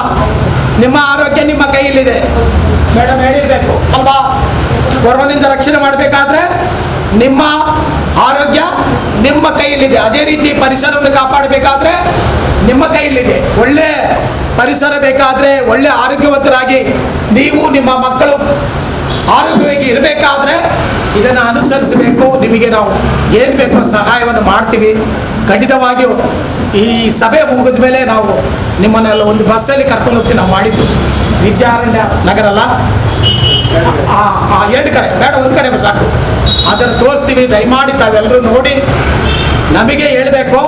ನಿಮ್ಮ ಆರೋಗ್ಯ ನಿಮ್ಮ ಕೈಯಲ್ಲಿದೆ, ಮೇಡಮ್ ಹೇಳಿರಬೇಕು ಅಲ್ವಾ? ಕೊರೋನಾದಿಂದ ರಕ್ಷಣೆ ಮಾಡಬೇಕಾದ್ರೆ ನಿಮ್ಮ ಆರೋಗ್ಯ ನಿಮ್ಮ ಕೈಯಲ್ಲಿದೆ. ಅದೇ ರೀತಿ ಪರಿಸರವನ್ನು ಕಾಪಾಡಬೇಕಾದ್ರೆ ನಿಮ್ಮ ಕೈಯಲ್ಲಿದೆ. ಒಳ್ಳೆ ಪರಿಸರ ಬೇಕಾದರೆ, ಒಳ್ಳೆ ಆರೋಗ್ಯವಂತರಾಗಿ ನೀವು, ನಿಮ್ಮ ಮಕ್ಕಳು ಆರೋಗ್ಯವಾಗಿ ಇರಬೇಕಾದ್ರೆ ಇದನ್ನು ಅನುಸರಿಸಬೇಕು. ನಿಮಗೆ ನಾವು ಏನು ಬೇಕೋ ಸಹಾಯವನ್ನು ಮಾಡ್ತೀವಿ. ಖಂಡಿತವಾಗಿಯೂ ಈ ಸಭೆ ಮುಗಿದ ಮೇಲೆ ನಾವು ನಿಮ್ಮನ್ನೆಲ್ಲ ಒಂದು ಬಸ್ಸಲ್ಲಿ ಕರ್ಕೊಂಡು ಹೋಗ್ತೀವಿ. ನಾವು ಮಾಡಿದ್ದು ವಿದ್ಯಾರಣ್ಯ ನಗರ ಅಲ್ಲ, 2 ಕಡೆ ಬೇಡ, 1 ಕಡೆ ಸಾಕು. ಅದನ್ನು ತೋರಿಸ್ತೀವಿ. ದಯಮಾಡಿ ತಾವೆಲ್ಲರೂ ನೋಡಿ ನಮಗೆ ಹೇಳಬೇಕು.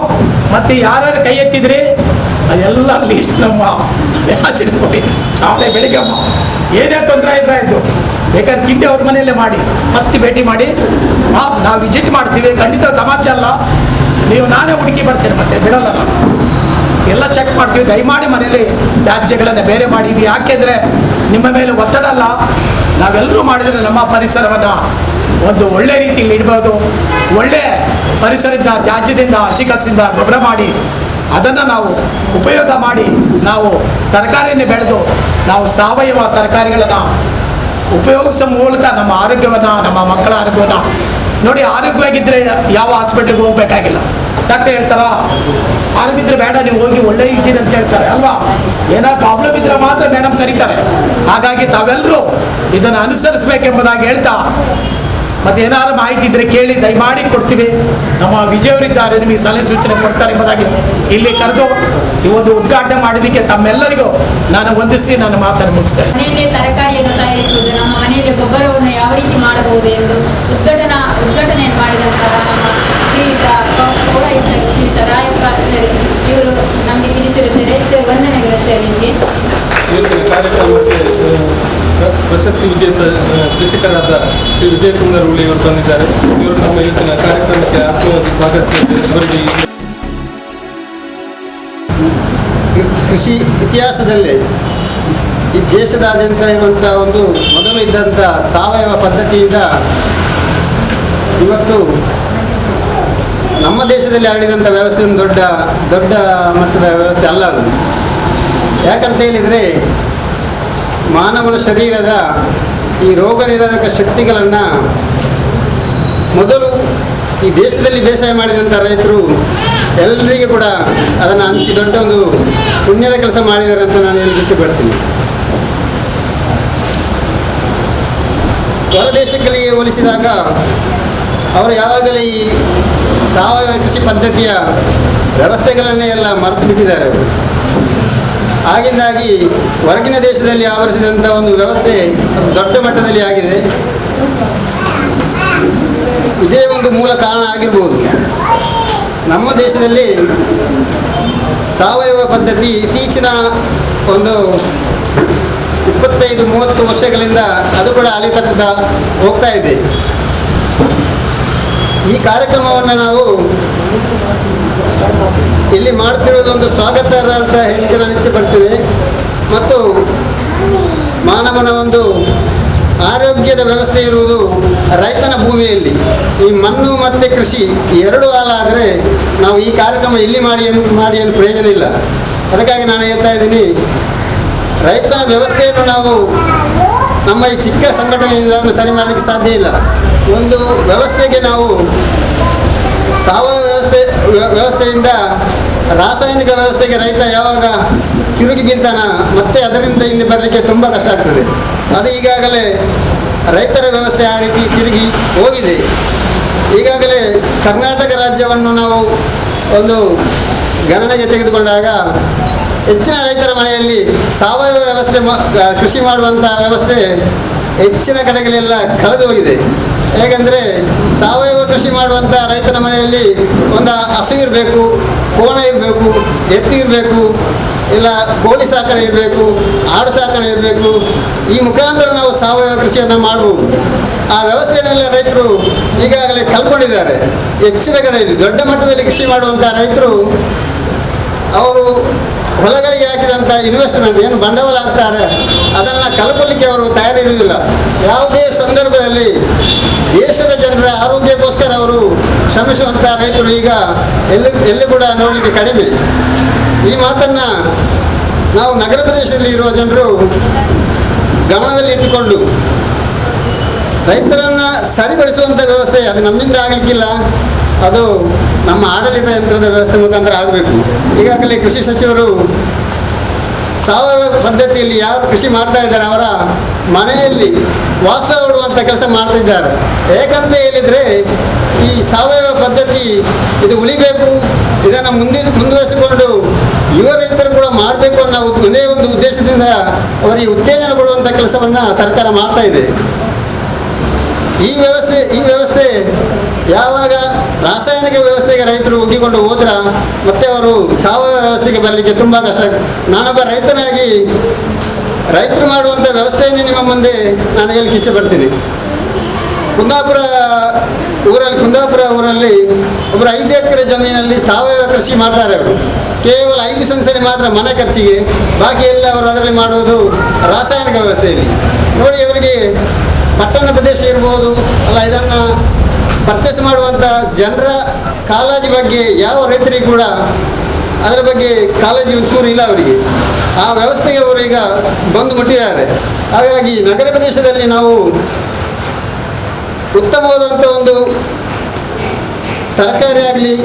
ಮತ್ತು ಯಾರ್ಯಾರು ಕೈ ಎತ್ತಿದ್ರಿ ಅದೆಲ್ಲ ಲೀಸ್ಟ್ ನಮ್ಮ ಆಚೆ ಕೊಡಿ. ನಾಳೆ ಬೆಳಿಗ್ಗೆ ಏನೇ ತೊಂದರೆ ಇದ್ರೆ ಇದ್ದು ಬೇಕಾದ್ರೆ ತಿಂಡಿ ಅವ್ರ ಮನೆಯಲ್ಲೇ ಮಾಡಿ, ಫಸ್ಟ್ ಭೇಟಿ ಮಾಡಿ, ನಾವು ವಿಸಿಟ್ ಮಾಡ್ತೀವಿ. ಖಂಡಿತ ತಮಾಷೆ ಅಲ್ಲ. ನೀವು ನಾನೇ ಹುಡುಕಿ ಬರ್ತೀನಿ, ಮತ್ತೆ ಬಿಡೋಲ್ಲ. ನಾವು ಎಲ್ಲ ಚೆಕ್ ಮಾಡ್ತೀವಿ. ದಯಮಾಡಿ ಮನೇಲಿ ತ್ಯಾಜ್ಯಗಳನ್ನು ಬೇರೆ ಮಾಡಿ. ಇದು ಯಾಕೆಂದರೆ ನಿಮ್ಮ ಮೇಲೆ ಒತ್ತಡ ಅಲ್ಲ, ನಾವೆಲ್ಲರೂ ಮಾಡಿದರೆ ನಮ್ಮ ಪರಿಸರವನ್ನು ಒಂದು ಒಳ್ಳೆ ರೀತಿಯಲ್ಲಿ ಇಡ್ಬೋದು. ಒಳ್ಳೆ ಪರಿಸರದಿಂದ, ತ್ಯಾಜ್ಯದಿಂದ, ಹಸಿ ಕಸದಿಂದ ಗೊಬ್ಬರ ಮಾಡಿ ಅದನ್ನು ನಾವು ಉಪಯೋಗ ಮಾಡಿ ನಾವು ತರಕಾರಿಯನ್ನು ಬೆಳೆದು ನಾವು ಸಾವಯವ ತರಕಾರಿಗಳನ್ನು ಉಪಯೋಗಿಸೋ ಮೂಲಕ ನಮ್ಮ ಆರೋಗ್ಯವನ್ನು, ನಮ್ಮ ಮಕ್ಕಳ ಆರೋಗ್ಯವನ್ನು ನೋಡಿ. ಆರೋಗ್ಯವಾಗಿದ್ದರೆ ಯಾವ ಹಾಸ್ಪಿಟ್ಲಿಗೆ ಹೋಗ್ಬೇಕಾಗಿಲ್ಲ. ಡಾಕ್ಟರ್ ಹೇಳ್ತಾರ ಆರೋಗ್ಯ ಇದ್ರೆ ಬೇಡ ನೀವು ಹೋಗಿ ಒಳ್ಳೆ ಇದ್ದೀರಿ ಅಂತ ಹೇಳ್ತಾರೆ ಅಲ್ವಾ. ಏನಾದ್ರು ಪ್ರಾಬ್ಲಮ್ ಇದ್ರೆ ಮಾತ್ರ ಮೇಡಮ್ ಕರೀತಾರೆ. ಹಾಗಾಗಿ ತಾವೆಲ್ಲರೂ ಇದನ್ನು ಅನುಸರಿಸಬೇಕೆಂಬುದಾಗಿ ಹೇಳ್ತಾ, ಮತ್ತು ಏನಾದ್ರು ಮಾಹಿತಿ ಇದ್ದರೆ ಕೇಳಿ ದಯಮಾಡಿ ಕೊಡ್ತೀವಿ. ನಮ್ಮ ವಿಜಯವರಿದ್ದಾರೆ, ನಿಮಗೆ ಸಲಹೆ ಸೂಚನೆ ಕೊಡ್ತಾರೆ ಎಂಬುದಾಗಿ ಇಲ್ಲಿ ಕರೆದು ಈ ಒಂದು ಉದ್ಘಾಟನೆ ಮಾಡಿದ್ದಕ್ಕೆ ತಮ್ಮೆಲ್ಲರಿಗೂ ನಾನು ವಂದಿಸಿ ನನ್ನ ಮಾತನ್ನು ಮುಗಿಸ್ತೇನೆ. ಮನೆಯಲ್ಲೇ ತರಕಾರಿಯನ್ನು ತಯಾರಿಸುವುದು, ನಮ್ಮ ಮನೆಯಲ್ಲಿ ಗೊಬ್ಬರವನ್ನು ಯಾವ ರೀತಿ ಮಾಡಬಹುದು ಎಂದು ಉದ್ಘಾಟನೆಯನ್ನು ಮಾಡಿದಂತಹ ನಮ್ಮ ಶ್ರೀಯುತ ಪೌರಾಯುಕ್ತರು ಶ್ರೀಯುತ ರಾಯಪ್ಪ ಸರ್ ಇವರು ನಮಗೆ ತಿಳಿಸಿರುತ್ತಾರೆ. ಸರ್ ವಂದನೆಗಳು ಸರ್ ನಿಮಗೆ. ಇವತ್ತಿನ ಕಾರ್ಯಕ್ರಮಕ್ಕೆ ಪ್ರಶಸ್ತಿ ವಿಜೇತ ಕೃಷಿಕರಾದ ಶ್ರೀ ವಿಜಯಕುಮಾರ್ ಉಳ್ಳಿ ಅವರು ಬಂದಿದ್ದಾರೆ. ಇವರು ನಮ್ಮ ಇವತ್ತಿನ ಕಾರ್ಯಕ್ರಮಕ್ಕೆ ಆತ್ಮವಾಗಿ ಸ್ವಾಗತಿಸಿದ್ದಾರೆ. ಅವರಿಗೆ ಕೃಷಿ ಇತಿಹಾಸದಲ್ಲೇ ಈ ದೇಶದಾದ್ಯಂತ ಇರುವಂಥ ಒಂದು ಮೊದಲು ಇದ್ದಂಥ ಸಾವಯವ ಪದ್ಧತಿಯಿಂದ ಇವತ್ತು ನಮ್ಮ ದೇಶದಲ್ಲಿ ಹರಡಿದಂಥ ವ್ಯವಸ್ಥೆ ಒಂದು ದೊಡ್ಡ ಮಟ್ಟದ ವ್ಯವಸ್ಥೆ ಅಲ್ಲ ಅದು. ಯಾಕಂತ ಹೇಳಿದರೆ ಮಾನವನ ಶರೀರದ ಈ ರೋಗ ನಿರೋಧಕ ಶಕ್ತಿಗಳನ್ನು ಮೊದಲು ಈ ದೇಶದಲ್ಲಿ ಬೇಸಾಯ ಮಾಡಿದಂಥ ರೈತರು ಎಲ್ಲರಿಗೂ ಕೂಡ ಅದನ್ನು ಹಂಚಿ ದೊಡ್ಡ ಒಂದು ಪುಣ್ಯದ ಕೆಲಸ ಮಾಡಿದ್ದಾರೆ ಅಂತ ನಾನು ಹೇಳಿ ಇಚ್ಛೆಪಡ್ತೀನಿ. ಹೊರ ದೇಶಗಳಿಗೆ ಹೋಲಿಸಿದಾಗ ಅವರು ಯಾವಾಗಲೂ ಈ ಸಾವಯವ ಕೃಷಿ ಪದ್ಧತಿಯ ವ್ಯವಸ್ಥೆಗಳನ್ನೇ ಎಲ್ಲ ಮರೆತು ಬಿಟ್ಟಿದ್ದಾರೆ ಅವರು. ಆಗಿಂದಾಗಿ ಹೊರಗಿನ ದೇಶದಲ್ಲಿ ಆವರಿಸಿದಂಥ ಒಂದು ವ್ಯವಸ್ಥೆ ಅದು ದೊಡ್ಡ ಮಟ್ಟದಲ್ಲಿ ಆಗಿದೆ. ಇದೇ ಒಂದು ಮೂಲ ಕಾರಣ ಆಗಿರ್ಬೋದು. ನಮ್ಮ ದೇಶದಲ್ಲಿ ಸಾವಯವ ಪದ್ಧತಿ ಇತ್ತೀಚಿನ ಒಂದು 25-30 ವರ್ಷಗಳಿಂದ ಅದು ಕೂಡ ಅಳಿತಕ್ಕಂತ ಹೋಗ್ತಾ ಇದೆ. ಈ ಕಾರ್ಯಕ್ರಮವನ್ನು ನಾವು ಇಲ್ಲಿ ಮಾಡ್ತಿರೋದೊಂದು ಸ್ವಾಗತಾರ್ಹ ಅಂತ ಹೇಳಿಕೆ ನಾನು ಇಚ್ಛೆ ಪಡ್ತೀನಿ. ಮತ್ತು ಮಾನವನ ಒಂದು ಆರೋಗ್ಯದ ವ್ಯವಸ್ಥೆ ಇರುವುದು ರೈತನ ಭೂಮಿಯಲ್ಲಿ. ಈ ಮಣ್ಣು ಮತ್ತು ಕೃಷಿ ಎರಡು ಹಾಲಾದರೆ ನಾವು ಈ ಕಾರ್ಯಕ್ರಮ ಇಲ್ಲಿ ಮಾಡಿ ಏನು ಪ್ರಯೋಜನ ಇಲ್ಲ. ಅದಕ್ಕಾಗಿ ನಾನು ಹೇಳ್ತಾ ಇದ್ದೀನಿ, ರೈತನ ವ್ಯವಸ್ಥೆಯನ್ನು ನಾವು ನಮ್ಮ ಈ ಚಿಕ್ಕ ಸಂಘಟನೆಯಿಂದ ಸರಿ ಮಾಡಲಿಕ್ಕೆ ಸಾಧ್ಯ ಇಲ್ಲ. ಒಂದು ವ್ಯವಸ್ಥೆಗೆ ನಾವು ಸಾವಯವ ವ್ಯವಸ್ಥೆಯಿಂದ ರಾಸಾಯನಿಕ ವ್ಯವಸ್ಥೆಗೆ ರೈತ ಯಾವಾಗ ತಿರುಗಿ ಬೀಳ್ತಾನ ಮತ್ತೆ ಅದರಿಂದ ಹಿಂದೆ ಬರಲಿಕ್ಕೆ ತುಂಬ ಕಷ್ಟ ಆಗ್ತದೆ. ಅದು ಈಗಾಗಲೇ ರೈತರ ವ್ಯವಸ್ಥೆ ಆ ರೀತಿ ತಿರುಗಿ ಹೋಗಿದೆ. ಈಗಾಗಲೇ ಕರ್ನಾಟಕ ರಾಜ್ಯವನ್ನು ನಾವು ಒಂದು ಗಣನೆಗೆ ತೆಗೆದುಕೊಂಡಾಗ ಹೆಚ್ಚಿನ ರೈತರ ಮನೆಯಲ್ಲಿ ಸಾವಯವ ವ್ಯವಸ್ಥೆ ಕೃಷಿ ಮಾಡುವಂಥ ವ್ಯವಸ್ಥೆ ಹೆಚ್ಚಿನ ಕಡೆಗಳೆಲ್ಲ ಕಳೆದು ಹೋಗಿದೆ. ಹೇಗೆಂದರೆ ಸಾವಯವ ಕೃಷಿ ಮಾಡುವಂಥ ರೈತನ ಮನೆಯಲ್ಲಿ ಒಂದು ಹಸು ಇರಬೇಕು, ಕೋಣ ಇರಬೇಕು, ಎತ್ತು ಇರಬೇಕು, ಇಲ್ಲ ಕೋಳಿ ಸಾಕಣೆ ಇರಬೇಕು, ಆಡು ಸಾಕಣೆ ಇರಬೇಕು. ಈ ಮುಖಾಂತರ ನಾವು ಸಾವಯವ ಕೃಷಿಯನ್ನು ಮಾಡ್ಬೋದು. ಆ ವ್ಯವಸ್ಥೆಯನ್ನೆಲ್ಲ ರೈತರು ಈಗಾಗಲೇ ಕಲ್ಕೊಂಡಿದ್ದಾರೆ. ಹೆಚ್ಚಿನ ಕಡೆಯಲ್ಲಿ ದೊಡ್ಡ ಮಟ್ಟದಲ್ಲಿ ಕೃಷಿ ಮಾಡುವಂಥ ರೈತರು ಅವರು ಹೊಲಗಳಿಗೆ ಹಾಕಿದಂಥ ಇನ್ವೆಸ್ಟ್ಮೆಂಟ್ ಏನು ಬಂಡವಾಳ ಹಾಕ್ತಾರೆ ಅದನ್ನು ಕಲ್ಕೊಳ್ಳಿಕ್ಕೆ ಅವರು ತಯಾರಿರುವುದಿಲ್ಲ. ಯಾವುದೇ ಸಂದರ್ಭದಲ್ಲಿ ದೇಶದ ಜನರ ಆರೋಗ್ಯಕ್ಕೋಸ್ಕರ ಅವರು ಶ್ರಮಿಸುವಂಥ ರೈತರು ಈಗ ಎಲ್ಲಿ ಕೂಡ ನೋಡಲಿಕ್ಕೆ ಕಡಿಮೆ. ಈ ಮಾತನ್ನು ನಾವು ನಗರ ಪ್ರದೇಶದಲ್ಲಿ ಇರುವ ಜನರು ಗಮನದಲ್ಲಿ ಇಟ್ಟುಕೊಂಡು ರೈತರನ್ನು ಸರಿಪಡಿಸುವಂಥ ವ್ಯವಸ್ಥೆ ಅದು ನಮ್ಮಿಂದ ಆಗಲಿಕ್ಕಿಲ್ಲ, ಅದು ನಮ್ಮ ಆಡಳಿತ ಯಂತ್ರದ ವ್ಯವಸ್ಥೆ ಮುಖಾಂತರ ಆಗಬೇಕು. ಈಗಾಗಲೇ ಕೃಷಿ ಸಚಿವರು ಸಾವಯವ ಪದ್ಧತಿಯಲ್ಲಿ ಯಾರು ಕೃಷಿ ಮಾಡ್ತಾ ಇದ್ದಾರೆ ಅವರ ಮನೆಯಲ್ಲಿ ವಾಸ ಹೂಡುವಂಥ ಕೆಲಸ ಮಾಡ್ತಿದ್ದಾರೆ. ಏಕಂತ ಹೇಳಿದರೆ ಈ ಸಾವಯವ ಪದ್ಧತಿ ಇದು ಉಳಿಬೇಕು, ಇದನ್ನು ಮುಂದುವರಿಸಿಕೊಂಡು ಯುವ ರೈತರು ಕೂಡ ಮಾಡಬೇಕು ಅನ್ನೋ ಒಂದೇ ಒಂದು ಉದ್ದೇಶದಿಂದ ಅವರಿಗೆ ಉತ್ತೇಜನ ಕೊಡುವಂಥ ಕೆಲಸವನ್ನು ಸರ್ಕಾರ ಮಾಡ್ತಾ ಇದೆ. ಈ ವ್ಯವಸ್ಥೆ ಯಾವಾಗ ರಾಸಾಯನಿಕ ವ್ಯವಸ್ಥೆಗೆ ರೈತರು ಒಗ್ಗಿಕೊಂಡು ಹೋದ್ರ ಮತ್ತೆ ಅವರು ಸಾವಯವ ವ್ಯವಸ್ಥೆಗೆ ಬರಲಿಕ್ಕೆ ತುಂಬ ಕಷ್ಟ. ನಾನೊಬ್ಬ ರೈತನಾಗಿ ರೈತರು ಮಾಡುವಂಥ ವ್ಯವಸ್ಥೆಯನ್ನು ನಿಮ್ಮ ಮುಂದೆ ನಾನು ಹೇಳಲಿಕ್ಕೆ ಇಚ್ಛೆ ಪಡ್ತೀನಿ. ಕುಂದಾಪುರ ಊರಲ್ಲಿ ಒಬ್ಬರು 5 ಎಕರೆ ಜಮೀನಲ್ಲಿ ಸಾವಯವ ಕೃಷಿ ಮಾಡ್ತಾರೆ. ಅವರು ಕೇವಲ 5 ಸೆನ್ಸಲ್ಲಿ ಮಾತ್ರ ಮನೆ ಖರ್ಚಿಗೆ, ಬಾಕಿ ಎಲ್ಲ ಅವರು ಅದರಲ್ಲಿ ಮಾಡುವುದು ರಾಸಾಯನಿಕ ವ್ಯವಸ್ಥೆಯಲ್ಲಿ. ನೋಡಿ, ಅವರಿಗೆ ಪಟ್ಟಣ ಪ್ರದೇಶ ಇರ್ಬೋದು ಅಲ್ಲ, ಇದನ್ನು ಪರ್ಚೇಸ್ ಮಾಡುವಂಥ ಜನರ ಕಾಳಜಿ ಬಗ್ಗೆ ಯಾವ ರೈತರಿಗೂ ಕೂಡ ಅದರ ಬಗ್ಗೆ ಕಾಳಜಿ ಒಂಚೂರು ಇಲ್ಲ ಅವರಿಗೆ. ಆ ವ್ಯವಸ್ಥೆಗೆ ಅವರು ಈಗ ಬಂದು ಮುಟ್ಟಿದ್ದಾರೆ. ಹಾಗಾಗಿ ನಗರ ಪ್ರದೇಶದಲ್ಲಿ ನಾವು ಉತ್ತಮವಾದಂಥ ಒಂದು ತರಕಾರಿ ಆಗಲಿ,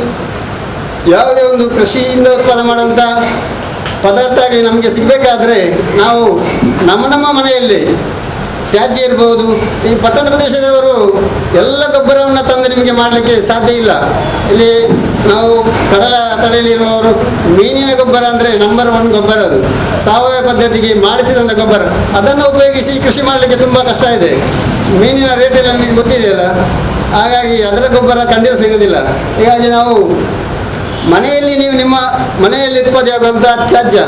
ಯಾವುದೇ ಒಂದು ಕೃಷಿಯಿಂದ ಉತ್ಪಾದನೆ ಮಾಡುವಂಥ ಪದಾರ್ಥ ಆಗಲಿ ನಮಗೆ ಸಿಗಬೇಕಾದ್ರೆ ನಾವು ನಮ್ಮ ಮನೆಯಲ್ಲಿ ತ್ಯಾಜ್ಯ ಇರ್ಬೋದು. ಈ ಪಟ್ಟಣ ಪ್ರದೇಶದವರು ಎಲ್ಲ ಗೊಬ್ಬರವನ್ನು ತಂದು ನಿಮಗೆ ಮಾಡಲಿಕ್ಕೆ ಸಾಧ್ಯ ಇಲ್ಲ. ಇಲ್ಲಿ ನಾವು ಕಡಲ ತಡೆಯಲ್ಲಿರುವವರು ಮೀನಿನ ಗೊಬ್ಬರ ಅಂದರೆ ನಂಬರ್ 1 ಗೊಬ್ಬರ, ಅದು ಸಾವಯವ ಪದ್ಧತಿಗೆ ಮಾಡಿಸಿದಂಥ ಗೊಬ್ಬರ. ಅದನ್ನು ಉಪಯೋಗಿಸಿ ಕೃಷಿ ಮಾಡಲಿಕ್ಕೆ ತುಂಬ ಕಷ್ಟ ಇದೆ. ಮೀನಿನ ರೇಟೆಲ್ಲ ನಿಮಗೆ ಗೊತ್ತಿದೆಯಲ್ಲ, ಹಾಗಾಗಿ ಅದರ ಗೊಬ್ಬರ ಖಂಡಿತ ಸಿಗೋದಿಲ್ಲ. ಹೀಗಾಗಿ ನಾವು ಮನೆಯಲ್ಲಿ, ನೀವು ನಿಮ್ಮ ಮನೆಯಲ್ಲಿ ಉತ್ಪತ್ತಿಯಾಗುವಂಥ ತ್ಯಾಜ್ಯ,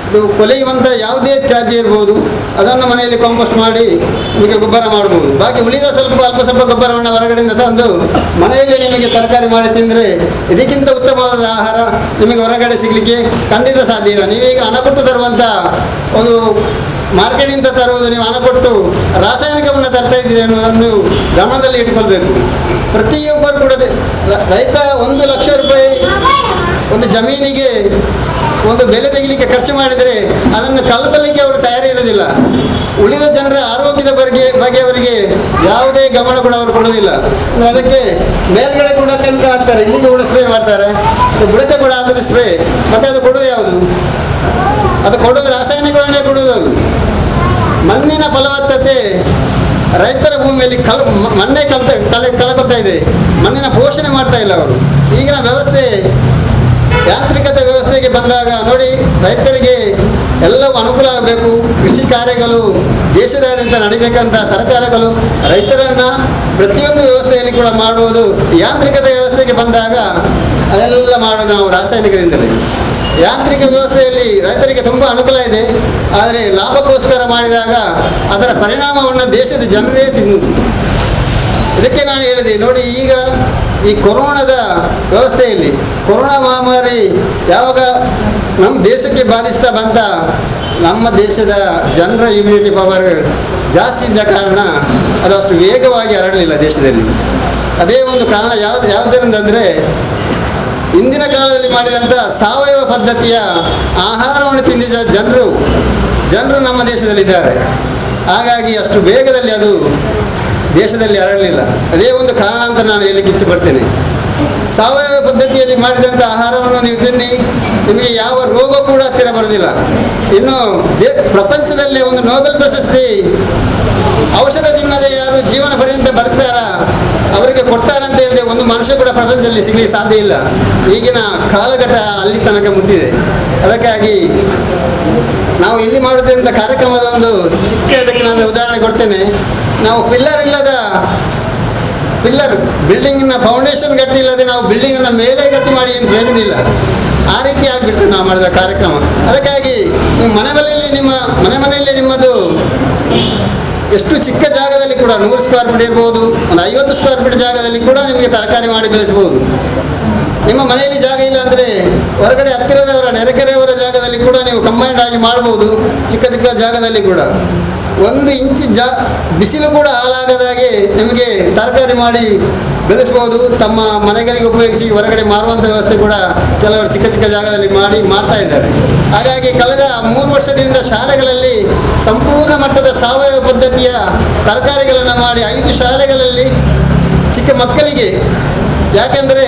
ಇದು ಕೊಲೆಯುವಂಥ ಯಾವುದೇ ತ್ಯಾಜ್ಯ ಇರ್ಬೋದು, ಅದನ್ನು ಮನೆಯಲ್ಲಿ ಕಾಂಪೋಸ್ಟ್ ಮಾಡಿ ನಿಮಗೆ ಗೊಬ್ಬರ ಮಾಡ್ಬೋದು. ಬಾಕಿ ಉಳಿದ ಅಲ್ಪ ಸ್ವಲ್ಪ ಗೊಬ್ಬರವನ್ನು ಹೊರಗಡೆಯಿಂದ ತಂದು ಮನೆಯಲ್ಲಿ ನಿಮಗೆ ತರಕಾರಿ ಮಾಡಿ ತಿಂದರೆ ಇದಕ್ಕಿಂತ ಉತ್ತಮವಾದ ಆಹಾರ ನಿಮಗೆ ಹೊರಗಡೆ ಸಿಗಲಿಕ್ಕೆ ಖಂಡಿತ ಸಾಧ್ಯ ಇಲ್ಲ. ನೀವೀಗ ಹಣ ಕೊಟ್ಟು ತರುವಂಥ ಒಂದು ಮಾರ್ಕೆಟಿಂದ ತರುವುದು, ನೀವು ಹಣ ಕೊಟ್ಟು ರಾಸಾಯನಿಕವನ್ನು ತರ್ತಾ ಇದ್ದೀರಿ ಅನ್ನೋದನ್ನು ಗಮನದಲ್ಲಿ ಇಟ್ಕೊಳ್ಬೇಕು. ಪ್ರತಿಯೊಬ್ಬರು ಕೂಡ ರೈತ 1 ಲಕ್ಷ ರೂಪಾಯಿ ಒಂದು ಜಮೀನಿಗೆ ಒಂದು ಬೆಲೆ ತೆಗಿಲಿಕ್ಕೆ ಖರ್ಚು ಮಾಡಿದರೆ ಅದನ್ನು ಕಲ್ಪಲಿಕ್ಕೆ ಅವರು ತಯಾರಿ ಇರುವುದಿಲ್ಲ. ಉಳಿದ ಜನರ ಆರೋಗ್ಯದ ಬಗ್ಗೆ ಅವರಿಗೆ ಯಾವುದೇ ಗಮನ ಕೂಡ ಅವರು ಕೊಡೋದಿಲ್ಲ. ಅದಕ್ಕೆ ಮೇಲ್ಗಡೆ ಕೂಡ ಕೆಮಿಕಲ್ ಹಾಕ್ತಾರೆ, ಇಲ್ಲಿಗೆ ಕೂಡ ಸ್ಪ್ರೇ ಮಾಡ್ತಾರೆ, ಅದು ಬುಡಕ್ಕೆ ಕೂಡ ಹಾಕೋದು ಸ್ಪ್ರೇ. ಮತ್ತು ಅದು ಕೊಡೋದು ಯಾವುದು? ಅದು ಕೊಡೋದು ರಾಸಾಯನಿಕವನ್ನೇ ಕೊಡೋದು. ಅದು ಮಣ್ಣಿನ ಫಲವತ್ತತೆ ರೈತರ ಭೂಮಿಯಲ್ಲಿ ಮಣ್ಣೇ ಕಳ್ಕೊತಾ ಇದೆ. ಮಣ್ಣಿನ ಪೋಷಣೆ ಮಾಡ್ತಾ ಇಲ್ಲ ಅವರು. ಈಗಿನ ವ್ಯವಸ್ಥೆ ಯಾಂತ್ರಿಕತೆ ವ್ಯವಸ್ಥೆಗೆ ಬಂದಾಗ ನೋಡಿ, ರೈತರಿಗೆ ಎಲ್ಲವೂ ಅನುಕೂಲ ಆಗಬೇಕು. ಕೃಷಿ ಕಾರ್ಯಗಳು ದೇಶದಾದ್ಯಂತ ನಡಿಬೇಕಂತ ಸರ್ಕಾರಗಳು ರೈತರನ್ನು ಪ್ರತಿಯೊಂದು ವ್ಯವಸ್ಥೆಯಲ್ಲಿ ಕೂಡ ಮಾಡುವುದು. ಯಾಂತ್ರಿಕತೆ ವ್ಯವಸ್ಥೆಗೆ ಬಂದಾಗ ಅದೆಲ್ಲ ಮಾಡೋದು ನಾವು ರಾಸಾಯನಿಕದಿಂದಲೇ. ಯಾಂತ್ರಿಕ ವ್ಯವಸ್ಥೆಯಲ್ಲಿ ರೈತರಿಗೆ ತುಂಬ ಅನುಕೂಲ ಇದೆ, ಆದರೆ ಲಾಭಕ್ಕೋಸ್ಕರ ಮಾಡಿದಾಗ ಅದರ ಪರಿಣಾಮವನ್ನು ದೇಶದ ಜನರೇ ತಿನ್ನುವುದು. ಇದಕ್ಕೆ ನಾನು ಹೇಳಿದೆ ನೋಡಿ, ಈಗ ಈ ಕೊರೋನಾದ ವ್ಯವಸ್ಥೆಯಲ್ಲಿ ಕೊರೋನಾ ಮಹಾಮಾರಿ ಯಾವಾಗ ನಮ್ಮ ದೇಶಕ್ಕೆ ಬಾಧಿಸ್ತಾ ಬಂತ, ನಮ್ಮ ದೇಶದ ಜನರ ಇಮ್ಯುನಿಟಿ ಪವರ್ ಜಾಸ್ತಿ ಇದ್ದ ಕಾರಣ ಅದು ಅಷ್ಟು ವೇಗವಾಗಿ ಹರಡಲಿಲ್ಲ ದೇಶದಲ್ಲಿ. ಅದೇ ಒಂದು ಕಾರಣ ಯಾವುದರಿಂದ ಅಂದರೆ, ಇಂದಿನ ಕಾಲದಲ್ಲಿ ಮಾಡಿದಂಥ ಸಾವಯವ ಪದ್ಧತಿಯ ಆಹಾರವನ್ನು ತಿಂದಿದ್ದ ಜನರು ನಮ್ಮ ದೇಶದಲ್ಲಿದ್ದಾರೆ. ಹಾಗಾಗಿ ಅಷ್ಟು ವೇಗದಲ್ಲಿ ಅದು ದೇಶದಲ್ಲಿ ಹರಡಲಿಲ್ಲ. ಅದೇ ಒಂದು ಕಾರಣ ಅಂತ ನಾನು ಹೇಳಲಿಕ್ಕೆ ಇಚ್ಛೆ ಪಡ್ತೇನೆ. ಸಾವಯವ ಪದ್ಧತಿಯಲ್ಲಿ ಮಾಡಿದಂಥ ಆಹಾರವನ್ನು ನೀವು ತಿನ್ನಿ, ನಿಮಗೆ ಯಾವ ರೋಗ ಕೂಡ ಹತ್ತಿರ ಬರೋದಿಲ್ಲ. ಇನ್ನು ಪ್ರಪಂಚದಲ್ಲೇ ಒಂದು ನೋಬೆಲ್ ಪ್ರಶಸ್ತಿ ಔಷಧ ತಿನ್ನದೆ ಯಾರು ಜೀವನ ಪರ್ಯಂತ ಬದುಕ್ತಾರ ಅವರಿಗೆ ಕೊಡ್ತಾರಂತ ಹೇಳಿದೆ ಒಂದು ಮನುಷ್ಯ ಕೂಡ ಪ್ರಪಂಚದಲ್ಲಿ ಸಿಗಲಿಕ್ಕೆ ಸಾಧ್ಯ ಇಲ್ಲ. ಈಗಿನ ಕಾಲಘಟ್ಟ ಅಲ್ಲಿ ತನಕ ಮುಟ್ಟಿದೆ. ಅದಕ್ಕಾಗಿ ನಾವು ಇಲ್ಲಿ ಮಾಡುವಂಥ ಕಾರ್ಯಕ್ರಮದ ಒಂದು ಚಿಕ್ಕ ಇದಕ್ಕೆ ನಾನು ಉದಾಹರಣೆ ಕೊಡ್ತೇನೆ. ನಾವು ಪಿಲ್ಲರ್ ಬಿಲ್ಡಿಂಗಿನ ಫೌಂಡೇಶನ್ ಗಟ್ಟಿಲ್ಲದೆ ನಾವು ಬಿಲ್ಡಿಂಗನ್ನು ಮೇಲೆ ಗಟ್ಟಿ ಮಾಡಿ ಏನು ಪ್ರಯೋಜನ ಇಲ್ಲ. ಆ ರೀತಿ ಆಗಿಬಿಟ್ಟು ನಾವು ಮಾಡಿದ ಕಾರ್ಯಕ್ರಮ. ಅದಕ್ಕಾಗಿ ನೀವು ಮನೆಯಲ್ಲಿ ನಿಮ್ಮದು ಎಷ್ಟು ಚಿಕ್ಕ ಜಾಗದಲ್ಲಿ ಕೂಡ 100 ಸ್ಕ್ವೇರ್ ಫೀಟ್ ಇರ್ಬೋದು, ಒಂದು 50 ಸ್ಕ್ವೇರ್ ಫೀಟ್ ಜಾಗದಲ್ಲಿ ಕೂಡ ನಿಮಗೆ ತರಕಾರಿ ಮಾಡಿ ಬೆಳೆಸ್ಬೋದು. ನಿಮ್ಮ ಮನೆಯಲ್ಲಿ ಜಾಗ ಇಲ್ಲ ಅಂದರೆ ಹೊರಗಡೆ ಹತ್ತಿರದವರ ನೆರೆಕೆರೆಯವರ ಜಾಗದಲ್ಲಿ ಕೂಡ ನೀವು ಕಂಬೈಂಡ್ ಆಗಿ ಮಾಡ್ಬೋದು. ಚಿಕ್ಕ ಚಿಕ್ಕ ಜಾಗದಲ್ಲಿ ಕೂಡ 1 ಇಂಚು ಬಿಸಿಲು ಕೂಡ ಹಾಳಾಗದಾಗೆ ನಿಮಗೆ ತರಕಾರಿ ಮಾಡಿ ಬೆಳೆಸ್ಬೋದು. ತಮ್ಮ ಮನೆಗಳಿಗೆ ಉಪಯೋಗಿಸಿ ಹೊರಗಡೆ ಮಾರುವಂಥ ವ್ಯವಸ್ಥೆ ಕೂಡ ಕೆಲವರು ಚಿಕ್ಕ ಚಿಕ್ಕ ಜಾಗದಲ್ಲಿ ಮಾಡ್ತಾ ಇದ್ದಾರೆ. ಹಾಗಾಗಿ ಕಳೆದ 3 ವರ್ಷದಿಂದ ಶಾಲೆಗಳಲ್ಲಿ ಸಂಪೂರ್ಣ ಮಟ್ಟದ ಸಾವಯವ ಪದ್ಧತಿಯ ತರಕಾರಿಗಳನ್ನು ಮಾಡಿ 5 ಶಾಲೆಗಳಲ್ಲಿ ಚಿಕ್ಕ ಮಕ್ಕಳಿಗೆ, ಯಾಕೆಂದರೆ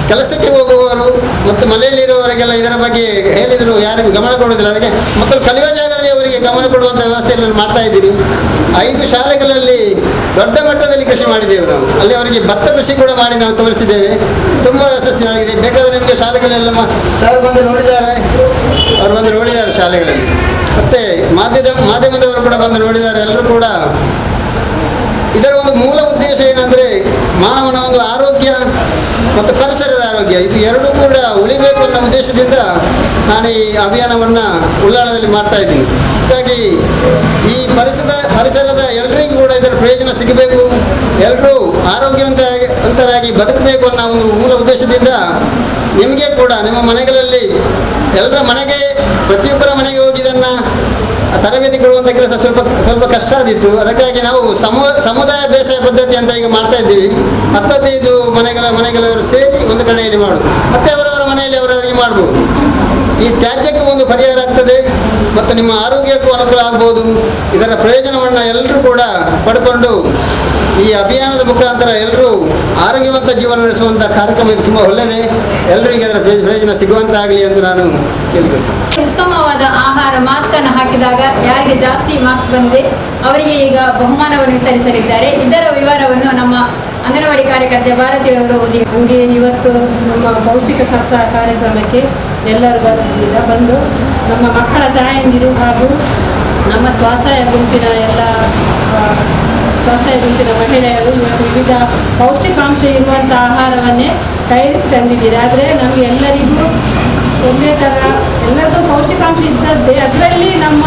ಕೆಲಸಕ್ಕೆ ಹೋಗುವವರು ಮತ್ತು ಮನೆಯಲ್ಲಿರುವವರಿಗೆಲ್ಲ ಇದರ ಬಗ್ಗೆ ಹೇಳಿದರು, ಯಾರಿಗೂ ಗಮನ ಕೊಡುವುದಿಲ್ಲ. ಅದಕ್ಕೆ ಮಕ್ಕಳು ಕಲಿಯುವ ಜಾಗದಲ್ಲಿ ಅವರಿಗೆ ಗಮನ ಕೊಡುವಂಥ ವ್ಯವಸ್ಥೆಯನ್ನು ನಾನು ಮಾಡ್ತಾ ಇದ್ದೀನಿ. 5 ಶಾಲೆಗಳಲ್ಲಿ ದೊಡ್ಡ ಮಟ್ಟದಲ್ಲಿ ಕೃಷಿ ಮಾಡಿದ್ದೇವೆ ನಾವು. ಅಲ್ಲಿ ಅವರಿಗೆ ಭತ್ತ ಕೃಷಿ ಕೂಡ ಮಾಡಿ ನಾವು ತೋರಿಸಿದ್ದೇವೆ. ತುಂಬ ಯಶಸ್ವಿಯಾಗಿದೆ. ಬೇಕಾದರೆ ನಿಮಗೆ ಶಾಲೆಗಳೆಲ್ಲ ಅವರು ಬಂದು ನೋಡಿದ್ದಾರೆ ಶಾಲೆಗಳಲ್ಲಿ. ಮತ್ತು ಮಾಧ್ಯಮದವರು ಕೂಡ ಬಂದು ನೋಡಿದ್ದಾರೆ. ಎಲ್ಲರೂ ಕೂಡ ಇದರ ಒಂದು ಮೂಲ ಉದ್ದೇಶ ಏನಂದರೆ ಮಾನವನ ಒಂದು ಆರೋಗ್ಯ ಮತ್ತು ಪರಿಸರದ ಆರೋಗ್ಯ, ಇದು ಎರಡೂ ಕೂಡ ಉಳಿಬೇಕು ಅನ್ನೋ ಉದ್ದೇಶದಿಂದ ನಾನು ಈ ಅಭಿಯಾನವನ್ನು ಉಳ್ಳಾಳದಲ್ಲಿ ಮಾಡ್ತಾ ಇದ್ದೀನಿ. ಹಾಗಾಗಿ ಈ ಪರಿಸರದ ಎಲ್ಲರಿಗೂ ಕೂಡ ಇದರ ಪ್ರಯೋಜನ ಸಿಗಬೇಕು, ಎಲ್ಲರೂ ಆರೋಗ್ಯವಂತರಾಗಿ ಬದುಕಬೇಕು ಅನ್ನೋ ಒಂದು ಮೂಲ ಉದ್ದೇಶದಿಂದ ನಿಮಗೆ ಕೂಡ ನಿಮ್ಮ ಮನೆಗಳಲ್ಲಿ ಎಲ್ಲರ ಮನೆಗೆ, ಪ್ರತಿಯೊಬ್ಬರ ಮನೆಗೆ ಹೋಗಿ ಇದನ್ನು ತರಬೇತಿ ಕೊಡುವಂಥ ಕೆಲಸ ಸ್ವಲ್ಪ ಕಷ್ಟ ಆದಿತ್ತು. ಅದಕ್ಕಾಗಿ ನಾವು ಸಮುದಾಯ ಬೇಸಾಯ ಪದ್ಧತಿ ಅಂತ ಈಗ ಮಾಡ್ತಾ ಇದ್ದೀವಿ. 15 ಮನೆಗಳವರು ಸೇರಿ ಒಂದು ಕಡೆಯಲ್ಲಿ ಮಾಡೋದು, ಮತ್ತು ಅವರವರ ಮನೆಯಲ್ಲಿ ಅವರವರಿಗೆ ಮಾಡ್ಬೋದು. ಈ ತ್ಯಾಜ್ಯಕ್ಕೂ ಒಂದು ಪರಿಹಾರ ಆಗ್ತದೆ ಮತ್ತು ನಿಮ್ಮ ಆರೋಗ್ಯಕ್ಕೂ ಅನುಕೂಲ ಆಗ್ಬೋದು. ಇದರ ಪ್ರಯೋಜನವನ್ನು ಎಲ್ಲರೂ ಕೂಡ ಪಡ್ಕೊಂಡು ಈ ಅಭಿಯಾನದ ಮುಖಾಂತರ ಎಲ್ಲರೂ ಆರೋಗ್ಯವಂತ ಜೀವನ ನಡೆಸುವಂಥ ಕಾರ್ಯಕ್ರಮ ಇದು ತುಂಬ ಒಳ್ಳೆಯದೇ. ಎಲ್ಲರಿಗೂ ಅದರ ಪ್ರಯೋಜನ ಸಿಗುವಂತಾಗಲಿ ಎಂದು ನಾನು ಕೇಳಿಕೊಳ್ತೇನೆ. ಉತ್ತಮವಾದ ಆಹಾರ ಮಾತನ್ನು ಹಾಕಿದಾಗ ಯಾರಿಗೆ ಜಾಸ್ತಿ ಮಾರ್ಕ್ಸ್ ಬಂದಿದೆ ಅವರಿಗೆ ಈಗ ಬಹುಮಾನವನ್ನು ವಿತರಿಸಲಿದ್ದಾರೆ. ಇದರ ವಿವರವನ್ನು ನಮ್ಮ ಅಂಗನವಾಡಿ ಕಾರ್ಯಕರ್ತೆ ಭಾರತೀಯವರು ಓದಿ. ನಮಗೆ ಇವತ್ತು ನಮ್ಮ ಪೌಷ್ಟಿಕ ಸಪ್ತಾಹ ಕಾರ್ಯಕ್ರಮಕ್ಕೆ ಎಲ್ಲರೂ ಬಂದು ನಮ್ಮ ಮಕ್ಕಳ ತಾಯಂದಿರು ಹಾಗೂ ನಮ್ಮ ಸ್ವಸಹಾಯ ಗುಂಪಿನ ಮಹಿಳೆಯರು ಇವತ್ತು ವಿವಿಧ ಪೌಷ್ಟಿಕಾಂಶ ಇರುವಂಥ ಆಹಾರವನ್ನೇ ತಯಾರಿಸಿ ತಂದಿದ್ದೀರಿ. ಆದರೆ ನಮಗೆ ಎಲ್ಲರಿಗೂ ಒಂದೇ ಥರ ಎಲ್ಲರಿಗೂ ಪೌಷ್ಟಿಕಾಂಶ ಇದ್ದದ್ದೇ, ಅದರಲ್ಲಿ ನಮ್ಮ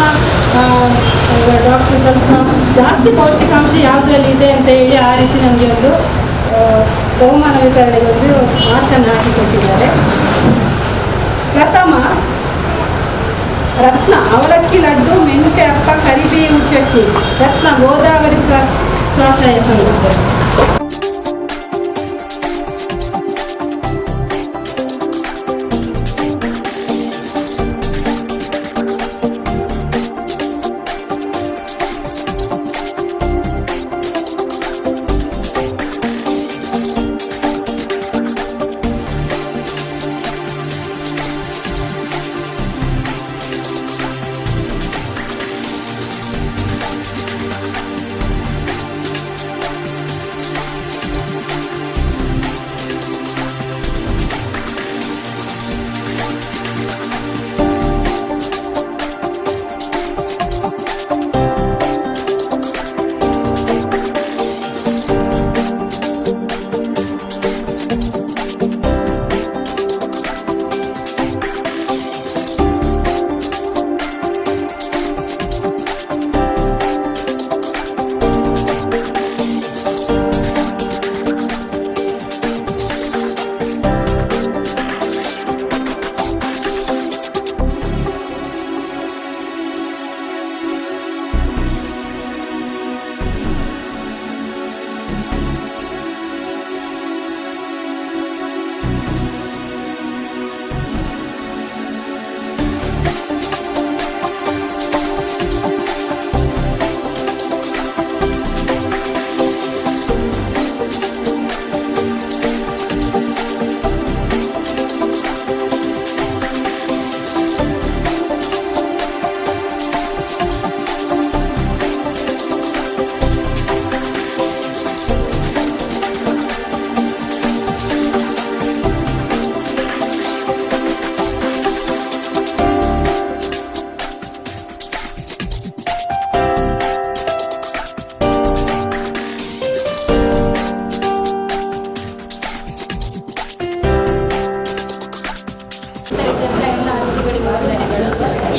ಡಾಕ್ಟರ್ ಸ್ವಲ್ಪ ಜಾಸ್ತಿ ಪೌಷ್ಟಿಕಾಂಶ ಯಾವುದರಲ್ಲಿ ಇದೆ ಅಂತ ಹೇಳಿ ಆರಿಸಿ ನಮಗೆ ಒಂದು ಬಹುಮಾನ ವಿತರಣೆಗೆ ಒಂದು ಮಾರ್ಕನ್ನು ಹಾಕಿಕೊಟ್ಟಿದ್ದಾರೆ. ಪ್ರಥಮ ರತ್ನ ಅವಲಕ್ಕಿ ಲಡ್ಡು, ಮೆಂತೆ ಅಪ್ಪ, ಕರಿಬೇವು ಚಟ್ನಿ, ರತ್ನ ಗೋದಾವರಿ ಸ್ವಸಹಾಯ ಸಂಘ.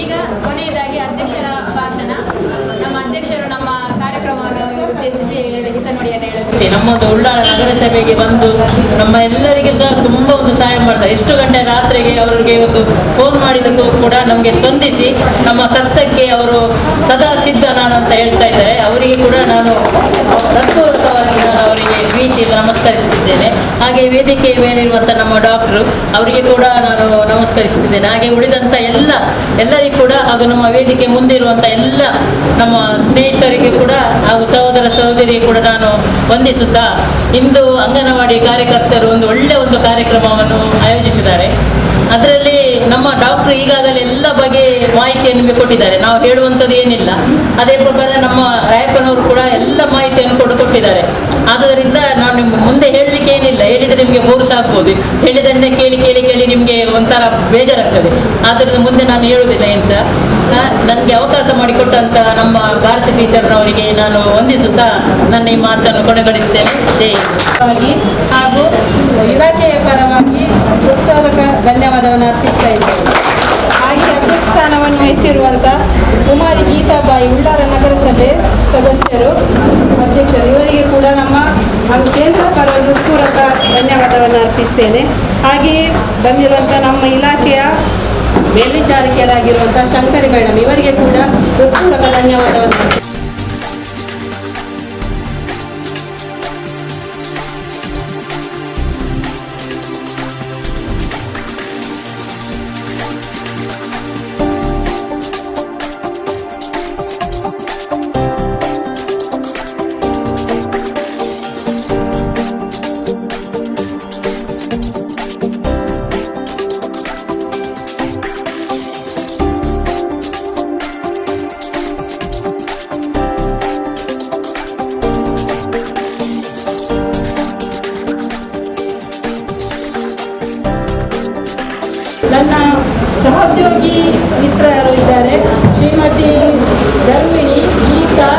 ಈಗ ಕೊನೆಯದಾಗಿ ಅಧ್ಯಕ್ಷರ ಭಾಷಣ. ನಮ್ಮ ಅಧ್ಯಕ್ಷರು ನಮ್ಮ ಕಾರ್ಯಕ್ರಮವನ್ನು ಉದ್ದೇಶಿಸಿ ಹಿತ ನುಡಿಯನ್ನು ಹೇಳಿದರು. ನಮ್ಮದು ಉಳ್ಳಾಳ ನಗರಸಭೆಗೆ ಬಂದು ನಮ್ಮ ಎಲ್ಲರಿಗೂ ಸಹ ತುಂಬ ಒಂದು ಸಹಾಯ ಮಾಡ್ತಾರೆ. ಎಷ್ಟು ಗಂಟೆ ರಾತ್ರಿಗೆ ಅವರಿಗೆ ಇವತ್ತು ಫೋನ್ ಮಾಡಿದಕ್ಕೂ ಕೂಡ ನಮಗೆ ಸ್ಪಂದಿಸಿ ನಮ್ಮ ಕಷ್ಟಕ್ಕೆ ಅವರು ಸದಾ ಸಿದ್ಧ ನಾನು ಅಂತ ಹೇಳ್ತಾ ಇದ್ದಾರೆ. ಅವರಿಗೆ ಕೂಡ ನಾನು ಹೃತ್ಪೂರ್ವಕವಾಗಿ ನಾನು ಅವರಿಗೆ ಪ್ರೀತಿ ನಮಸ್ಕರಿಸುತ್ತಿದ್ದೇನೆ. ಹಾಗೆ ವೇದಿಕೆಯ ಮೇಲಿರುವಂಥ ನಮ್ಮ ಡಾಕ್ಟ್ರು ಅವರಿಗೆ ಕೂಡ ನಾನು ನಮಸ್ಕರಿಸುತ್ತಿದ್ದೇನೆ. ಹಾಗೆ ಉಳಿದಂಥ ಎಲ್ಲರಿಗೂ ಕೂಡ ಹಾಗೂ ನಮ್ಮ ವೇದಿಕೆ ಮುಂದಿರುವಂಥ ಎಲ್ಲ ನಮ್ಮ ಸ್ನೇಹಿತರಿಗೆ ಕೂಡ ಹಾಗೂ ಸಹೋದರ ಸಹೋದರಿಗೆ ಕೂಡ ನಾನು ವಂದಿಸುತ್ತಾ, ಇಂದು ಅಂಗನವಾಡಿ ಕಾರ್ಯಕರ್ತರು ಒಂದು ಒಳ್ಳೆಯ ಒಂದು ಕಾರ್ಯಕ್ರಮವನ್ನು ಆಯೋಜಿಸಿದ್ದಾರೆ. ಅದರಲ್ಲಿ ನಮ್ಮ ಡಾಕ್ಟ್ರು ಈಗಾಗಲೇ ಎಲ್ಲ ಬಗೆಯ ಮಾಹಿತಿಯನ್ನು ನಿಮಗೆ ಕೊಟ್ಟಿದ್ದಾರೆ. ನಾವು ಹೇಳುವಂಥದ್ದು ಏನಿಲ್ಲ, ಅದೇ ಪ್ರಕಾರ ನಮ್ಮ ರಾಯಪ್ಪನವರು ಕೂಡ ಎಲ್ಲ ಮಾಹಿತಿಯನ್ನು ಕೊಟ್ಟಿದ್ದಾರೆ. ಆದ್ದರಿಂದ ನಾನು ನಿಮ್ಮ ಮುಂದೆ ಹೇಳಲಿಕ್ಕೆ ಏನಿಲ್ಲ, ಹೇಳಿದರೆ ನಿಮಗೆ ಬೋರ್ಸ್ ಆಗ್ಬೋದು, ಹೇಳಿದನ್ನೇ ಕೇಳಿ ನಿಮಗೆ ಒಂಥರ ಬೇಜಾರಾಗ್ತದೆ. ಆದ್ದರಿಂದ ಮುಂದೆ ನಾನು ಹೇಳುವುದಿಲ್ಲ ಏನು ಸಹ. ನನಗೆ ಅವಕಾಶ ಮಾಡಿಕೊಟ್ಟಂಥ ನಮ್ಮ ಭಾರತಿ ಟೀಚರ್ನವರಿಗೆ ನಾನು ವಂದಿಸುತ್ತಾ ನನ್ನ ಈ ಮಾತನ್ನು ಕೊನೆಗೊಳಿಸ್ತೇನೆ. ಜೈ ಹಿಂದ್. ಹಾಗೂ ಇಲಾಖೆಯ ಪರವಾಗಿ ಹೃತ್ಪೂರ್ವಕ ಧನ್ಯವಾದವನ್ನು ಅರ್ಪಿಸ್ತಾ ಇದ್ದೇವೆ. ಹಾಗೆ ಅಧ್ಯಕ್ಷ ಸ್ಥಾನವನ್ನು ವಹಿಸಿರುವಂಥ ಕುಮಾರಿ ಗೀತಾಬಾಯಿ ಉಳ್ಳಾಲ ನಗರಸಭೆ ಸದಸ್ಯರು ಅಧ್ಯಕ್ಷರು, ಇವರಿಗೆ ಕೂಡ ನಮ್ಮ ಕೇಂದ್ರ ಪರವಾಗಿ ಹೃತ್ಪೂರ್ವಕ ಧನ್ಯವಾದವನ್ನು ಅರ್ಪಿಸ್ತೇನೆ. ಹಾಗೆಯೇ ಬಂದಿರುವಂಥ ನಮ್ಮ ಇಲಾಖೆಯ ಮೇಲ್ವಿಚಾರಕಿಯರಾಗಿರುವಂಥ ಶಂಕರಿ ಮೇಡಮ್, ಇವರಿಗೆ ಕೂಡ ಹೃತ್ಪೂರ್ವಕ ಧನ್ಯವಾದವನ್ನು ಅರ್ಪಿಸ್ತೇನೆ. ನನ್ನ ಸಹೋದ್ಯೋಗಿ ಮಿತ್ರರು ಇದ್ದಾರೆ, ಶ್ರೀಮತಿ ಧರ್ಮಿಣಿ, ಗೀತಾ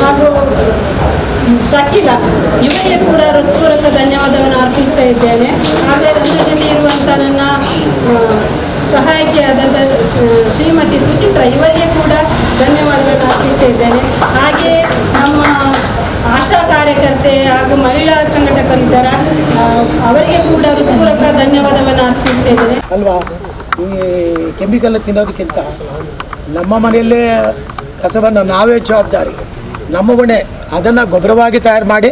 ಹಾಗೂ ಶಕೀಲ, ಇವರಿಗೆ ಕೂಡ ಹೃತ್ಪೂರ್ವಕ ಧನ್ಯವಾದವನ್ನು ಅರ್ಪಿಸ್ತಾ ಇದ್ದೇನೆ. ಹಾಗೆ ನನ್ನ ಜೊತೆ ಇರುವಂಥ ನನ್ನ ಸಹಾಯಕಿಯಾದಂಥ ಶ್ರೀಮತಿ ಸುಚಿತ್ರ, ಇವರಿಗೆ ಕೂಡ ಧನ್ಯವಾದವನ್ನು ಅರ್ಪಿಸ್ತಾ ಇದ್ದೇನೆ. ಹಾಗೆ ನಮ್ಮ ಆಶಾ ಕಾರ್ಯಕರ್ತೆ ಹಾಗೂ ಮಹಿಳಾ ಸಂಘಟಕರಿದ್ದಾರೆ, ಅವರಿಗೆ ಕೂಡ ಹೃತ್ಪೂರ್ವಕ ಧನ್ಯವಾದವನ್ನು ಅರ್ಪಿಸ್ತಾ ಇದ್ದೇನೆ. ಅಲ್ವಾ, ಈ ಕೆಮಿಕಲ್ ತಿನ್ನೋದಕ್ಕಿಂತ ನಮ್ಮ ಮನೆಯಲ್ಲೇ ಕಸವನ್ನು ನಾವೇ ಜವಾಬ್ದಾರಿ, ನಮ್ಮ ಮನೆ ಅದನ್ನು ಗೊಬ್ಬರವಾಗಿ ತಯಾರು ಮಾಡಿ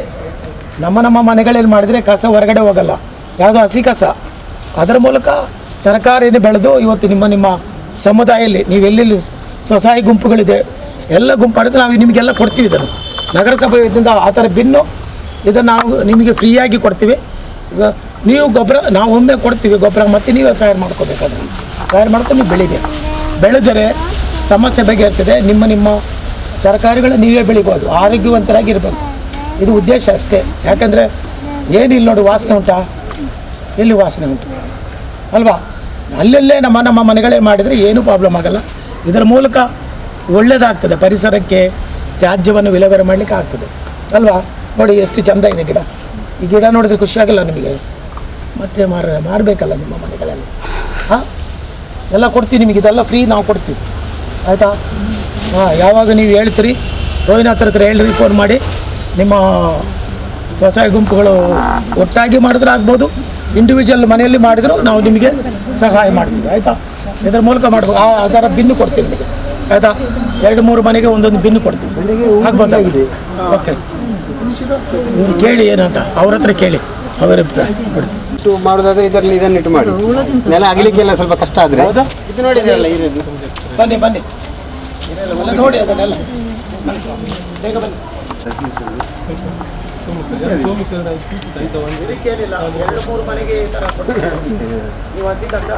ನಮ್ಮ ಮನೆಗಳಲ್ಲಿ ಮಾಡಿದರೆ ಕಸ ಹೊರಗಡೆ ಹೋಗಲ್ಲ, ಯಾವುದೋ ಹಸಿ ಕಸ. ಅದರ ಮೂಲಕ ತರಕಾರಿಯನ್ನು ಬೆಳೆದು ಇವತ್ತು ನಿಮ್ಮ ಸಮುದಾಯದಲ್ಲಿ ನೀವು ಎಲ್ಲೆಲ್ಲಿ ಸ್ವಸಹಾಯ ಗುಂಪುಗಳಿದೆ ಎಲ್ಲ ಗುಂಪು ಮಾಡಿದ್ರೆ ನಾವು ನಿಮಗೆಲ್ಲ ಕೊಡ್ತೀವಿ. ಇದನ್ನು ನಗರಸಭೆಯಿಂದ ಆ ಥರ ಬಿನ್ನು ಇದನ್ನು ನಾವು ನಿಮಗೆ ಫ್ರೀಯಾಗಿ ಕೊಡ್ತೀವಿ. ಈಗ ನೀವು ಗೊಬ್ಬರ ನಾವು ಒಮ್ಮೆ ಕೊಡ್ತೀವಿ ಗೊಬ್ಬರ, ಮತ್ತು ನೀವು ತಯಾರು ಮಾಡ್ಕೋಬೇಕು. ಅದನ್ನು ತಯಾರು ಮಾಡ್ಕೊಂಡು ನೀವು ಬೆಳಿಬೇಕು. ಬೆಳೆದರೆ ಸಮಸ್ಯೆ ಬಗೆಹರ್ತದೆ. ನಿಮ್ಮ ತರಕಾರಿಗಳು ನೀವೇ ಬೆಳಿಬೋದು, ಆರೋಗ್ಯವಂತರಾಗಿರ್ಬೇಕು. ಇದು ಉದ್ದೇಶ ಅಷ್ಟೇ. ಯಾಕಂದರೆ ಏನಿಲ್ಲ ನೋಡಿ, ವಾಸನೆ ಉಂಟಾ? ಎಲ್ಲಿ ವಾಸನೆ ಉಂಟು ಅಲ್ವಾ? ಅಲ್ಲೆಲ್ಲೇ ನಮ್ಮ ಮನೆಗಳೇ ಮಾಡಿದರೆ ಏನೂ ಪ್ರಾಬ್ಲಮ್ ಆಗಲ್ಲ. ಇದರ ಮೂಲಕ ಒಳ್ಳೆಯದಾಗ್ತದೆ, ಪರಿಸರಕ್ಕೆ ತ್ಯಾಜ್ಯವನ್ನು ವಿಲೇವಾರಿ ಮಾಡಲಿಕ್ಕೆ ಆಗ್ತದೆ ಅಲ್ವಾ? ನೋಡಿ ಎಷ್ಟು ಚೆಂದ ಇದೆ ಗಿಡ. ಈ ಗಿಡ ನೋಡಿದ್ರೆ ಖುಷಿಯಾಗಲ್ಲ ನಿಮಗೆ? ಮತ್ತೆ ಮಾರಬೇಕಲ್ಲ ನಿಮ್ಮ ಮನೆಗಳಲ್ಲಿ. ಹಾಂ, ಎಲ್ಲ ಕೊಡ್ತೀವಿ ನಿಮಗೆ, ಇದೆಲ್ಲ ಫ್ರೀ ನಾವು ಕೊಡ್ತೀವಿ, ಆಯಿತಾ? ಹಾಂ, ಯಾವಾಗ ನೀವು ಹೇಳ್ತೀರಿ ರೋಹಿನಾಥ್ ಹತ್ರ ಹೇಳ್ರಿ, ಫೋನ್ ಮಾಡಿ. ನಿಮ್ಮ ಸ್ವಸಹಾಯ ಗುಂಪುಗಳು ಒಟ್ಟಾಗಿ ಮಾಡಿದ್ರೆ ಆಗ್ಬೋದು, ಇಂಡಿವಿಜುವಲ್ ಮನೆಯಲ್ಲಿ ಮಾಡಿದರೂ ನಾವು ನಿಮಗೆ ಸಹಾಯ ಮಾಡ್ತೀವಿ, ಆಯಿತಾ? ಇದರ ಮೂಲಕ ಮಾಡ್ಬೋದು. ಅದರ ಬಿನ್ನು ಕೊಡ್ತೀವಿ ನಿಮಗೆ, ಆಯಿತಾ? 2-3 ಮನೆಗೆ ಒಂದೊಂದು ಬಿನ್ನು ಕೊಡ್ತೀವಿ, ಆಗ್ಬೋದಾ? ಓಕೆ, ಇವ್ರು ಕೇಳಿ ಏನಂತ, ಅವ್ರ ಹತ್ರ ಕೇಳಿ ಅವರ ಅಭಿಪ್ರಾಯ. ನೋಡಿ ಮಾಡೋದಾದ್ರೆ ಇದನ್ನಿಟ್ಟು ಮಾಡಿ, ನೆಲ ಅಗಲಿಕ್ಕೆಲ್ಲ ಸ್ವಲ್ಪ ಕಷ್ಟ ಆದರೆ ಹೌದಾ? ಇದು ನೋಡಿದ್ರಲ್ಲ, ಇರೋದು ಬನ್ನಿ ಇದೆಲ್ಲ ನೋಡಿ, ಅದನ್ನೆಲ್ಲ ಬೇಗ ಬನ್ನಿ. ಕೇಳಿಲ್ಲ, 2-3 ಮನೆಗೆ ಈ ಥರ ನೀವು ಹಸಿ ಕಸ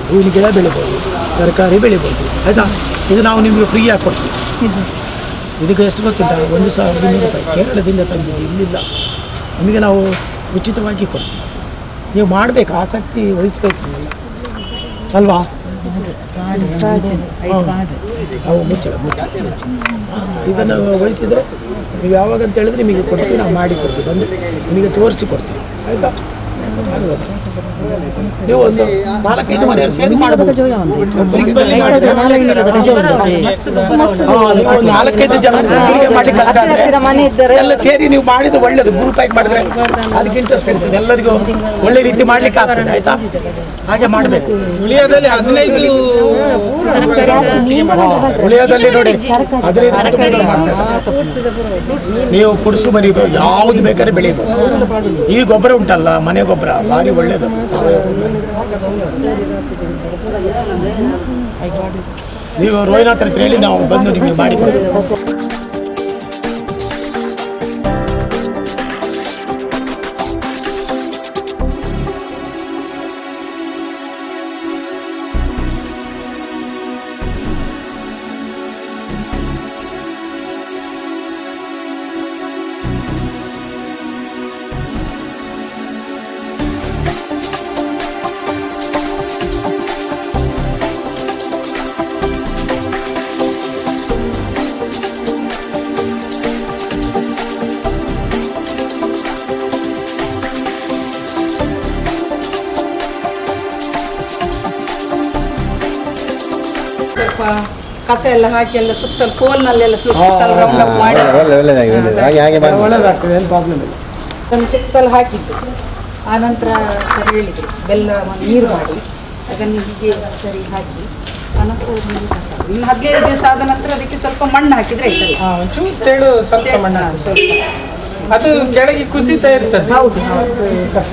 ಹೂವಿನ ಗಿಡ ಬೆಳಿಬೋದು, ತರಕಾರಿ ಬೆಳಿಬೋದು, ಆಯಿತಾ? ಇದು ನಾವು ನಿಮಗೆ ಫ್ರೀಯಾಗಿ ಕೊಡ್ತೀವಿ. ಇದಕ್ಕೆ ಎಷ್ಟು ಗೊತ್ತುಂಟ? 1,200 ರೂಪಾಯಿ ಕೇರಳದಿಂದ ತಂದಿದ್ದು, ಇಲ್ಲಿಲ್ಲ. ನಿಮಗೆ ನಾವು ಉಚಿತವಾಗಿ ಕೊಡ್ತೀವಿ. ನೀವು ಮಾಡಬೇಕು, ಆಸಕ್ತಿ ವಹಿಸ್ಬೇಕು ಅಲ್ವಾ? ಅವು ಮುಚ್ಚಳ ಇದನ್ನು ವಹಿಸಿದರೆ ನೀವು ಯಾವಾಗ ಅಂತ ಹೇಳಿದ್ರೆ ನಿಮಗೆ ಕೊಡ್ತೀವಿ, ನಾವು ಮಾಡಿ ಕೊಡ್ತೀವಿ, ಬಂದು ನಿಮಗೆ ತೋರಿಸಿ ಕೊಡ್ತೀವಿ, ಆಯಿತಾ? ಆಗ್ಬೋದು. ನೀವು ಒಂದು 4-5 ಮನೆಯವರು ಸೇರಿ ಮಾಡಬಹುದು. 4-5 ಜನ ಒಬ್ಬರಿಗೆ ಮಾಡ್ಲಿಕ್ಕೆ ಕಷ್ಟ ಆದರೆ ಎಲ್ಲ ಸೇರಿ ನೀವು ಮಾಡಿದ್ರೆ ಒಳ್ಳೇದು. ಗ್ರೂಪ್ ಆಗಿ ಮಾಡಿದ್ರೆ ಅದಕ್ಕೆ ಇಂಟ್ರೆಸ್ಟ್ ಇರ್ತದೆ, ಎಲ್ಲರಿಗೂ ಒಳ್ಳೆ ರೀತಿ ಮಾಡ್ಲಿಕ್ಕೆ ಆಗ್ತದೆ, ಆಯ್ತಾ? ಹಾಗೆ ಮಾಡಬೇಕು. ಉಳಿಯೋದಲ್ಲಿ 15 ಉಳಿಯೋದಲ್ಲಿ ನೋಡಿ 15 ಮಾಡ್ತಾರೆ. ನೀವು ಕುಡಿಸು ಮರಿ ಯಾವುದು ಬೇಕಾದ್ರೆ ಬೆಳಿಬೋದು. ಈ ಗೊಬ್ಬರ ಉಂಟಲ್ಲ, ಮನೆ ಗೊಬ್ಬರ ಭಾರಿ ಒಳ್ಳೇದು. ನೀವು ರೋಹಿನಾಥ್ ಹತ್ರ ಹೇಳಿ ನಾವು ಬಂದು ನಿಮಗೆ ಮಾಡಿಕೊಡ್ತೀವಿ. ಸ್ವಲ್ಪ ಕಸ ಎಲ್ಲ ಹಾಕಿ ಎಲ್ಲ ಸುತ್ತಲು ಕೋಲ್ನಲ್ಲೆಲ್ಲ ಸುತ್ತಲು ರೌಂಡ್ ಅಪ್ ಮಾಡಿ ಒಳ್ಳೆದಾಗ್ತದೆ, ಏನು ಪ್ರಾಬ್ಲಮ್ ಇಲ್ಲ. ಅದನ್ನು ಸುತ್ತಲು ಹಾಕಿದ್ದು ಆನಂತರ ಸರ್ ಹೇಳಿದರು ಬೆಲ್ಲ ನೀರು ಮಾಡಿ ಅದನ್ನು ಹೀಗೆ ಸರಿ ಹಾಕಿ ಆನಂತರ ಅದನ್ನು ಕಸ ಇನ್ನು 15 ದಿವಸ ಆದ ನಂತರ ಅದಕ್ಕೆ ಸ್ವಲ್ಪ ಮಣ್ಣು ಹಾಕಿದರೆ ಆಯ್ತಲ್ಲ. ಒಂಚೂರು ತೆಳು ಸ್ವಲ್ಪ ಮಣ್ಣು ಸ್ವಲ್ಪ ಅದು ಕೆಳಗೆ ಕುಸಿತಾ ಇರ್ತದೆ. ಹೌದು ಹೌದು ಕಸ